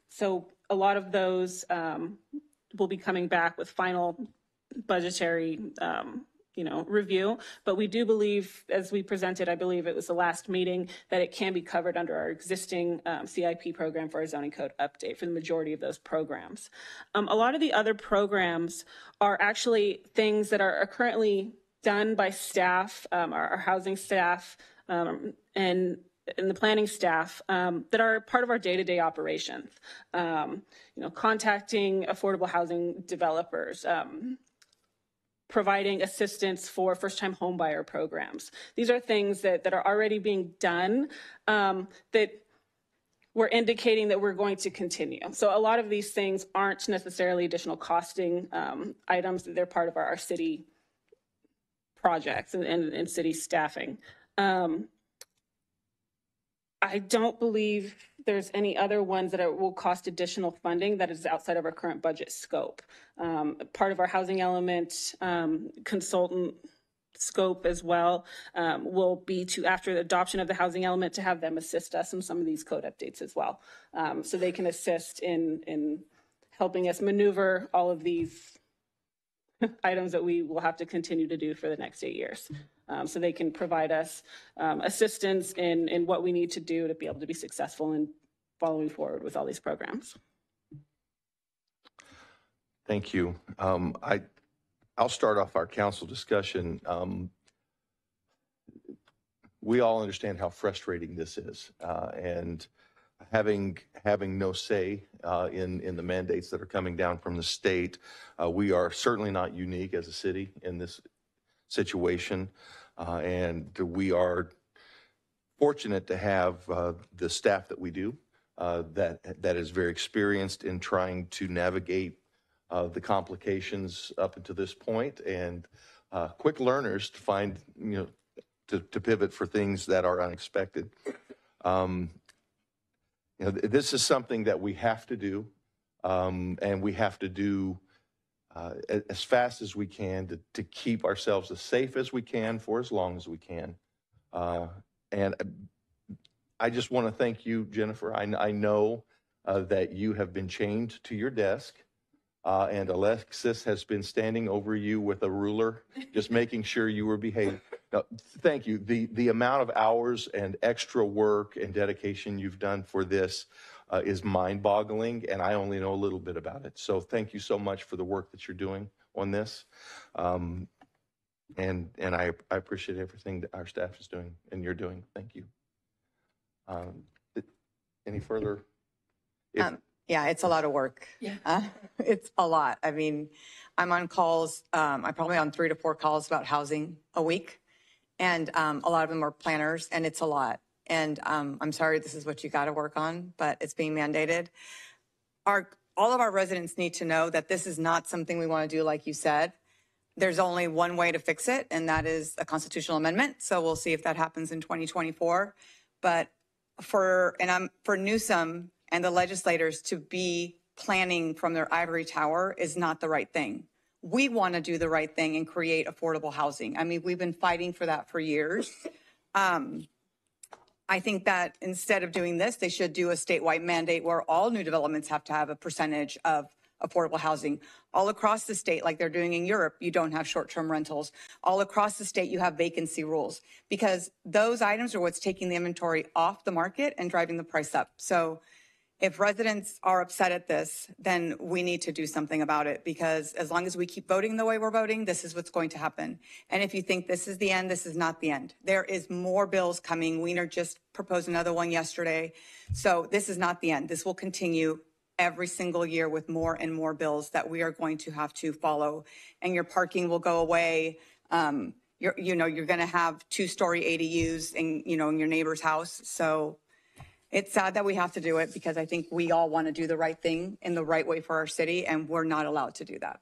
So a lot of those will be coming back with final budgetary review, but we do believe, as we presented, I believe it was the last meeting, that it can be covered under our existing CIP program for our zoning code update for the majority of those programs. A lot of the other programs are actually things that are currently done by staff, our housing staff, and the planning staff that are part of our day-to-day operations. Contacting affordable housing developers, providing assistance for first-time homebuyer programs. These are things that are already being done that we're indicating that we're going to continue. So a lot of these things aren't necessarily additional costing items. They're part of our city projects and city staffing. I don't believe there's any other ones that will cost additional funding that is outside of our current budget scope. Part of our housing element consultant scope as well will be to, after the adoption of the housing element, to have them assist us in some of these code updates as well. So they can assist in helping us maneuver all of these items that we will have to continue to do for the next 8 years. So they can provide us assistance in what we need to do to be able to be successful in following forward with all these programs. Thank you. I'll start off our council discussion. We all understand how frustrating this is, and having no say in the mandates that are coming down from the state. We are certainly not unique as a city in this situation, and we are fortunate to have the staff that we do that is very experienced in trying to navigate the complications up until this point, and quick learners to find, to pivot for things that are unexpected. This is something that we have to do, and we have to do as fast as we can to keep ourselves as safe as we can for as long as we can. And I just want to thank you, Jennifer. I know that you have been chained to your desk, and Alexis has been standing over you with a ruler, just making sure you were behaving. Now, thank you. The amount of hours and extra work and dedication you've done for this is mind-boggling, and I only know a little bit about it. So thank you so much for the work that you're doing on this. And I appreciate everything that our staff is doing and you're doing. Thank you. Any further? Yeah, it's a lot of work. Yeah. It's a lot. I mean, I'm on calls. I'm probably on 3 to 4 calls about housing a week. And a lot of them are planners, and it's a lot. And I'm sorry, this is what you got to work on, but it's being mandated. All of our residents need to know that this is not something we want to do, like you said. There's only one way to fix it, and that is a constitutional amendment. So we'll see if that happens in 2024. But for Newsom and the legislators to be planning from their ivory tower is not the right thing. We want to do the right thing and create affordable housing. I mean, we've been fighting for that for years. I I think that instead of doing this, they should do a statewide mandate where all new developments have to have a percentage of affordable housing. All across the state, like they're doing in Europe, you don't have short-term rentals. All across the state, you have vacancy rules, because those items are what's taking the inventory off the market and driving the price up. So if residents are upset at this, then we need to do something about it, because as long as we keep voting the way we're voting, this is what's going to happen. And if you think this is the end, this is not the end. There is more bills coming. Wiener just proposed another one yesterday. So this is not the end. This will continue every single year with more and more bills that we are going to have to follow. And your parking will go away. You're going to have 2-story ADUs in your neighbor's house. So it's sad that we have to do it, because I think we all want to do the right thing in the right way for our city, and we're not allowed to do that.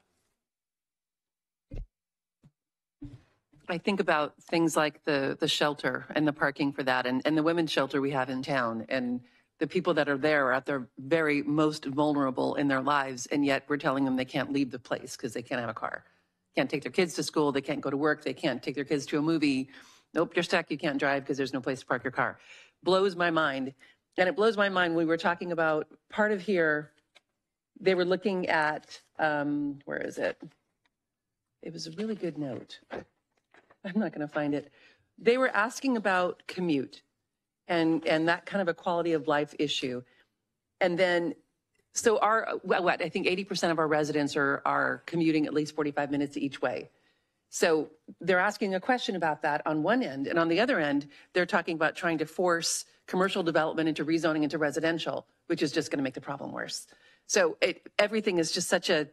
I think about things like the shelter and the parking for that, and the women's shelter we have in town, and the people that are there are at their very most vulnerable in their lives, and yet we're telling them they can't leave the place because they can't have a car. Can't take their kids to school, they can't go to work, they can't take their kids to a movie. Nope, you're stuck, you can't drive because there's no place to park your car. Blows my mind. And it blows my mind when we were talking about part of here, they were looking at, where is it? It was a really good note. I'm not going to find it. They were asking about commute and that kind of a quality of life issue. And then, so I think 80% of our residents are commuting at least 45 minutes each way. So they're asking a question about that on one end. And on the other end, they're talking about trying to force commercial development into rezoning into residential, which is just going to make the problem worse. So everything is just such a,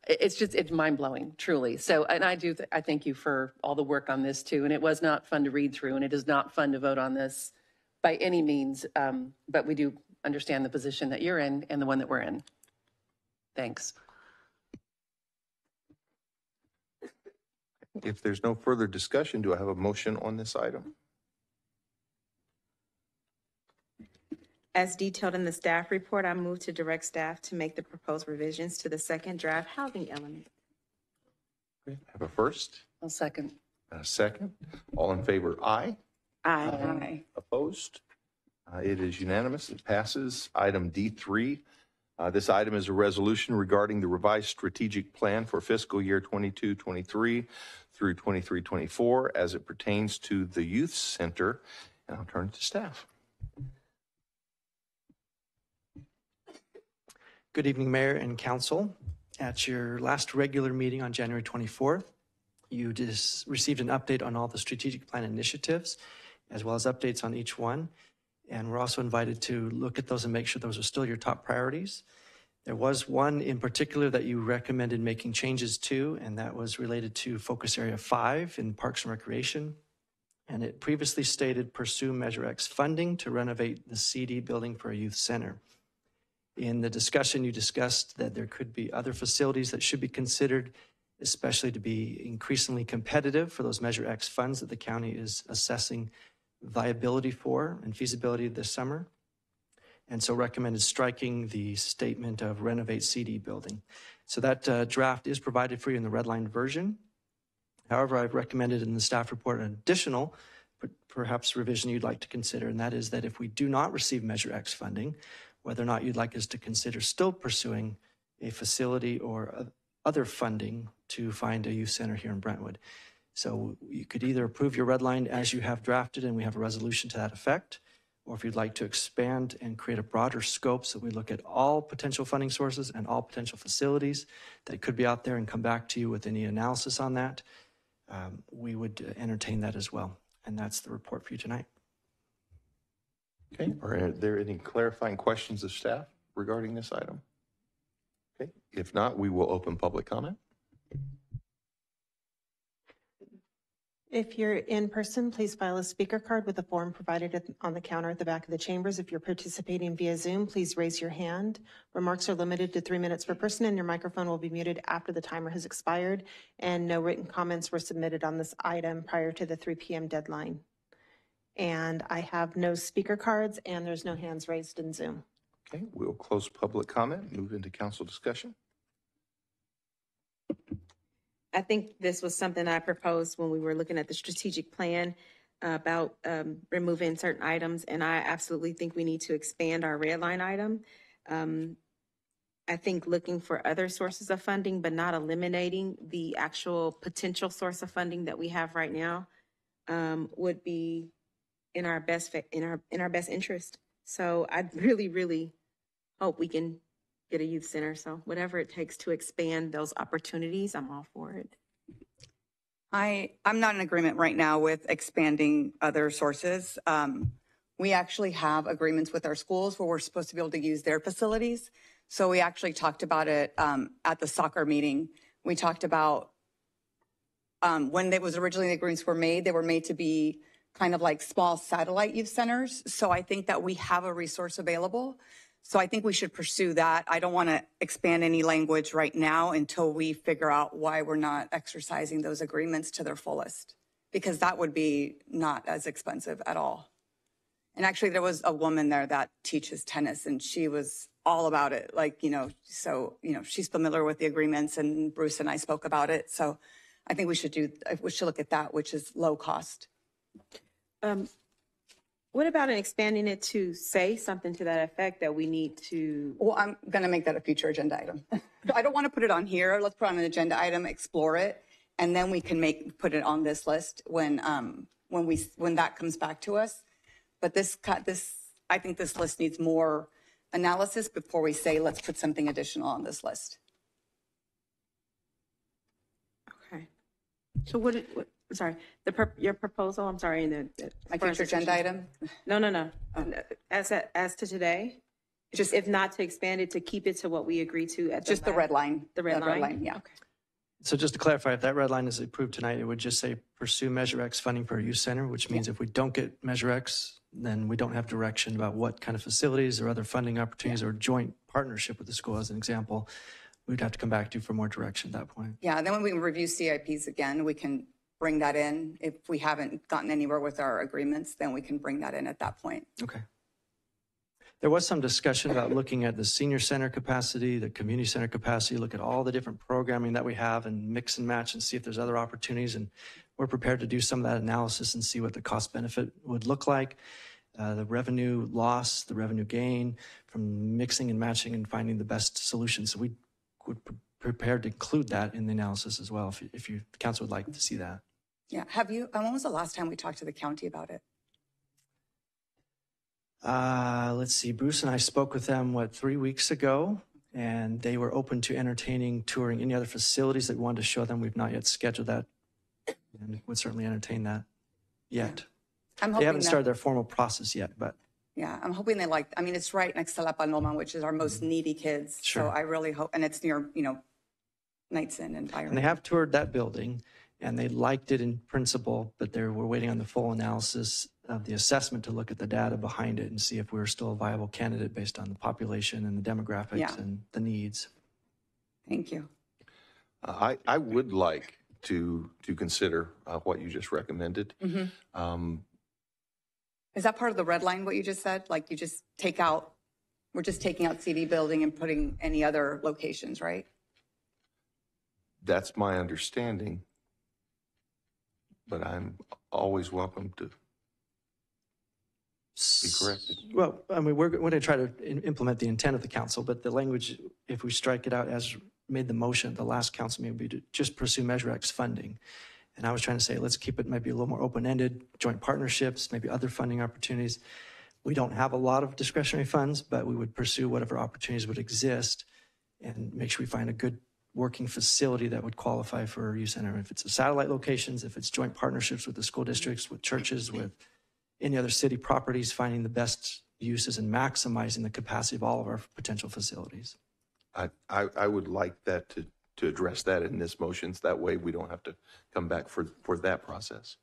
it's mind blowing, truly. So, and I thank you for all the work on this too. And it was not fun to read through, and it is not fun to vote on this by any means. But we do understand the position that you're in and the one that we're in. Thanks. If there's no further discussion, do I have a motion on this item? As detailed in the staff report, I move to direct staff to make the proposed revisions to the second draft housing element. Okay. Have a first. I'll second. And a second. All in favor, aye. Aye. Aye. Opposed? It is unanimous. It passes. Item D3. This item is a resolution regarding the revised strategic plan for fiscal year 22-23 through 23-24 as it pertains to the youth center. And I'll turn it to staff. Good evening, Mayor and Council. At your last regular meeting on January 24th, you just received an update on all the strategic plan initiatives, as well as updates on each one. And we're also invited to look at those and make sure those are still your top priorities. There was one in particular that you recommended making changes to, and that was related to Focus Area 5 in Parks and Recreation. And it previously stated pursue Measure X funding to renovate the CD building for a youth center. In the discussion, you discussed that there could be other facilities that should be considered, especially to be increasingly competitive for those Measure X funds that the county is assessing viability for and feasibility this summer. And so recommended striking the statement of renovate CD building. So that draft is provided for you in the redlined version. However, I've recommended in the staff report an additional, perhaps revision you'd like to consider, and that is that if we do not receive Measure X funding, whether or not you'd like us to consider still pursuing a facility or other funding to find a youth center here in Brentwood. So you could either approve your red line as you have drafted and we have a resolution to that effect, or if you'd like to expand and create a broader scope so we look at all potential funding sources and all potential facilities that could be out there and come back to you with any analysis on that, we would entertain that as well. And that's the report for you tonight. Okay, are there any clarifying questions of staff regarding this item? Okay, if not, we will open public comment. If you're in person, please file a speaker card with the form provided on the counter at the back of the chambers. If you're participating via Zoom, please raise your hand. Remarks are limited to 3 minutes per person, and your microphone will be muted after the timer has expired. And no written comments were submitted on this item prior to the 3 p.m. deadline. And I have no speaker cards, and there's no hands raised in Zoom. Okay, we'll close public comment, move into council discussion. I think this was something I proposed when we were looking at the strategic plan. about removing certain items, and I absolutely think we need to expand our red line item. I think looking for other sources of funding, but not eliminating the actual potential source of funding that we have right now, would be in our best interest. So I really, really hope we can get a youth center. So whatever it takes to expand those opportunities, I'm all for it. I'm not in agreement right now with expanding other sources. We actually have agreements with our schools where we're supposed to be able to use their facilities. So we actually talked about it at the soccer meeting. We talked about when it was originally the agreements were made, they were made to be kind of like small satellite youth centers. So I think that we have a resource available. So I think we should pursue that. I don't want to expand any language right now until we figure out why we're not exercising those agreements to their fullest, because that would be not as expensive at all. And actually there was a woman there that teaches tennis and she was all about it. Like, so, she's familiar with the agreements and Bruce and I spoke about it. So I think we should look at that, which is low cost. What about expanding it to say something to that effect that we need to? Well, I'm going to make that a future agenda item. I don't want to put it on here. Let's put on an agenda item, explore it, and then we can put it on this list when that comes back to us. But I think this list needs more analysis before we say let's put something additional on this list. Okay. So sorry, your proposal, I'm sorry. My future agenda item? No. As to today, just if not to expand it, to keep it to what we agreed to at the red line. The red line, yeah. Okay. So just to clarify, if that red line is approved tonight, it would just say pursue Measure X funding for a youth center, which means if we don't get Measure X, then we don't have direction about what kind of facilities or other funding opportunities or joint partnership with the school, as an example. We'd have to come back to you for more direction at that point. Yeah, then when we review CIPs again, we can bring that in. If we haven't gotten anywhere with our agreements, then we can bring that in at that point. Okay. There was some discussion about looking at the senior center capacity, the community center capacity, look at all the different programming that we have and mix and match and see if there's other opportunities. And we're prepared to do some of that analysis and see what the cost benefit would look like, the revenue loss, the revenue gain from mixing and matching and finding the best solutions. So we would prepared to include that in the analysis as well, if the council would like to see that. Yeah. When was the last time we talked to the county about it? Let's see. Bruce and I spoke with them, 3 weeks ago, and they were open to entertaining touring any other facilities that we wanted to show them. We've not yet scheduled that, and would certainly entertain that yet. They haven't started their formal process yet, but. Yeah, I'm hoping it's right next to La Paloma, which is our most needy kids. Sure. So I really hope, and it's near, Knightson and Byron. And they have toured that building, and they liked it in principle, but we're waiting on the full analysis of the assessment to look at the data behind it and see if we're still a viable candidate based on the population and the demographics and the needs. Thank you. I would like to consider what you just recommended. Mm-hmm. Is that part of the red line, what you just said? Like we're just taking out CD building and putting any other locations, right? That's my understanding, but I'm always welcome to be corrected. Well, we're going to try to implement the intent of the council, but the language, if we strike it out as made the motion, the last council meeting would be to just pursue Measure X funding. And I was trying to say, let's keep it maybe a little more open-ended, joint partnerships, maybe other funding opportunities. We don't have a lot of discretionary funds, but we would pursue whatever opportunities would exist and make sure we find a good working facility that would qualify for a youth center. If it's a satellite locations, if it's joint partnerships with the school districts, with churches, with any other city properties, finding the best uses and maximizing the capacity of all of our potential facilities. I would like that to address that in this motions. That way we don't have to come back for that process.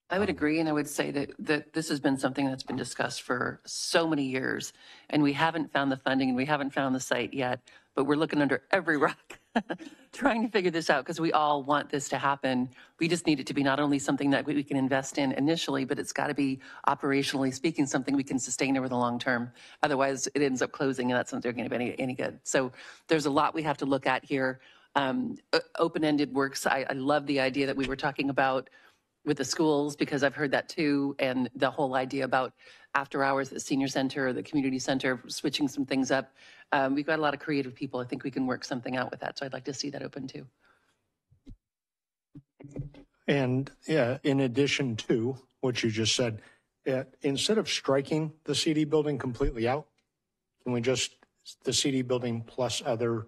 I would agree, and I would say that this has been something that's been discussed for so many years, and we haven't found the funding and we haven't found the site yet, but we're looking under every rock trying to figure this out because we all want this to happen. We just need it to be not only something that we can invest in initially, but it's got to be operationally speaking something we can sustain over the long term. Otherwise, it ends up closing, and that's not going to be any good. So there's a lot we have to look at here. Open-ended works. I love the idea that we were talking about with the schools, because I've heard that too. And the whole idea about after hours at the senior center or the community center, switching some things up. We've got a lot of creative people. I think we can work something out with that. So I'd like to see that open too. And yeah, in addition to what you just said, instead of striking the CD building completely out, can we just, the CD building plus other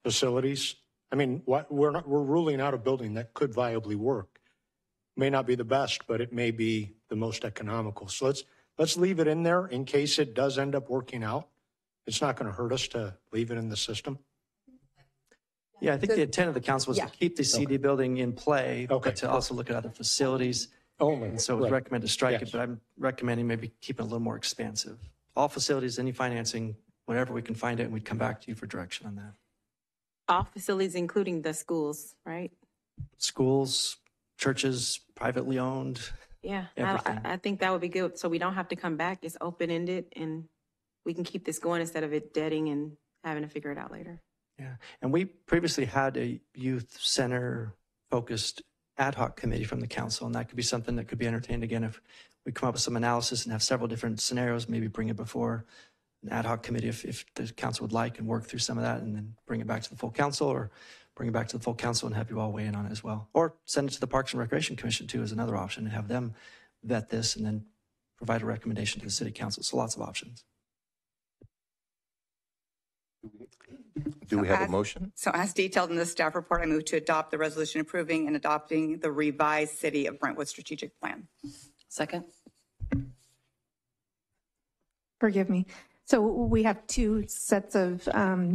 facilities? I mean, we're ruling out a building that could viably work. May not be the best, but it may be the most economical. So let's leave it in there in case it does end up working out. It's not going to hurt us to leave it in the system. Yeah, I think the intent of the council was to keep the CD building in play, but to also look at other facilities. And so it was recommended to strike it, but I'm recommending maybe keeping it a little more expansive. All facilities, any financing, whenever we can find it, and we'd come back to you for direction on that. All facilities, including the schools, right? Schools, churches, privately owned. Yeah, everything. I think that would be good. So we don't have to come back. It's open-ended, and we can keep this going instead of it deading and having to figure it out later. Yeah, and we previously had a youth center focused ad hoc committee from the council, and that could be something that could be entertained again if we come up with some analysis and have several different scenarios, maybe bring it before an ad hoc committee if the council would like, and work through some of that and then bring it back to the full council, or bring it back to the full council and have you all weigh in on it as well. Or send it to the Parks and Recreation Commission too as another option, and have them vet this and then provide a recommendation to the city council. So lots of options. Do we have a motion? So as detailed in the staff report, I move to adopt the resolution approving and adopting the revised City of Brentwood strategic plan. Second. Forgive me. So we have two sets of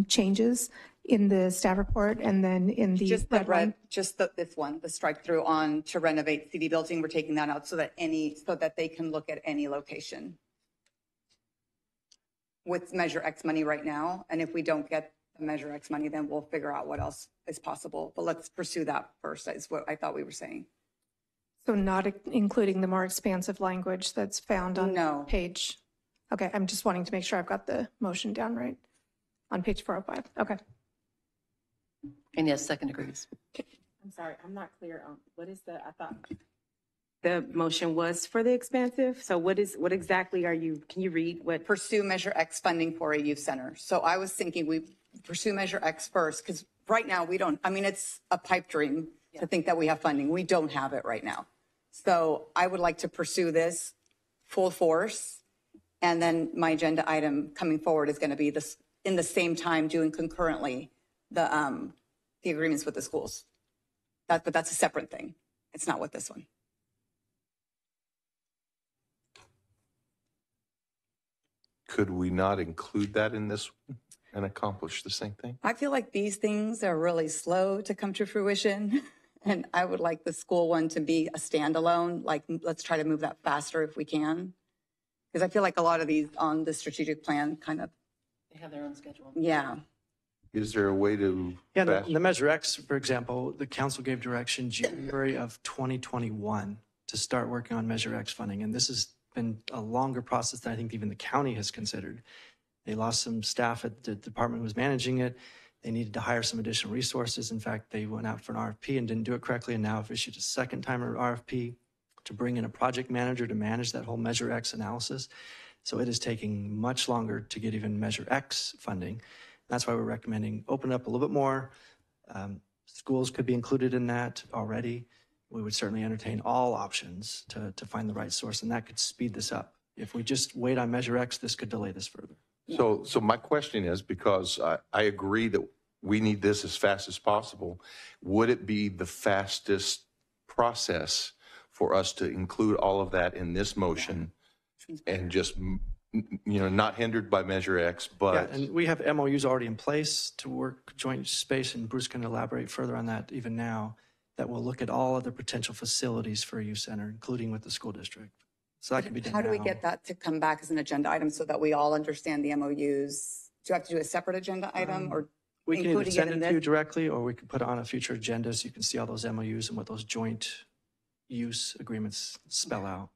changes in the staff report and then in the just the red, just this one, the strike through on to renovate CD building. We're taking that out so that they can look at any location with Measure X money right now. And if we don't get the Measure X money, then we'll figure out what else is possible. But let's pursue that first, is what I thought we were saying. So not including the more expansive language that's found on page. Okay, I'm just wanting to make sure I've got the motion down right on page 405. Okay. And yes, second agrees. I'm sorry, I'm not clear on what is I thought the motion was for the expansive. So what exactly can you read what? Pursue Measure X funding for a youth center. So I was thinking we pursue Measure X first, because right now we don't, I mean, it's a pipe dream to think that we have funding. We don't have it right now. So I would like to pursue this full force. And then my agenda item coming forward is going to be this in the same time doing concurrently the agreements with the schools. But that's a separate thing. It's not with this one. Could we not include that in this one and accomplish the same thing? I feel like these things are really slow to come to fruition. And I would like the school one to be a standalone. Like, let's try to move that faster if we can. Because I feel like a lot of these on the strategic plan kind of. They have their own schedule. Yeah. Is there a way to? Yeah, the Measure X, for example, the council gave direction January of 2021 to start working on Measure X funding. And this has been a longer process than I think even the county has considered. They lost some staff at the department who was managing it. They needed to hire some additional resources. In fact, they went out for an RFP and didn't do it correctly, and now have issued a second time RFP to bring in a project manager to manage that whole Measure X analysis. So it is taking much longer to get even Measure X funding. That's why we're recommending open up a little bit more. Schools could be included in that already. We would certainly entertain all options to find the right source, and that could speed this up. If we just wait on Measure X, this could delay this further. So my question is, because I agree that we need this as fast as possible, would it be the fastest process for us to include all of that in this motion and just, not hindered by Measure X, but. Yeah, and we have MOUs already in place to work joint space, and Bruce can elaborate further on that even now, that will look at all of the potential facilities for a youth center, including with the school district. So that can be done How do we now. get that to come back as an agenda item so that we all understand the MOUs? Do you have to do a separate agenda item or we can either including send it in it to you this? directly, or we can put it on a future agenda so you can see all those MOUs and what those joint use agreements spell out.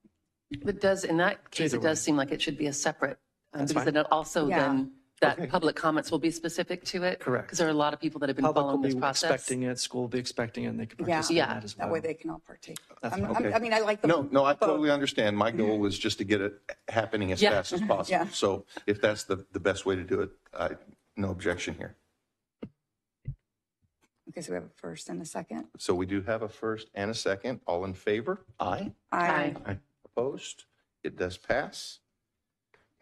But in that case, it does seem like it should be a separate, because then it also then that public comments will be specific to it? Correct. Because there are a lot of people that have been Public following will this be process. expecting it, school will be expecting it, and they can participate in that as well. That way they can all partake. Okay. I mean, I like the No, I both. totally understand. My goal is just to get it happening as fast as possible. Yeah. So if that's the best way to do it, no objection here. Okay, so we have a first and a second. So we do have a first and a second. All in favor? Aye. Aye. Aye. Opposed? It does pass.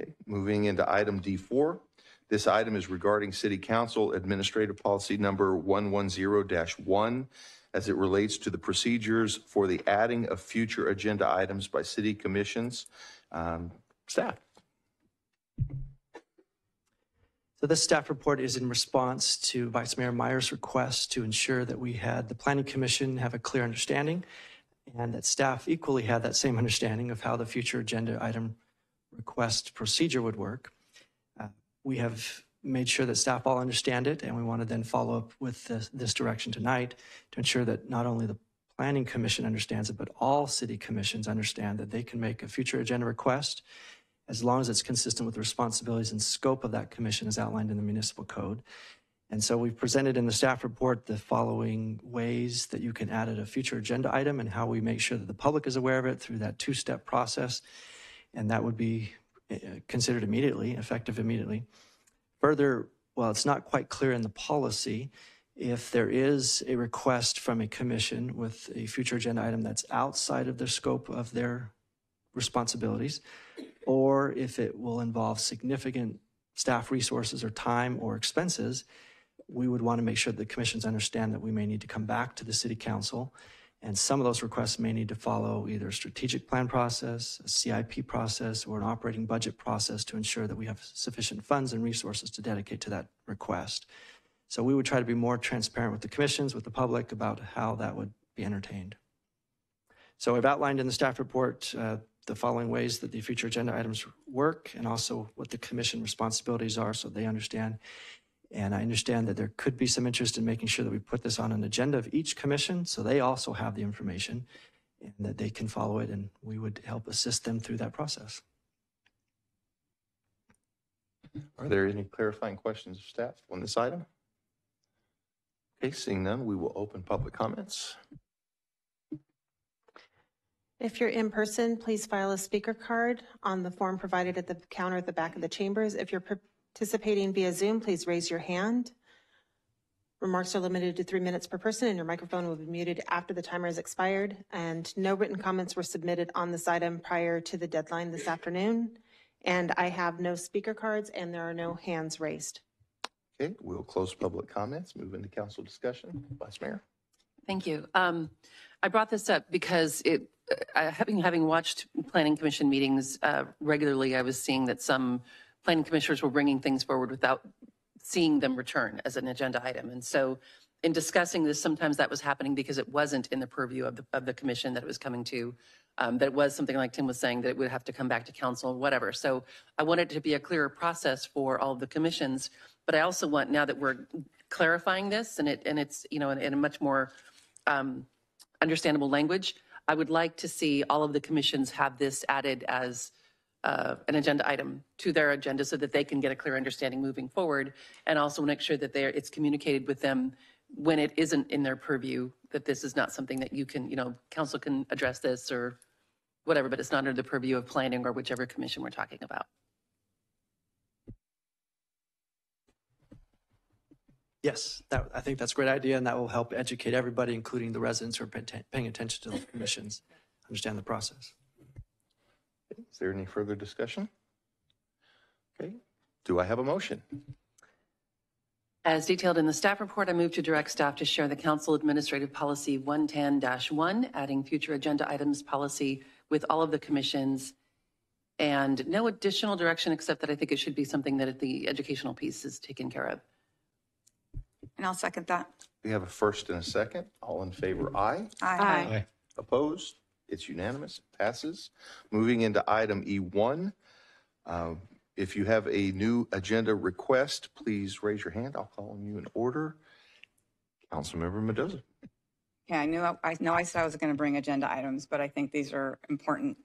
Okay, moving into item D4. This item is regarding City Council Administrative Policy Number 110-1 as it relates to the procedures for the adding of future agenda items by city commissions. Staff. So this staff report is in response to Vice Mayor Meyer's request to ensure that we had the Planning Commission have a clear understanding and that staff equally had that same understanding of how the future agenda item request procedure would work. We have made sure that staff all understand it, and we want to then follow up with this direction tonight to ensure that not only the Planning Commission understands it, but all city commissions understand that they can make a future agenda request as long as it's consistent with the responsibilities and scope of that commission as outlined in the municipal code. And so we've presented in the staff report the following ways that you can add a future agenda item and how we make sure that the public is aware of it through that two-step process. And that would be considered immediately, effective immediately. Further, while it's not quite clear in the policy, if there is a request from a commission with a future agenda item that's outside of the scope of their responsibilities, or if it will involve significant staff resources or time or expenses, we would want to make sure that the commissions understand that we may need to come back to the city council. And some of those requests may need to follow either a strategic plan process, a CIP process, or an operating budget process to ensure that we have sufficient funds and resources to dedicate to that request. So we would try to be more transparent with the commissions, with the public about how that would be entertained. So I've outlined in the staff report the following ways that the future agenda items work and also what the commission responsibilities are so they understand. And I understand that there could be some interest in making sure that we put this on an agenda of each commission so they also have the information and that they can follow it, and we would help assist them through that process. Are there any clarifying questions of staff on this item? Okay, seeing none, we will open public comments. If you're in person, please file a speaker card on the form provided at the counter at the back of the chambers. If you're participating via Zoom, please raise your hand. Remarks are limited to 3 minutes per person, and your microphone will be muted after the timer has expired. And no written comments were submitted on this item prior to the deadline this afternoon. And I have no speaker cards, and there are no hands raised. Okay, we'll close public comments, move into council discussion. Vice Mayor. Thank you. I brought this up because having watched planning commission meetings regularly, I was seeing that some planning commissioners were bringing things forward without seeing them return as an agenda item. And so in discussing this, sometimes that was happening because it wasn't in the purview of the commission that it was coming to, that it was something like Tim was saying, that it would have to come back to council, whatever. So I wanted it to be a clearer process for all of the commissions, but I also want, now that we're clarifying this and it's, you know, in a much more understandable language, I would like to see all of the commissions have this added as an agenda item to their agenda so that they can get a clear understanding moving forward, and also make sure that it's communicated with them when it isn't in their purview, that this is not something that you can, you know, council can address this or whatever, but it's not under the purview of planning or whichever commission we're talking about. Yes, I think that's a great idea, and that will help educate everybody, including the residents who are paying attention to the commissions, understand the process. Is there any further discussion? Okay, do I have a motion? As detailed in the staff report, I move to direct staff to share the Council Administrative Policy 110-1, adding future agenda items policy with all of the commissions, and no additional direction except that I think it should be something that the educational piece is taken care of. And I'll second that. We have a first and a second. All in favor, aye. Aye. Aye. Opposed? It's unanimous. It passes. Moving into item E1. If you have a new agenda request, please raise your hand. I'll call on you in order. Councilmember Mendoza. Yeah, I know I said I was going to bring agenda items, but I think these are important.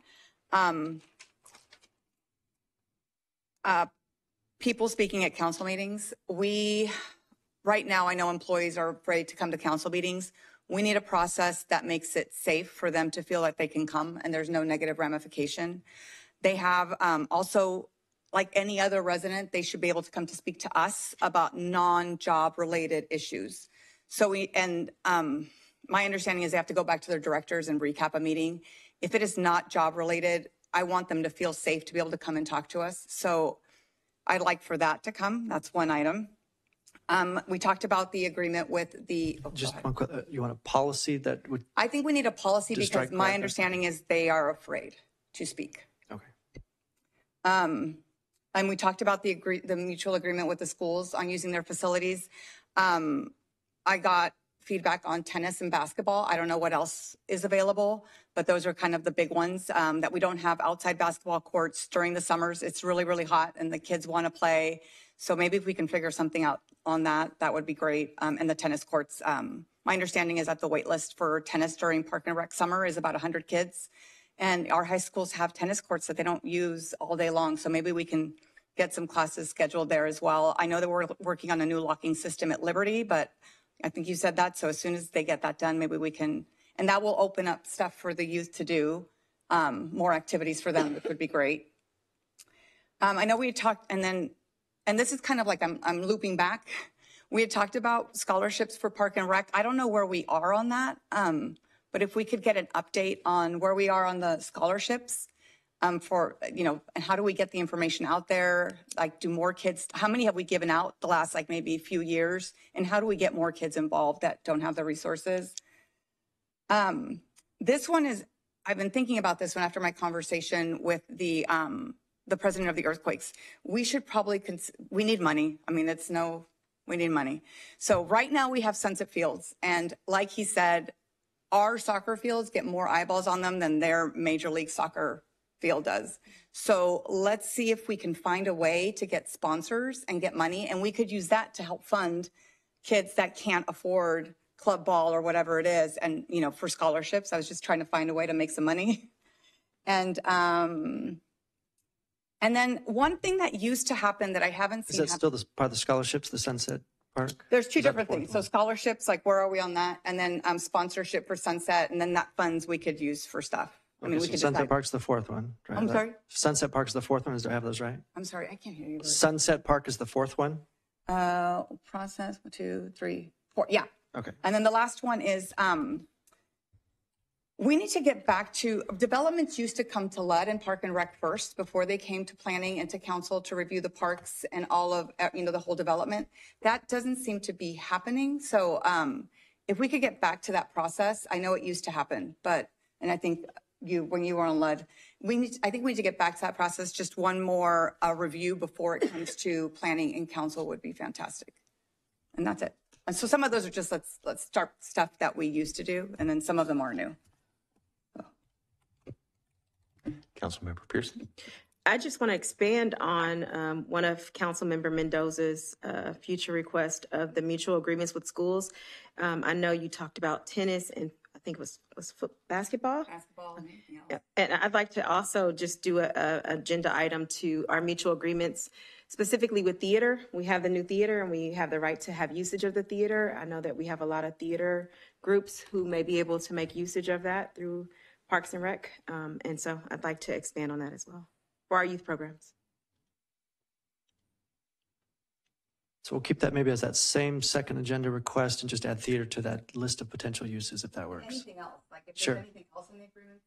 people speaking at council meetings. Right now, I know employees are afraid to come to council meetings. We need a process that makes it safe for them to feel like they can come and there's no negative ramification. They have also, like any other resident, they should be able to come to speak to us about non-job related issues. So my understanding is they have to go back to their directors and recap a meeting. If it is not job related, I want them to feel safe to be able to come and talk to us. So I'd like for that to come. That's one item. We talked about the agreement with the. Just one quick, you want a policy that would. I think we need a policy because my understanding is they are afraid to speak. Okay. And we talked about the mutual agreement with the schools on using their facilities. I got feedback on tennis and basketball. I don't know what else is available, but those are kind of the big ones, that we don't have outside basketball courts during the summers. It's really, really hot and the kids want to play. So maybe if we can figure something out on that, that would be great. And the tennis courts, my understanding is that the wait list for tennis during Park and Rec summer is about 100 kids. And our high schools have tennis courts that they don't use all day long. So maybe we can get some classes scheduled there as well. I know that we're working on a new locking system at Liberty, but I think you said that. So as soon as they get that done, maybe we can, and that will open up stuff for the youth to do, more activities for them, which would be great. I know we had talked, and this is kind of like I'm looping back. We had talked about scholarships for Park and Rec. I don't know where we are on that, but if we could get an update on where we are on the scholarships, for, and how do we get the information out there? Like, do more kids, how many have we given out the last, like, maybe few years? And how do we get more kids involved that don't have the resources? This one is, I've been thinking about this one after my conversation with the president of the Earthquakes. We should probably, we need money. I mean, we need money. So right now we have Sunset Fields. And like he said, our soccer fields get more eyeballs on them than their Major League Soccer field does. So let's see if we can find a way to get sponsors and get money. And we could use that to help fund kids that can't afford club ball or whatever it is. And, for scholarships, I was just trying to find a way to make some money. And then one thing that used to happen that I haven't seen. Is that still part of the scholarships, the Sunset Park? There's two different things. So scholarships, like where are we on that? And then sponsorship for Sunset. And then that funds we could use for stuff. I mean, we could Sunset Park's the fourth one. Right? I'm sorry? Sunset Park's the fourth one. Do I have those right? I'm sorry, I can't hear you. Sunset Park is the fourth one? Process, 1, 2, 3, 4. Yeah. Okay. And then the last one is, we need to get back to, developments used to come to LUD and Park and Rec first before they came to planning and to council to review the parks and all of, the whole development. That doesn't seem to be happening. So if we could get back to that process, I know it used to happen, and I think when you were on LUD, I think we need to get back to that process. Just one more review before it comes to planning and council would be fantastic. And that's it. And so some of those are just, let's start stuff that we used to do, and then some of them are new. Councilmember Pearson. I just want to expand on one of Councilmember Mendoza's future request of the mutual agreements with schools. I know you talked about tennis and I think it was basketball. Basketball. Yeah. And I'd like to also just do a agenda item to our mutual agreements, specifically with theater. We have the new theater and we have the right to have usage of the theater. I know that we have a lot of theater groups who may be able to make usage of that through Parks and Rec. And so I'd like to expand on that as well for our youth programs. So we'll keep that maybe as that same second agenda request and just add theater to that list of potential uses if that works. Anything else? Like if Sure. there's anything else in the agreement?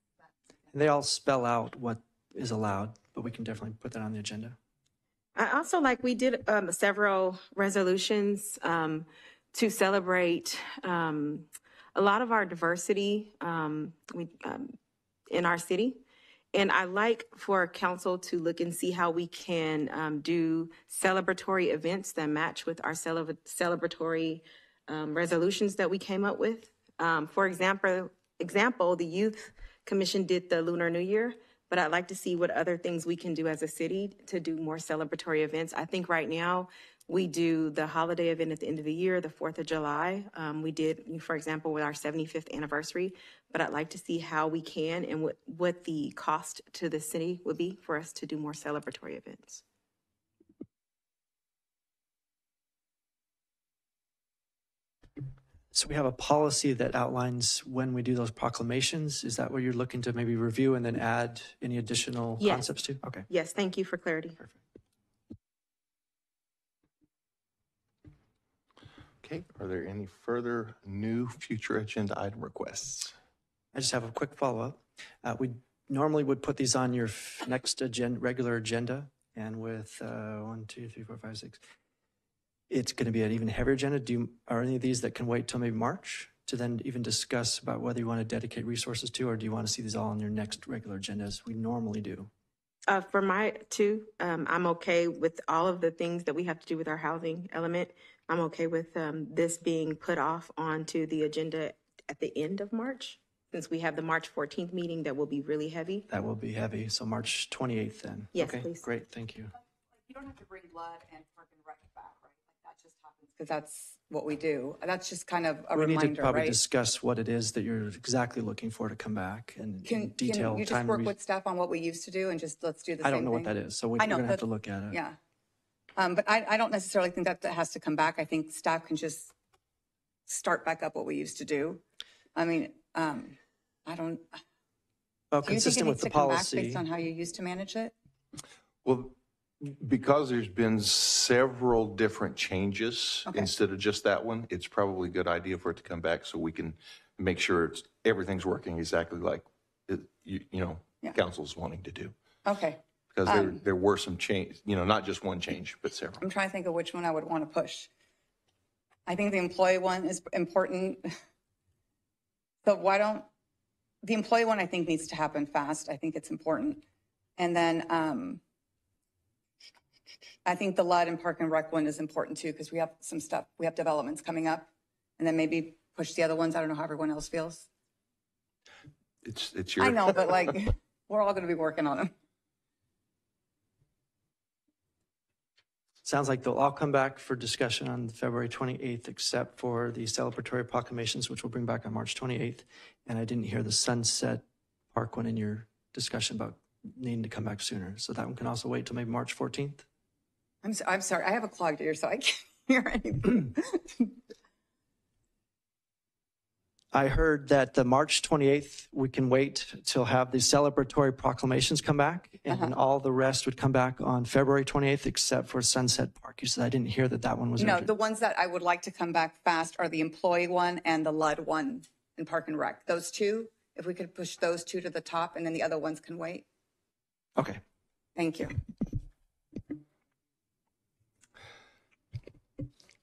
And they all spell out what is allowed, but we can definitely put that on the agenda. I also we did several resolutions to celebrate a lot of our diversity in our city. And I like for council to look and see how we can do celebratory events that match with our celebratory resolutions that we came up with. For example, the Youth Commission did the Lunar New Year, but I'd like to see what other things we can do as a city to do more celebratory events. I think right now we do the holiday event at the end of the year, the 4th of July. We did, for example, with our 75th anniversary, but I'd like to see how we can and what the cost to the city would be for us to do more celebratory events. So we have a policy that outlines when we do those proclamations. Is that what you're looking to maybe review and then add any additional Yes. concepts to? Okay. Yes, thank you for clarity. Perfect. Okay, are there any further new future agenda item requests? I just have a quick follow-up. We normally would put these on your next regular agenda, and with 1, 2, 3, 4, 5, 6, it's going to be an even heavier agenda. Are any of these that can wait till maybe March to then even discuss about whether you want to dedicate resources to, or do you want to see these all on your next regular agenda as we normally do? For my two, I'm okay with all of the things that we have to do with our housing element. I'm okay with this being put off onto the agenda at the end of March, since we have the March 14th meeting that will be really heavy. That will be heavy. So March 28th then. Yes, okay, please. Great, thank you. You don't have to bring blood and Park and Rec back, right? Like that just happens because that's what we do. That's just kind of a reminder, We need to probably right? discuss what it is that you're exactly looking for to come back and Can detail you just time. work with staff on what we used to do and just let's do the same thing? I don't know what that is, so we're going to have to look at it. Yeah. But I don't necessarily think that has to come back. I think staff can just start back up what we used to do. I mean, I don't. Well, do you think it consistent with needs the to come back policy. based on how you used to manage it? Well, because there's been several different changes instead of just that one, it's probably a good idea for it to come back so we can make sure everything's working exactly like council's wanting to do. Okay. Because there were some change, not just one change, but several. I'm trying to think of which one I would want to push. I think the employee one is important. So the employee one I think needs to happen fast. I think it's important. And then I think the LUD and Park and Rec one is important too, because we have some stuff, we have developments coming up, and then maybe push the other ones. I don't know how everyone else feels. It's your. I know, but like we're all going to be working on them. Sounds like they'll all come back for discussion on February 28th, except for the celebratory proclamations, which we'll bring back on March 28th. And I didn't hear the Sunset Park one in your discussion about needing to come back sooner. So that one can also wait till maybe March 14th. I'm sorry. I have a clogged ear, so I can't hear anything. I heard that the March 28th, we can wait till have the celebratory proclamations come back, and then all the rest would come back on February 28th, except for Sunset Park. You said I didn't hear that one was No, urgent. the ones that I would like to come back fast are the employee one and the LUD one in Park and Rec. Those two, if we could push those two to the top, and then the other ones can wait. Okay. Thank you.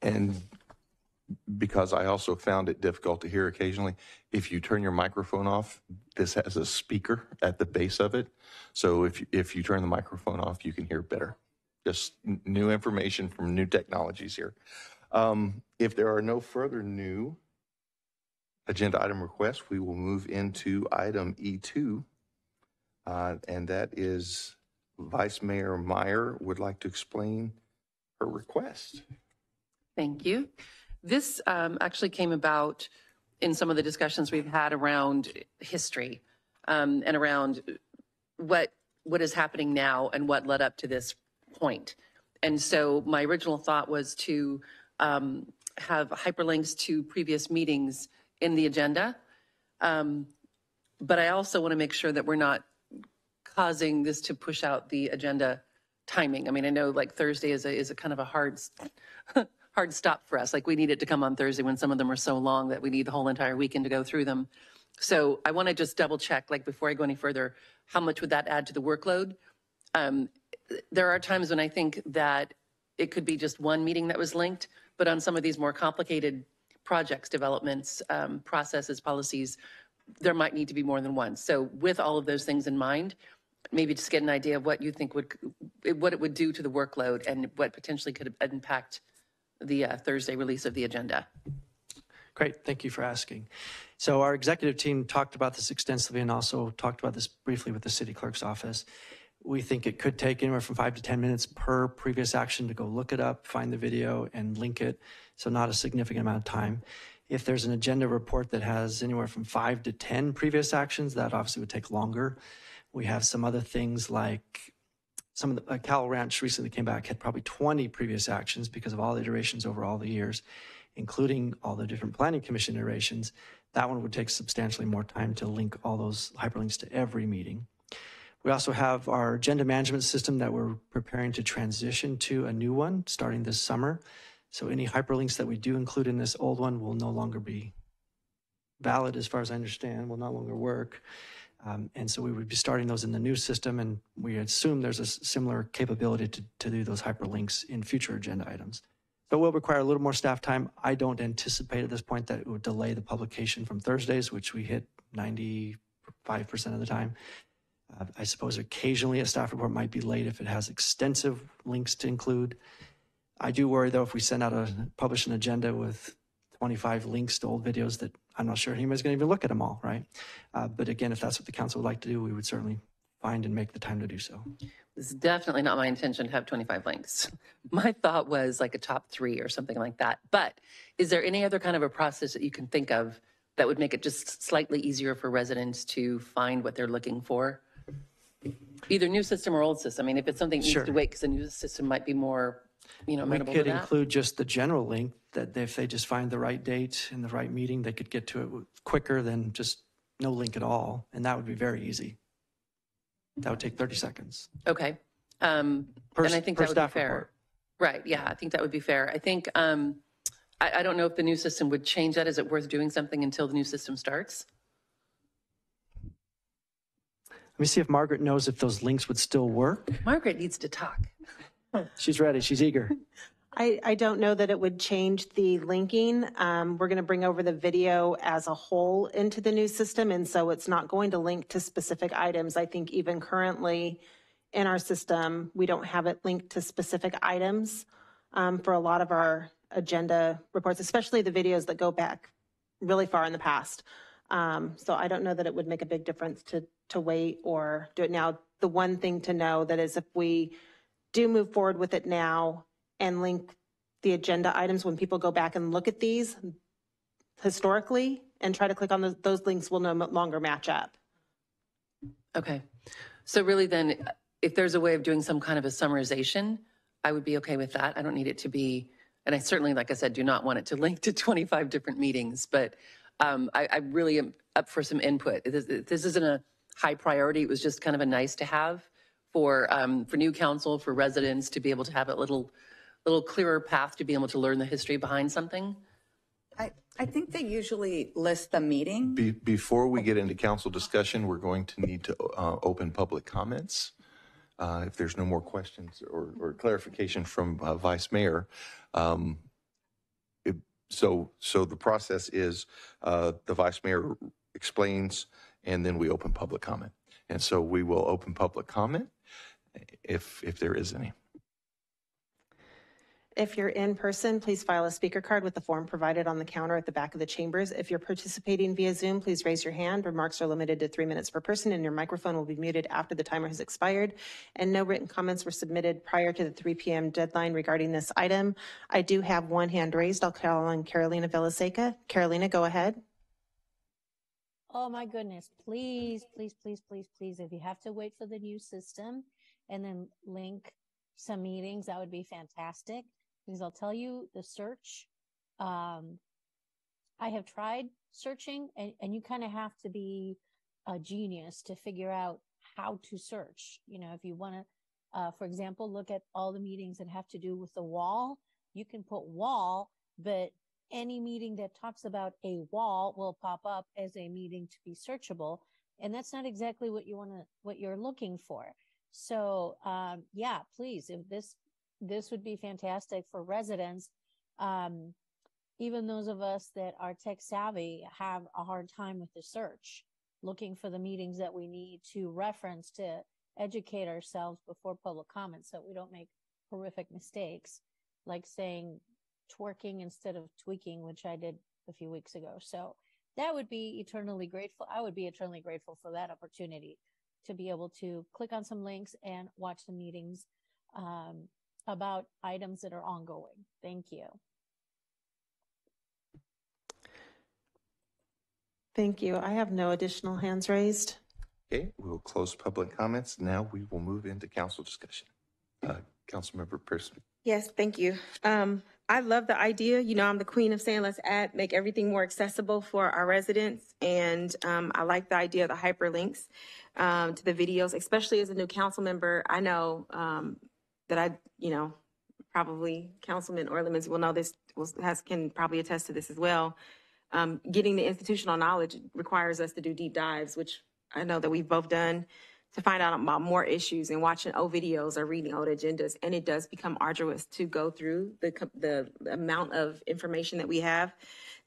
And because I also found it difficult to hear occasionally, if you turn your microphone off, this has a speaker at the base of it. So if you turn the microphone off, you can hear better. Just new information from new technologies here. If there are no further new agenda item requests, we will move into item E2. And that is Vice Mayor Meyer would like to explain her request. Thank you. This actually came about in some of the discussions we've had around history and around what is happening now and what led up to this point. And so my original thought was to have hyperlinks to previous meetings in the agenda. But I also want to make sure that we're not causing this to push out the agenda timing. I mean, I know like Thursday is a kind of a hard stop for us. Like we need it to come on Thursday when some of them are so long that we need the whole entire weekend to go through them. So I want to just double check, like before I go any further, how much would that add to the workload? There are times when I think that it could be just one meeting that was linked, but on some of these more complicated projects, developments, processes, policies, there might need to be more than one. So with all of those things in mind, maybe just get an idea of what you think what it would do to the workload and what potentially could impact the Thursday release of the agenda. Great, thank you for asking. So our executive team talked about this extensively and also talked about this briefly with the city clerk's office. We think it could take anywhere from 5 to 10 minutes per previous action to go look it up, find the video, and link it. So not a significant amount of time. If there's an agenda report that has anywhere from 5 to 10 previous actions, that obviously would take longer. We have some other things like some of the Cal Ranch recently came back, had probably 20 previous actions because of all the iterations over all the years. including all the different planning commission iterations, that one would take substantially more time to link all those hyperlinks to every meeting. We also have our agenda management system that we're preparing to transition to a new one starting this summer. So any hyperlinks that we do include in this old one will no longer be valid, as far as I understand, will no longer work. And so we would be starting those in the new system, and we assume there's a similar capability to do those hyperlinks in future agenda items. So it will require a little more staff time. I don't anticipate at this point that it would delay the publication from Thursdays, which we hit 95% of the time. I suppose occasionally a staff report might be late if it has extensive links to include. I do worry, though, if we publish an agenda with 25 links to old videos, that I'm not sure anybody's going to even look at them all, right? But again, if that's what the council would like to do, we would certainly find and make the time to do so. This is definitely not my intention to have 25 links. My thought was like a top 3 or something like that. But is there any other kind of a process that you can think of that would make it just slightly easier for residents to find what they're looking for? Either new system or old system. I mean, if it's something that needs to wait because the new system might be more, amenable to that. We could include just the general link that if they just find the right date and the right meeting, they could get to it quicker than just no link at all. And that would be very easy. That would take 30 seconds. Okay. And I think that would be fair. Report. Right. Yeah, I think that would be fair. I think, I don't know if the new system would change that. Is it worth doing something until the new system starts? Let me see if Margaret knows if those links would still work. Margaret needs to talk. She's ready. She's eager. I don't know that it would change the linking. We're going to bring over the video as a whole into the new system, and so it's not going to link to specific items. I think even currently in our system, we don't have it linked to specific items for a lot of our agenda reports, especially the videos that go back really far in the past. So I don't know that it would make a big difference to wait or do it now. The one thing to know that is if we do move forward with it now and link the agenda items, when people go back and look at these historically and try to click on those links will no longer match up. Okay. So really then, if there's a way of doing some kind of a summarization, I would be okay with that. I don't need it to be, and I certainly, like I said, do not want it to link to 25 different meetings, but I really am up for some input. This isn't a high priority. It was just kind of a nice to have for new council, for residents to be able to have a little clearer path to be able to learn the history behind something. I think they usually list the meeting. Before we get into council discussion, we're going to need to open public comments. If there's no more questions or clarification from Vice Mayor. So the process is the Vice Mayor explains, and then we open public comment. And so we will open public comment if there is any. If you're in person, please file a speaker card with the form provided on the counter at the back of the chambers. If you're participating via Zoom, please raise your hand. Remarks are limited to 3 minutes per person, and your microphone will be muted after the timer has expired. And no written comments were submitted prior to the 3 p.m. deadline regarding this item. I do have one hand raised. I'll call on Carolina Villaseca. Carolina, go ahead. Oh my goodness, please, please, please, please, please, if you have to wait for the new system and then link some meetings, that would be fantastic. Because I'll tell you, the search, I have tried searching, and you kind of have to be a genius to figure out how to search. You know, if you want to, for example, look at all the meetings that have to do with the wall, you can put wall, but any meeting that talks about a wall will pop up as a meeting to be searchable. And that's not exactly what you're looking for. So, yeah, please, if this would be fantastic for residents. Even those of us that are tech savvy have a hard time with the search, looking for the meetings that we need to reference to educate ourselves before public comment so we don't make horrific mistakes, like saying twerking instead of tweaking, which I did a few weeks ago. So that would be eternally grateful. I would be eternally grateful for that opportunity to be able to click on some links and watch the meetings about items that are ongoing. Thank you. Thank you. I have no additional hands raised. Okay, we'll close public comments. Now we will move into council discussion. Councilmember Pearson. Yes, thank you. I love the idea. You know, I'm the queen of saying let's make everything more accessible for our residents. And I like the idea of the hyperlinks to the videos, especially as a new council member. I know that probably Councilman Orlemans will know this, can probably attest to this as well. Getting the institutional knowledge requires us to do deep dives, which I know that we've both done, to find out about more issues and watching old videos or reading old agendas. And it does become arduous to go through the amount of information that we have.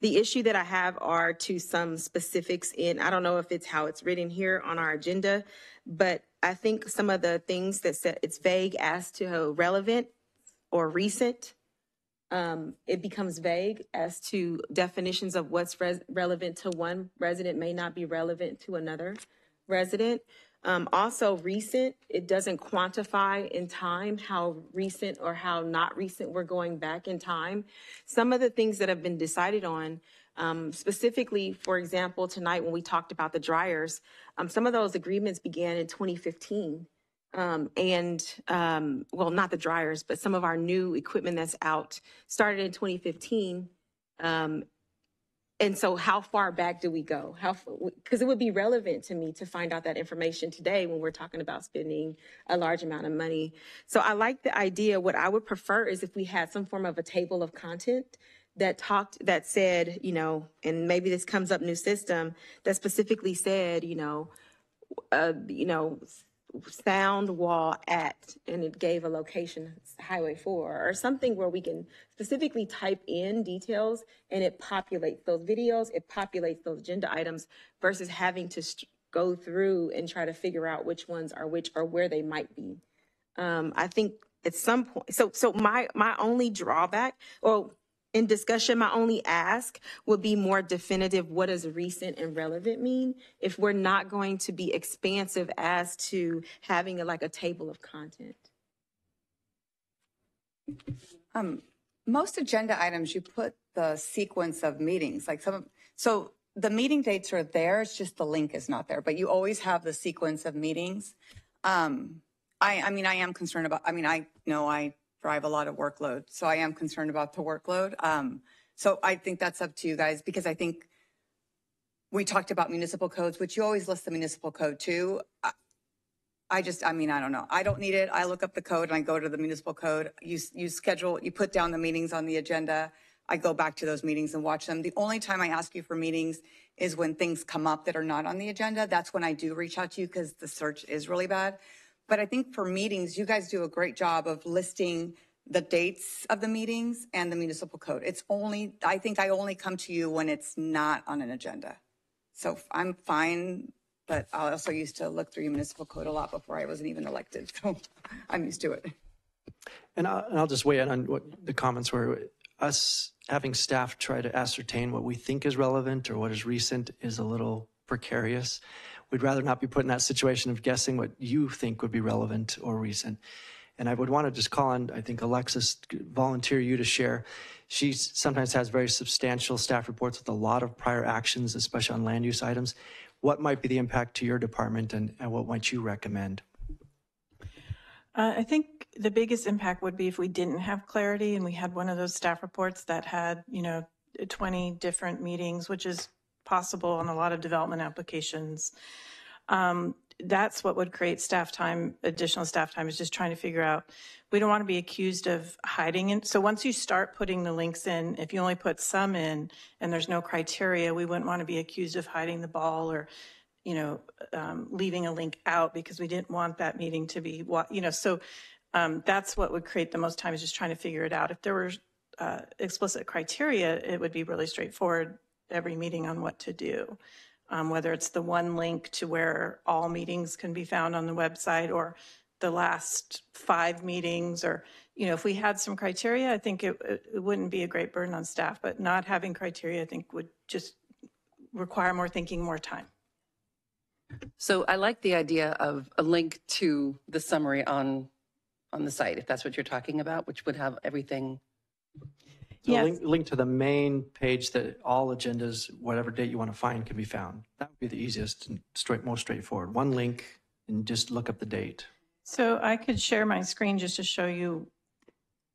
The issue that I have are to some specifics in, I don't know if it's how it's written here on our agenda, but I think some of the things that said it's vague as to how relevant or recent. It becomes vague as to definitions of what's relevant to one resident may not be relevant to another resident. Also recent, it doesn't quantify in time how recent or how not recent we're going back in time. Some of the things that have been decided on, specifically, for example, tonight when we talked about the dryers, some of those agreements began in 2015. Well, not the dryers, but some of our new equipment that's out started in 2015. And so how far back do we go? Because it would be relevant to me to find out that information today when we're talking about spending a large amount of money. So I like the idea. What I would prefer is if we had some form of a table of content that said, and maybe this comes up new system that specifically said, sound wall at, and it gave a location, Highway 4, or something where we can specifically type in details and it populates those videos, it populates those agenda items versus having to go through and try to figure out which ones are which or where they might be. I think at some point, so my only drawback, or in discussion, my only ask would be more definitive. What does recent and relevant mean? If we're not going to be expansive as to having a table of content. Most agenda items, you put the sequence of meetings, so the meeting dates are there. It's just the link is not there, but you always have the sequence of meetings. I am concerned about, I know I drive a lot of workload. So I am concerned about the workload. So I think that's up to you guys, because I think we talked about municipal codes, which you always list the municipal code too. I don't know. I don't need it. I look up the code and I go to the municipal code. You schedule, you put down the meetings on the agenda. I go back to those meetings and watch them. The only time I ask you for meetings is when things come up that are not on the agenda. That's when I do reach out to you, because the search is really bad. But I think for meetings, you guys do a great job of listing the dates of the meetings and the municipal code. I think I only come to you when it's not on an agenda. So I'm fine, but I also used to look through your municipal code a lot before I wasn't even elected. So I'm used to it. And I'll just weigh in on what the comments were. Us having staff try to ascertain what we think is relevant or what is recent is a little precarious. We'd rather not be put in that situation of guessing what you think would be relevant or recent. And I would want to just call on, I think, Alexis, volunteer you to share. She sometimes has very substantial staff reports with a lot of prior actions, especially on land use items. What might be the impact to your department, and what might you recommend? I think the biggest impact would be if we didn't have clarity and we had one of those staff reports that had, 20 different meetings, which is possible on a lot of development applications. That's what would create staff time, additional staff time, is just trying to figure out, we don't want to be accused of hiding it. So once you start putting the links in, if you only put some in and there's no criteria, we wouldn't want to be accused of hiding the ball or, leaving a link out because we didn't want that meeting to be, so that's what would create the most time, is just trying to figure it out. If there were explicit criteria, it would be really straightforward every meeting on what to do, whether it's the one link to where all meetings can be found on the website or the last 5 meetings, or, if we had some criteria, I think it wouldn't be a great burden on staff, but not having criteria, I think, would just require more thinking, more time. So I like the idea of a link to the summary on the site, if that's what you're talking about, which would have everything. So yes. link to the main page that all agendas, whatever date you want to find, can be found. That would be the easiest and most straightforward. One link and just look up the date. So I could share my screen just to show you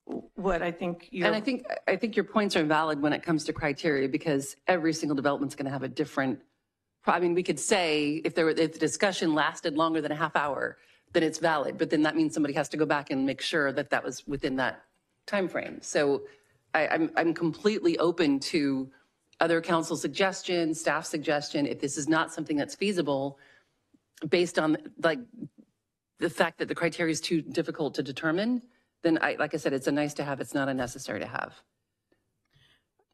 what I think you're. And I think your points are valid when it comes to criteria, because every single development's going to have a different. I mean, we could say if the discussion lasted longer than a half hour, then it's valid. But then that means somebody has to go back and make sure that that was within that time frame. So I'm completely open to other council suggestions, staff suggestion. If this is not something that's feasible, based on like the fact that the criteria is too difficult to determine, then like I said, it's a nice to have. It's not a necessary to have.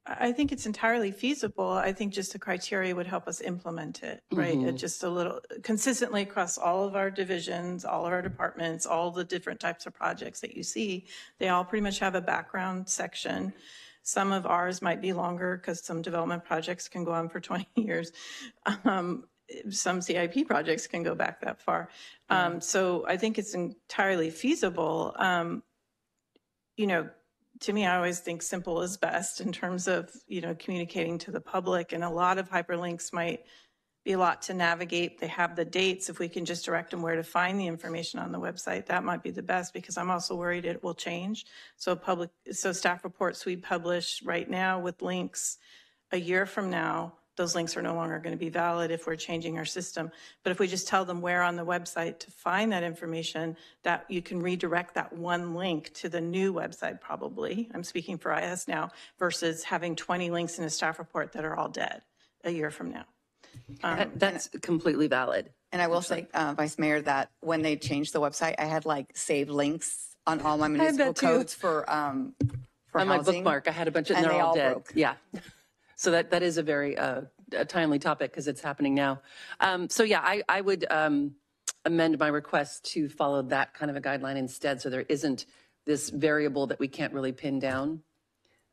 I think it's entirely feasible. I think just the criteria would help us implement it, right? Mm-hmm. Just a little consistently across all of our divisions, all of our departments, all the different types of projects that you see. They all pretty much have a background section. Some of ours might be longer because some development projects can go on for 20 years. Some CIP projects can go back that far. So I think it's entirely feasible. To me, I always think simple is best in terms of, communicating to the public, and a lot of hyperlinks might be a lot to navigate. They have the dates. If we can just direct them where to find the information on the website, that might be the best, because I'm also worried it will change. So staff reports we publish right now with links, a year from now, those links are no longer going to be valid if we're changing our system. But if we just tell them where on the website to find that information, that you can redirect that one link to the new website probably. I'm speaking for IS now, versus having 20 links in a staff report that are all dead a year from now. That's completely valid. And I will say, Vice Mayor, that when they changed the website, I had saved links on all my municipal codes for on my housing. bookmark, I had a bunch of, and they're all dead. Broke. Yeah. So that is a very a timely topic because it's happening now. I would amend my request to follow that kind of a guideline instead, so there isn't this variable that we can't really pin down.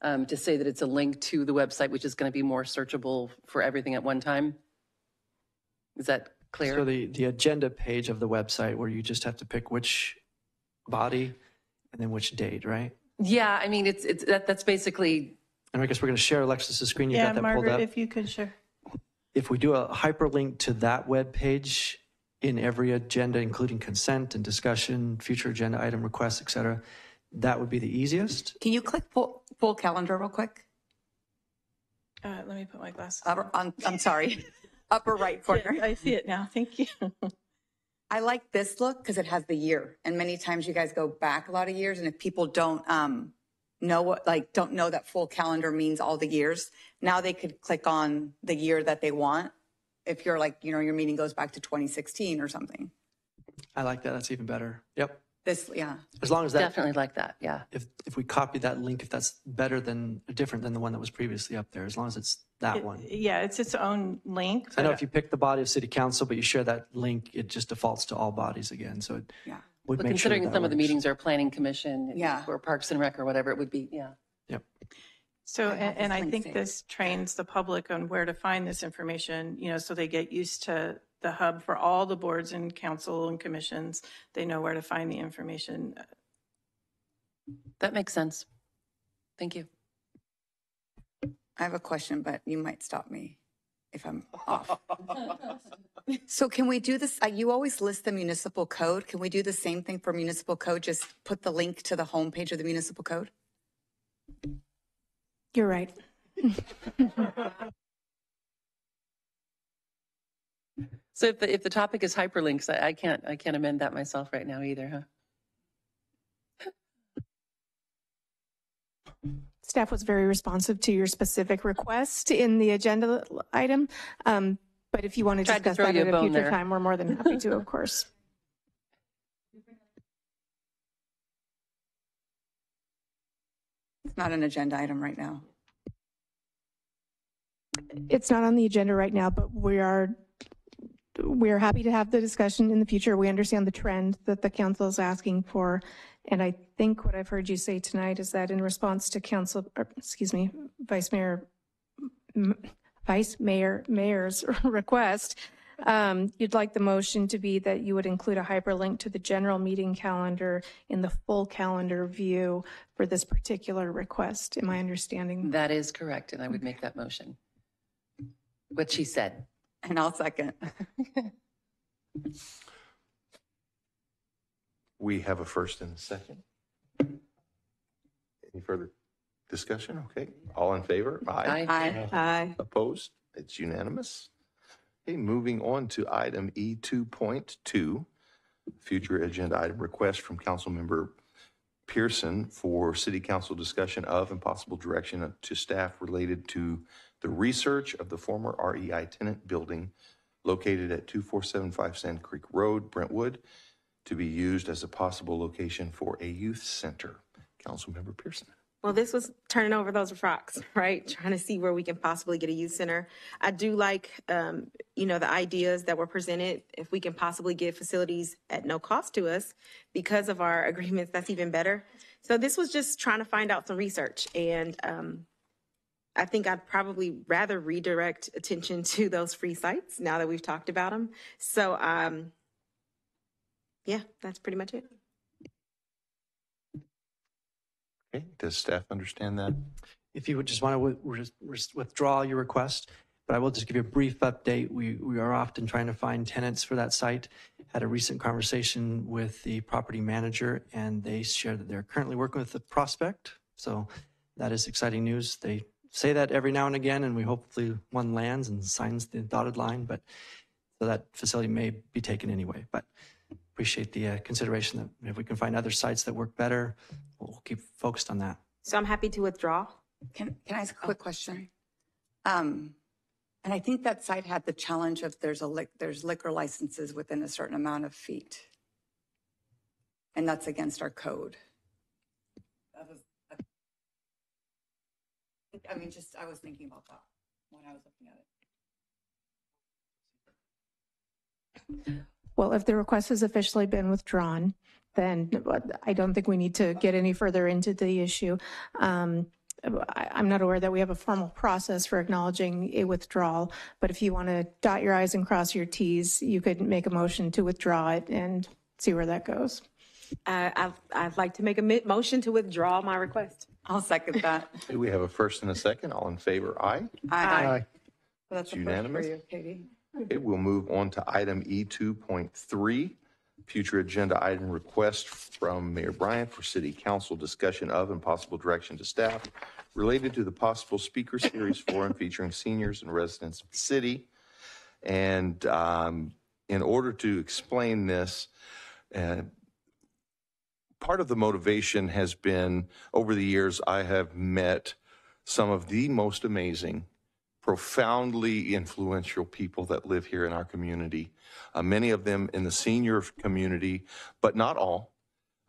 To say that it's a link to the website, which is going to be more searchable for everything at one time. Is that clear? So the agenda page of the website, where you just have to pick which body and then which date, right? Yeah, I mean, that's basically. And I guess we're going to share Alexis's screen. You got that Margaret, pulled up? if you could share. If we do a hyperlink to that web page in every agenda, including consent and discussion, future agenda item requests, et cetera, that would be the easiest. Can you click full calendar real quick? Let me put my glasses on. I'm sorry. Upper right corner. Yeah, I see it now. Thank you. I like this look because it has the year. And many times you guys go back a lot of years. And if people don't know that full calendar means all the years, now they could click on the year that they want. If you're your meeting goes back to 2016 or something. I like that. That's even better. Yep. As long as that. Definitely like that. Yeah. If we copy that link, if that's different than the one that was previously up there, as long as it's that one. Yeah, it's its own link. I know if you pick the body of City Council, but you share that link, it just defaults to all bodies again. So it would make considering sure that some of the works. meetings are Planning Commission, or Parks and Rec or whatever, it would be, Yep. So, and I think this trains the public on where to find this information, so they get used to the hub for all the boards and council and commissions. They know where to find the information. That makes sense. Thank you. I have a question, but you might stop me if I'm off. So can we do this? You always list the municipal code. Can we do the same thing for municipal code? Just put the link to the homepage of the municipal code? You're right. So if the topic is hyperlinks, I can't amend that myself right now either, huh? Staff was very responsive to your specific request in the agenda item. But if you want to discuss that at a future time, we're more than happy to, of course. It's not an agenda item right now. It's not on the agenda right now, but we're happy to have the discussion in the future. We understand the trend that the council is asking for. And I think what I've heard you say tonight is that in response to Vice Mayor's request, you'd like the motion to be that you would include a hyperlink to the general meeting calendar in the full calendar view for this particular request. Am I understanding? That is correct, and I would make that motion. What she said. And I'll second. We have a first and a second. further discussion? Okay, all in favor? Aye. Aye. Opposed? It's unanimous. Okay, moving on to item E2.2, future agenda item request from Councilmember Pearson for City Council discussion of and possible direction to staff related to the research of the former REI tenant building located at 2475 Sand Creek Road, Brentwood, to be used as a possible location for a youth center. Councilmember Pearson. Well, this was turning over those rocks, right? Trying to see where we can possibly get a youth center. I do like, the ideas that were presented. If we can possibly get facilities at no cost to us because of our agreements, that's even better. So this was just trying to find out some research. And I think I'd probably rather redirect attention to those free sites now that we've talked about them. So, yeah, that's pretty much it. Okay, does staff understand that? If you would just want to withdraw your request, but I will just give you a brief update. We are often trying to find tenants for that site. Had a recent conversation with the property manager, and they shared that they're currently working with the prospect. So that is exciting news. They say that every now and again, and we hopefully one lands and signs the dotted line, but so that facility may be taken anyway. But appreciate the consideration that if we can find other sites that work better, we'll keep focused on that. So I'm happy to withdraw. Can I ask a quick question? And I think that site had the challenge of there's liquor licenses within a certain amount of feet. And that's against our code. I was thinking about that when I was looking at it. Well, if the request has officially been withdrawn, then I don't think we need to get any further into the issue. I'm not aware that we have a formal process for acknowledging a withdrawal, but if you want to dot your I's and cross your T's, you could make a motion to withdraw it and see where that goes. I'd like to make a motion to withdraw my request. I'll second that. Okay, we have a first and a second. All in favor, aye? Aye. Well, that's unanimous. For you, Katie. Okay, we'll move on to item E2.3, future agenda item request from Mayor Bryant for City Council discussion of and possible direction to staff related to the possible speaker series for and featuring seniors and residents of the city. And in order to explain this, part of the motivation has been, over the years, I have met some of the most amazing, profoundly influential people that live here in our community, many of them in the senior community, but not all.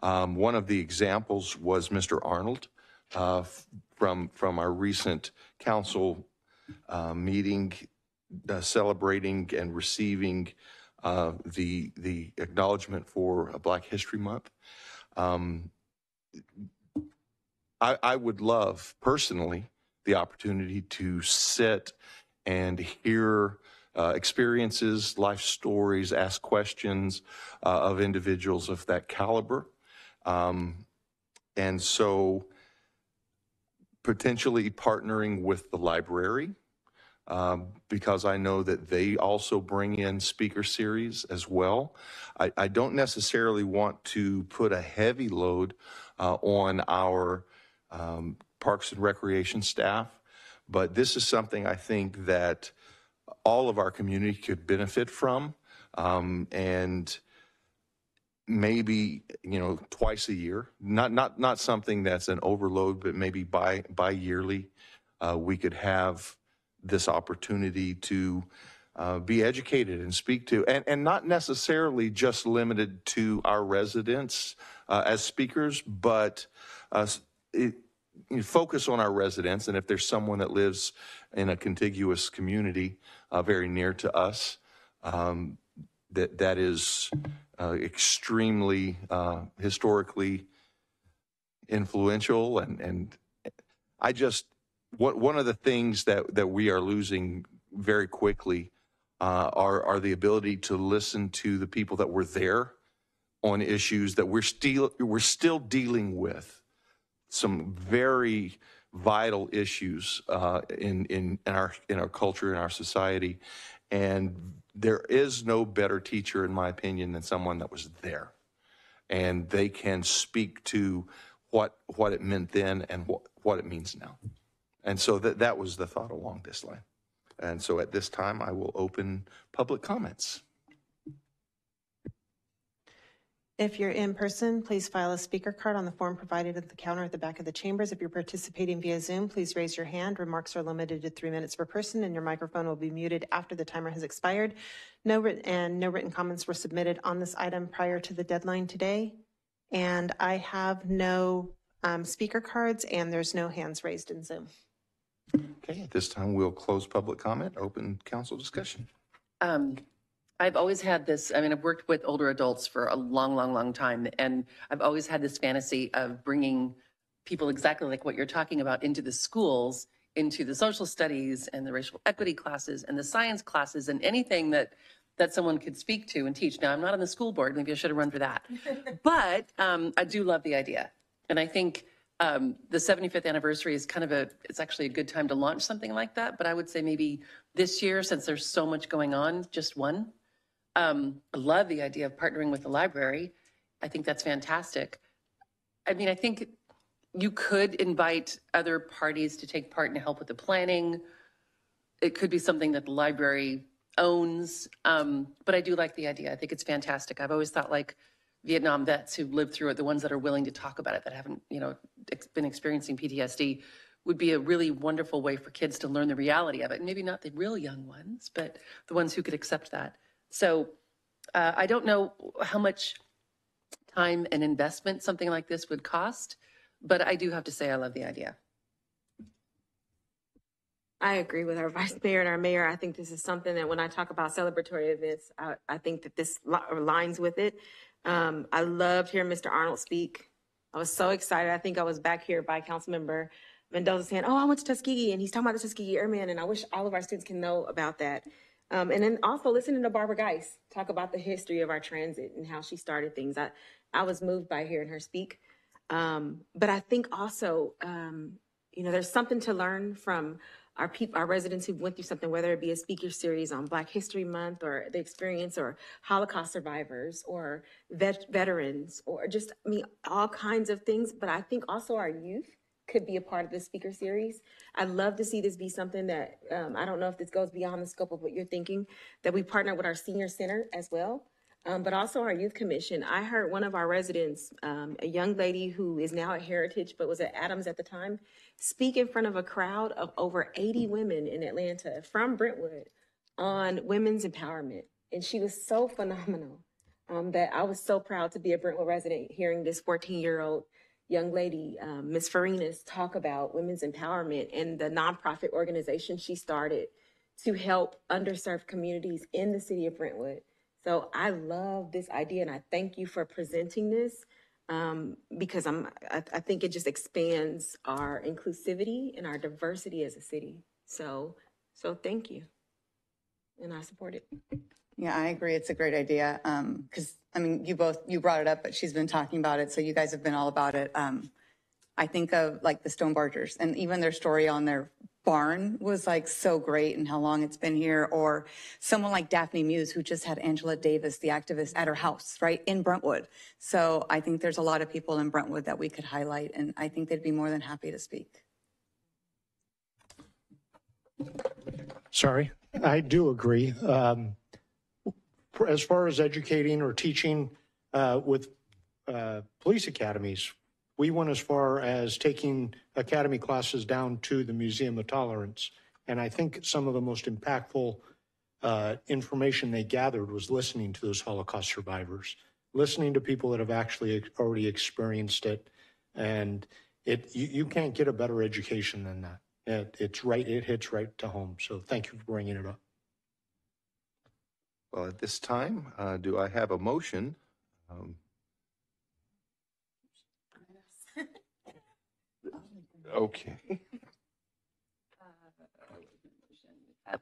One of the examples was Mr. Arnold from our recent council meeting, celebrating and receiving the acknowledgement for Black History Month. I would love, personally, the opportunity to sit and hear experiences, life stories, ask questions of individuals of that caliber. And so potentially partnering with the library, because I know that they also bring in speaker series as well. I don't necessarily want to put a heavy load on our Parks and Recreation staff, but this is something I think that all of our community could benefit from, and maybe, twice a year, not something that's an overload, but maybe bi-yearly, we could have this opportunity to be educated and speak to, and not necessarily just limited to our residents as speakers, but focus on our residents. And if there's someone that lives in a contiguous community very near to us, that is extremely historically influential, and I just, one of the things that we are losing very quickly are the ability to listen to the people that were there on issues that we're still dealing with, some very vital issues in our culture, in our society, and there is no better teacher, in my opinion, than someone that was there, and they can speak to what it meant then and what it means now. And so that was the thought along this line. And so at this time, I will open public comments. If you're in person, please file a speaker card on the form provided at the counter at the back of the chambers. If you're participating via Zoom, please raise your hand. Remarks are limited to 3 minutes per person, and your microphone will be muted after the timer has expired. No written comments were submitted on this item prior to the deadline today. And I have no speaker cards, and there's no hands raised in Zoom. Okay, at this time, we'll close public comment, open council discussion. I've always had this, I mean, I've worked with older adults for a long time, and I've always had this fantasy of bringing people exactly like what you're talking about into the schools, into the social studies and the racial equity classes and the science classes and anything that someone could speak to and teach. Now, I'm not on the school board. Maybe I should have run for that. But I do love the idea. And I think the 75th anniversary is it's actually a good time to launch something like that. But I would say maybe this year, since there's so much going on, just one. I love the idea of partnering with the library. I think that's fantastic. I mean, I think you could invite other parties to take part and help with the planning. It could be something that the library owns, but I do like the idea. I think it's fantastic. I've always thought like Vietnam vets who lived through it, the ones that are willing to talk about it, that haven't, been experiencing PTSD, would be a really wonderful way for kids to learn the reality of it. Maybe not the real young ones, but the ones who could accept that. So I don't know how much time and investment something like this would cost, but I do have to say I love the idea. I agree with our vice mayor and our mayor. I think this is something that when I talk about celebratory events, I think that this aligns with it. I loved hearing Mr. Arnold speak. I was so excited. I think I was back here by Councilmember Mendoza saying, I went to Tuskegee, and he's talking about the Tuskegee Airmen, and I wish all of our students can know about that. And then also listening to Barbara Guise talk about the history of our transit and how she started things. I was moved by hearing her speak. But I think also, there's something to learn from our residents who went through something, whether it be a speaker series on Black History Month or the experience, or Holocaust survivors or veterans, or just, all kinds of things. But I think also our youth could be a part of this speaker series. I'd love to see this be something that, I don't know if this goes beyond the scope of what you're thinking, that we partner with our senior center as well. But also our youth commission. I heard one of our residents, a young lady who is now at Heritage, but was at Adams at the time, speak in front of a crowd of over 80 women in Atlanta from Brentwood on women's empowerment. And she was so phenomenal that I was so proud to be a Brentwood resident hearing this 14-year-old young lady, Ms. Farinas, talk about women's empowerment and the nonprofit organization she started to help underserved communities in the city of Brentwood. So I love this idea, and I thank you for presenting this because I think it just expands our inclusivity and our diversity as a city. So thank you, and I support it. Yeah, I agree. It's a great idea because you brought it up, but she's been talking about it, so you guys have been all about it. I think of like the Stone Bargers, and even their story on their barn was like so great and how long it's been here. Or someone like Daphne Muse, who just had Angela Davis, the activist, at her house, right, in Brentwood. So I think there's a lot of people in Brentwood that we could highlight, and I think they'd be more than happy to speak. Sorry, I do agree. As far as educating or teaching with police academies, we went as far as taking academy classes down to the Museum of Tolerance. And I think some of the most impactful information they gathered was listening to those Holocaust survivors, listening to people that have actually already experienced it. And you can't get a better education than that. It hits right to home. So thank you for bringing it up. Well, at this time, do I have a motion? Okay.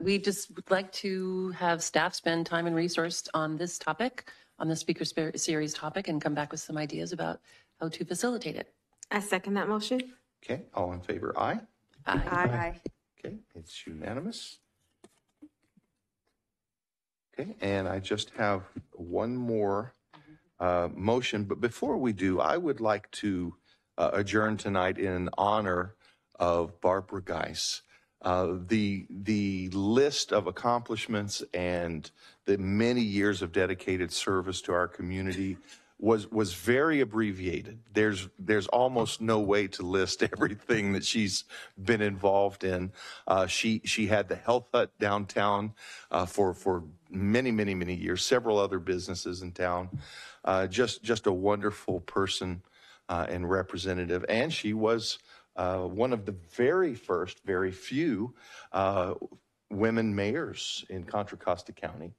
We just would like to have staff spend time and resource on this topic, on the speaker series topic, and come back with some ideas about how to facilitate it. I second that motion. Okay, all in favor, aye? Aye. Aye. Okay, it's unanimous. Okay, and I just have one more motion, but before we do, I would like to adjourn tonight in honor of Barbara Guise. The list of accomplishments and the many years of dedicated service to our community was very abbreviated. There's almost no way to list everything that she's been involved in. She had the Health Hut downtown for many years, several other businesses in town. Just a wonderful person and representative. And she was one of the very few women mayors in Contra Costa County.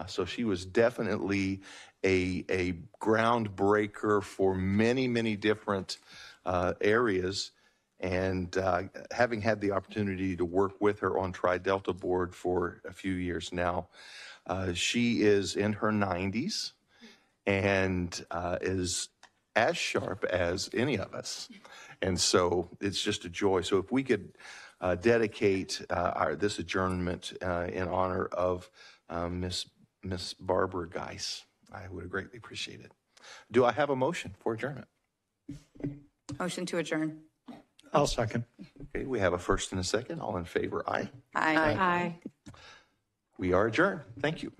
So she was definitely a groundbreaker for many different areas. And having had the opportunity to work with her on Tri-Delta Board for a few years now, she is in her 90s and is as sharp as any of us. And so it's just a joy. So if we could dedicate this adjournment in honor of Miss Barbara Guise, I would greatly appreciate it. Do I have a motion for adjournment? Motion to adjourn. I'll second. Okay, we have a first and a second. All in favor, aye. Aye. We are adjourned. Thank you.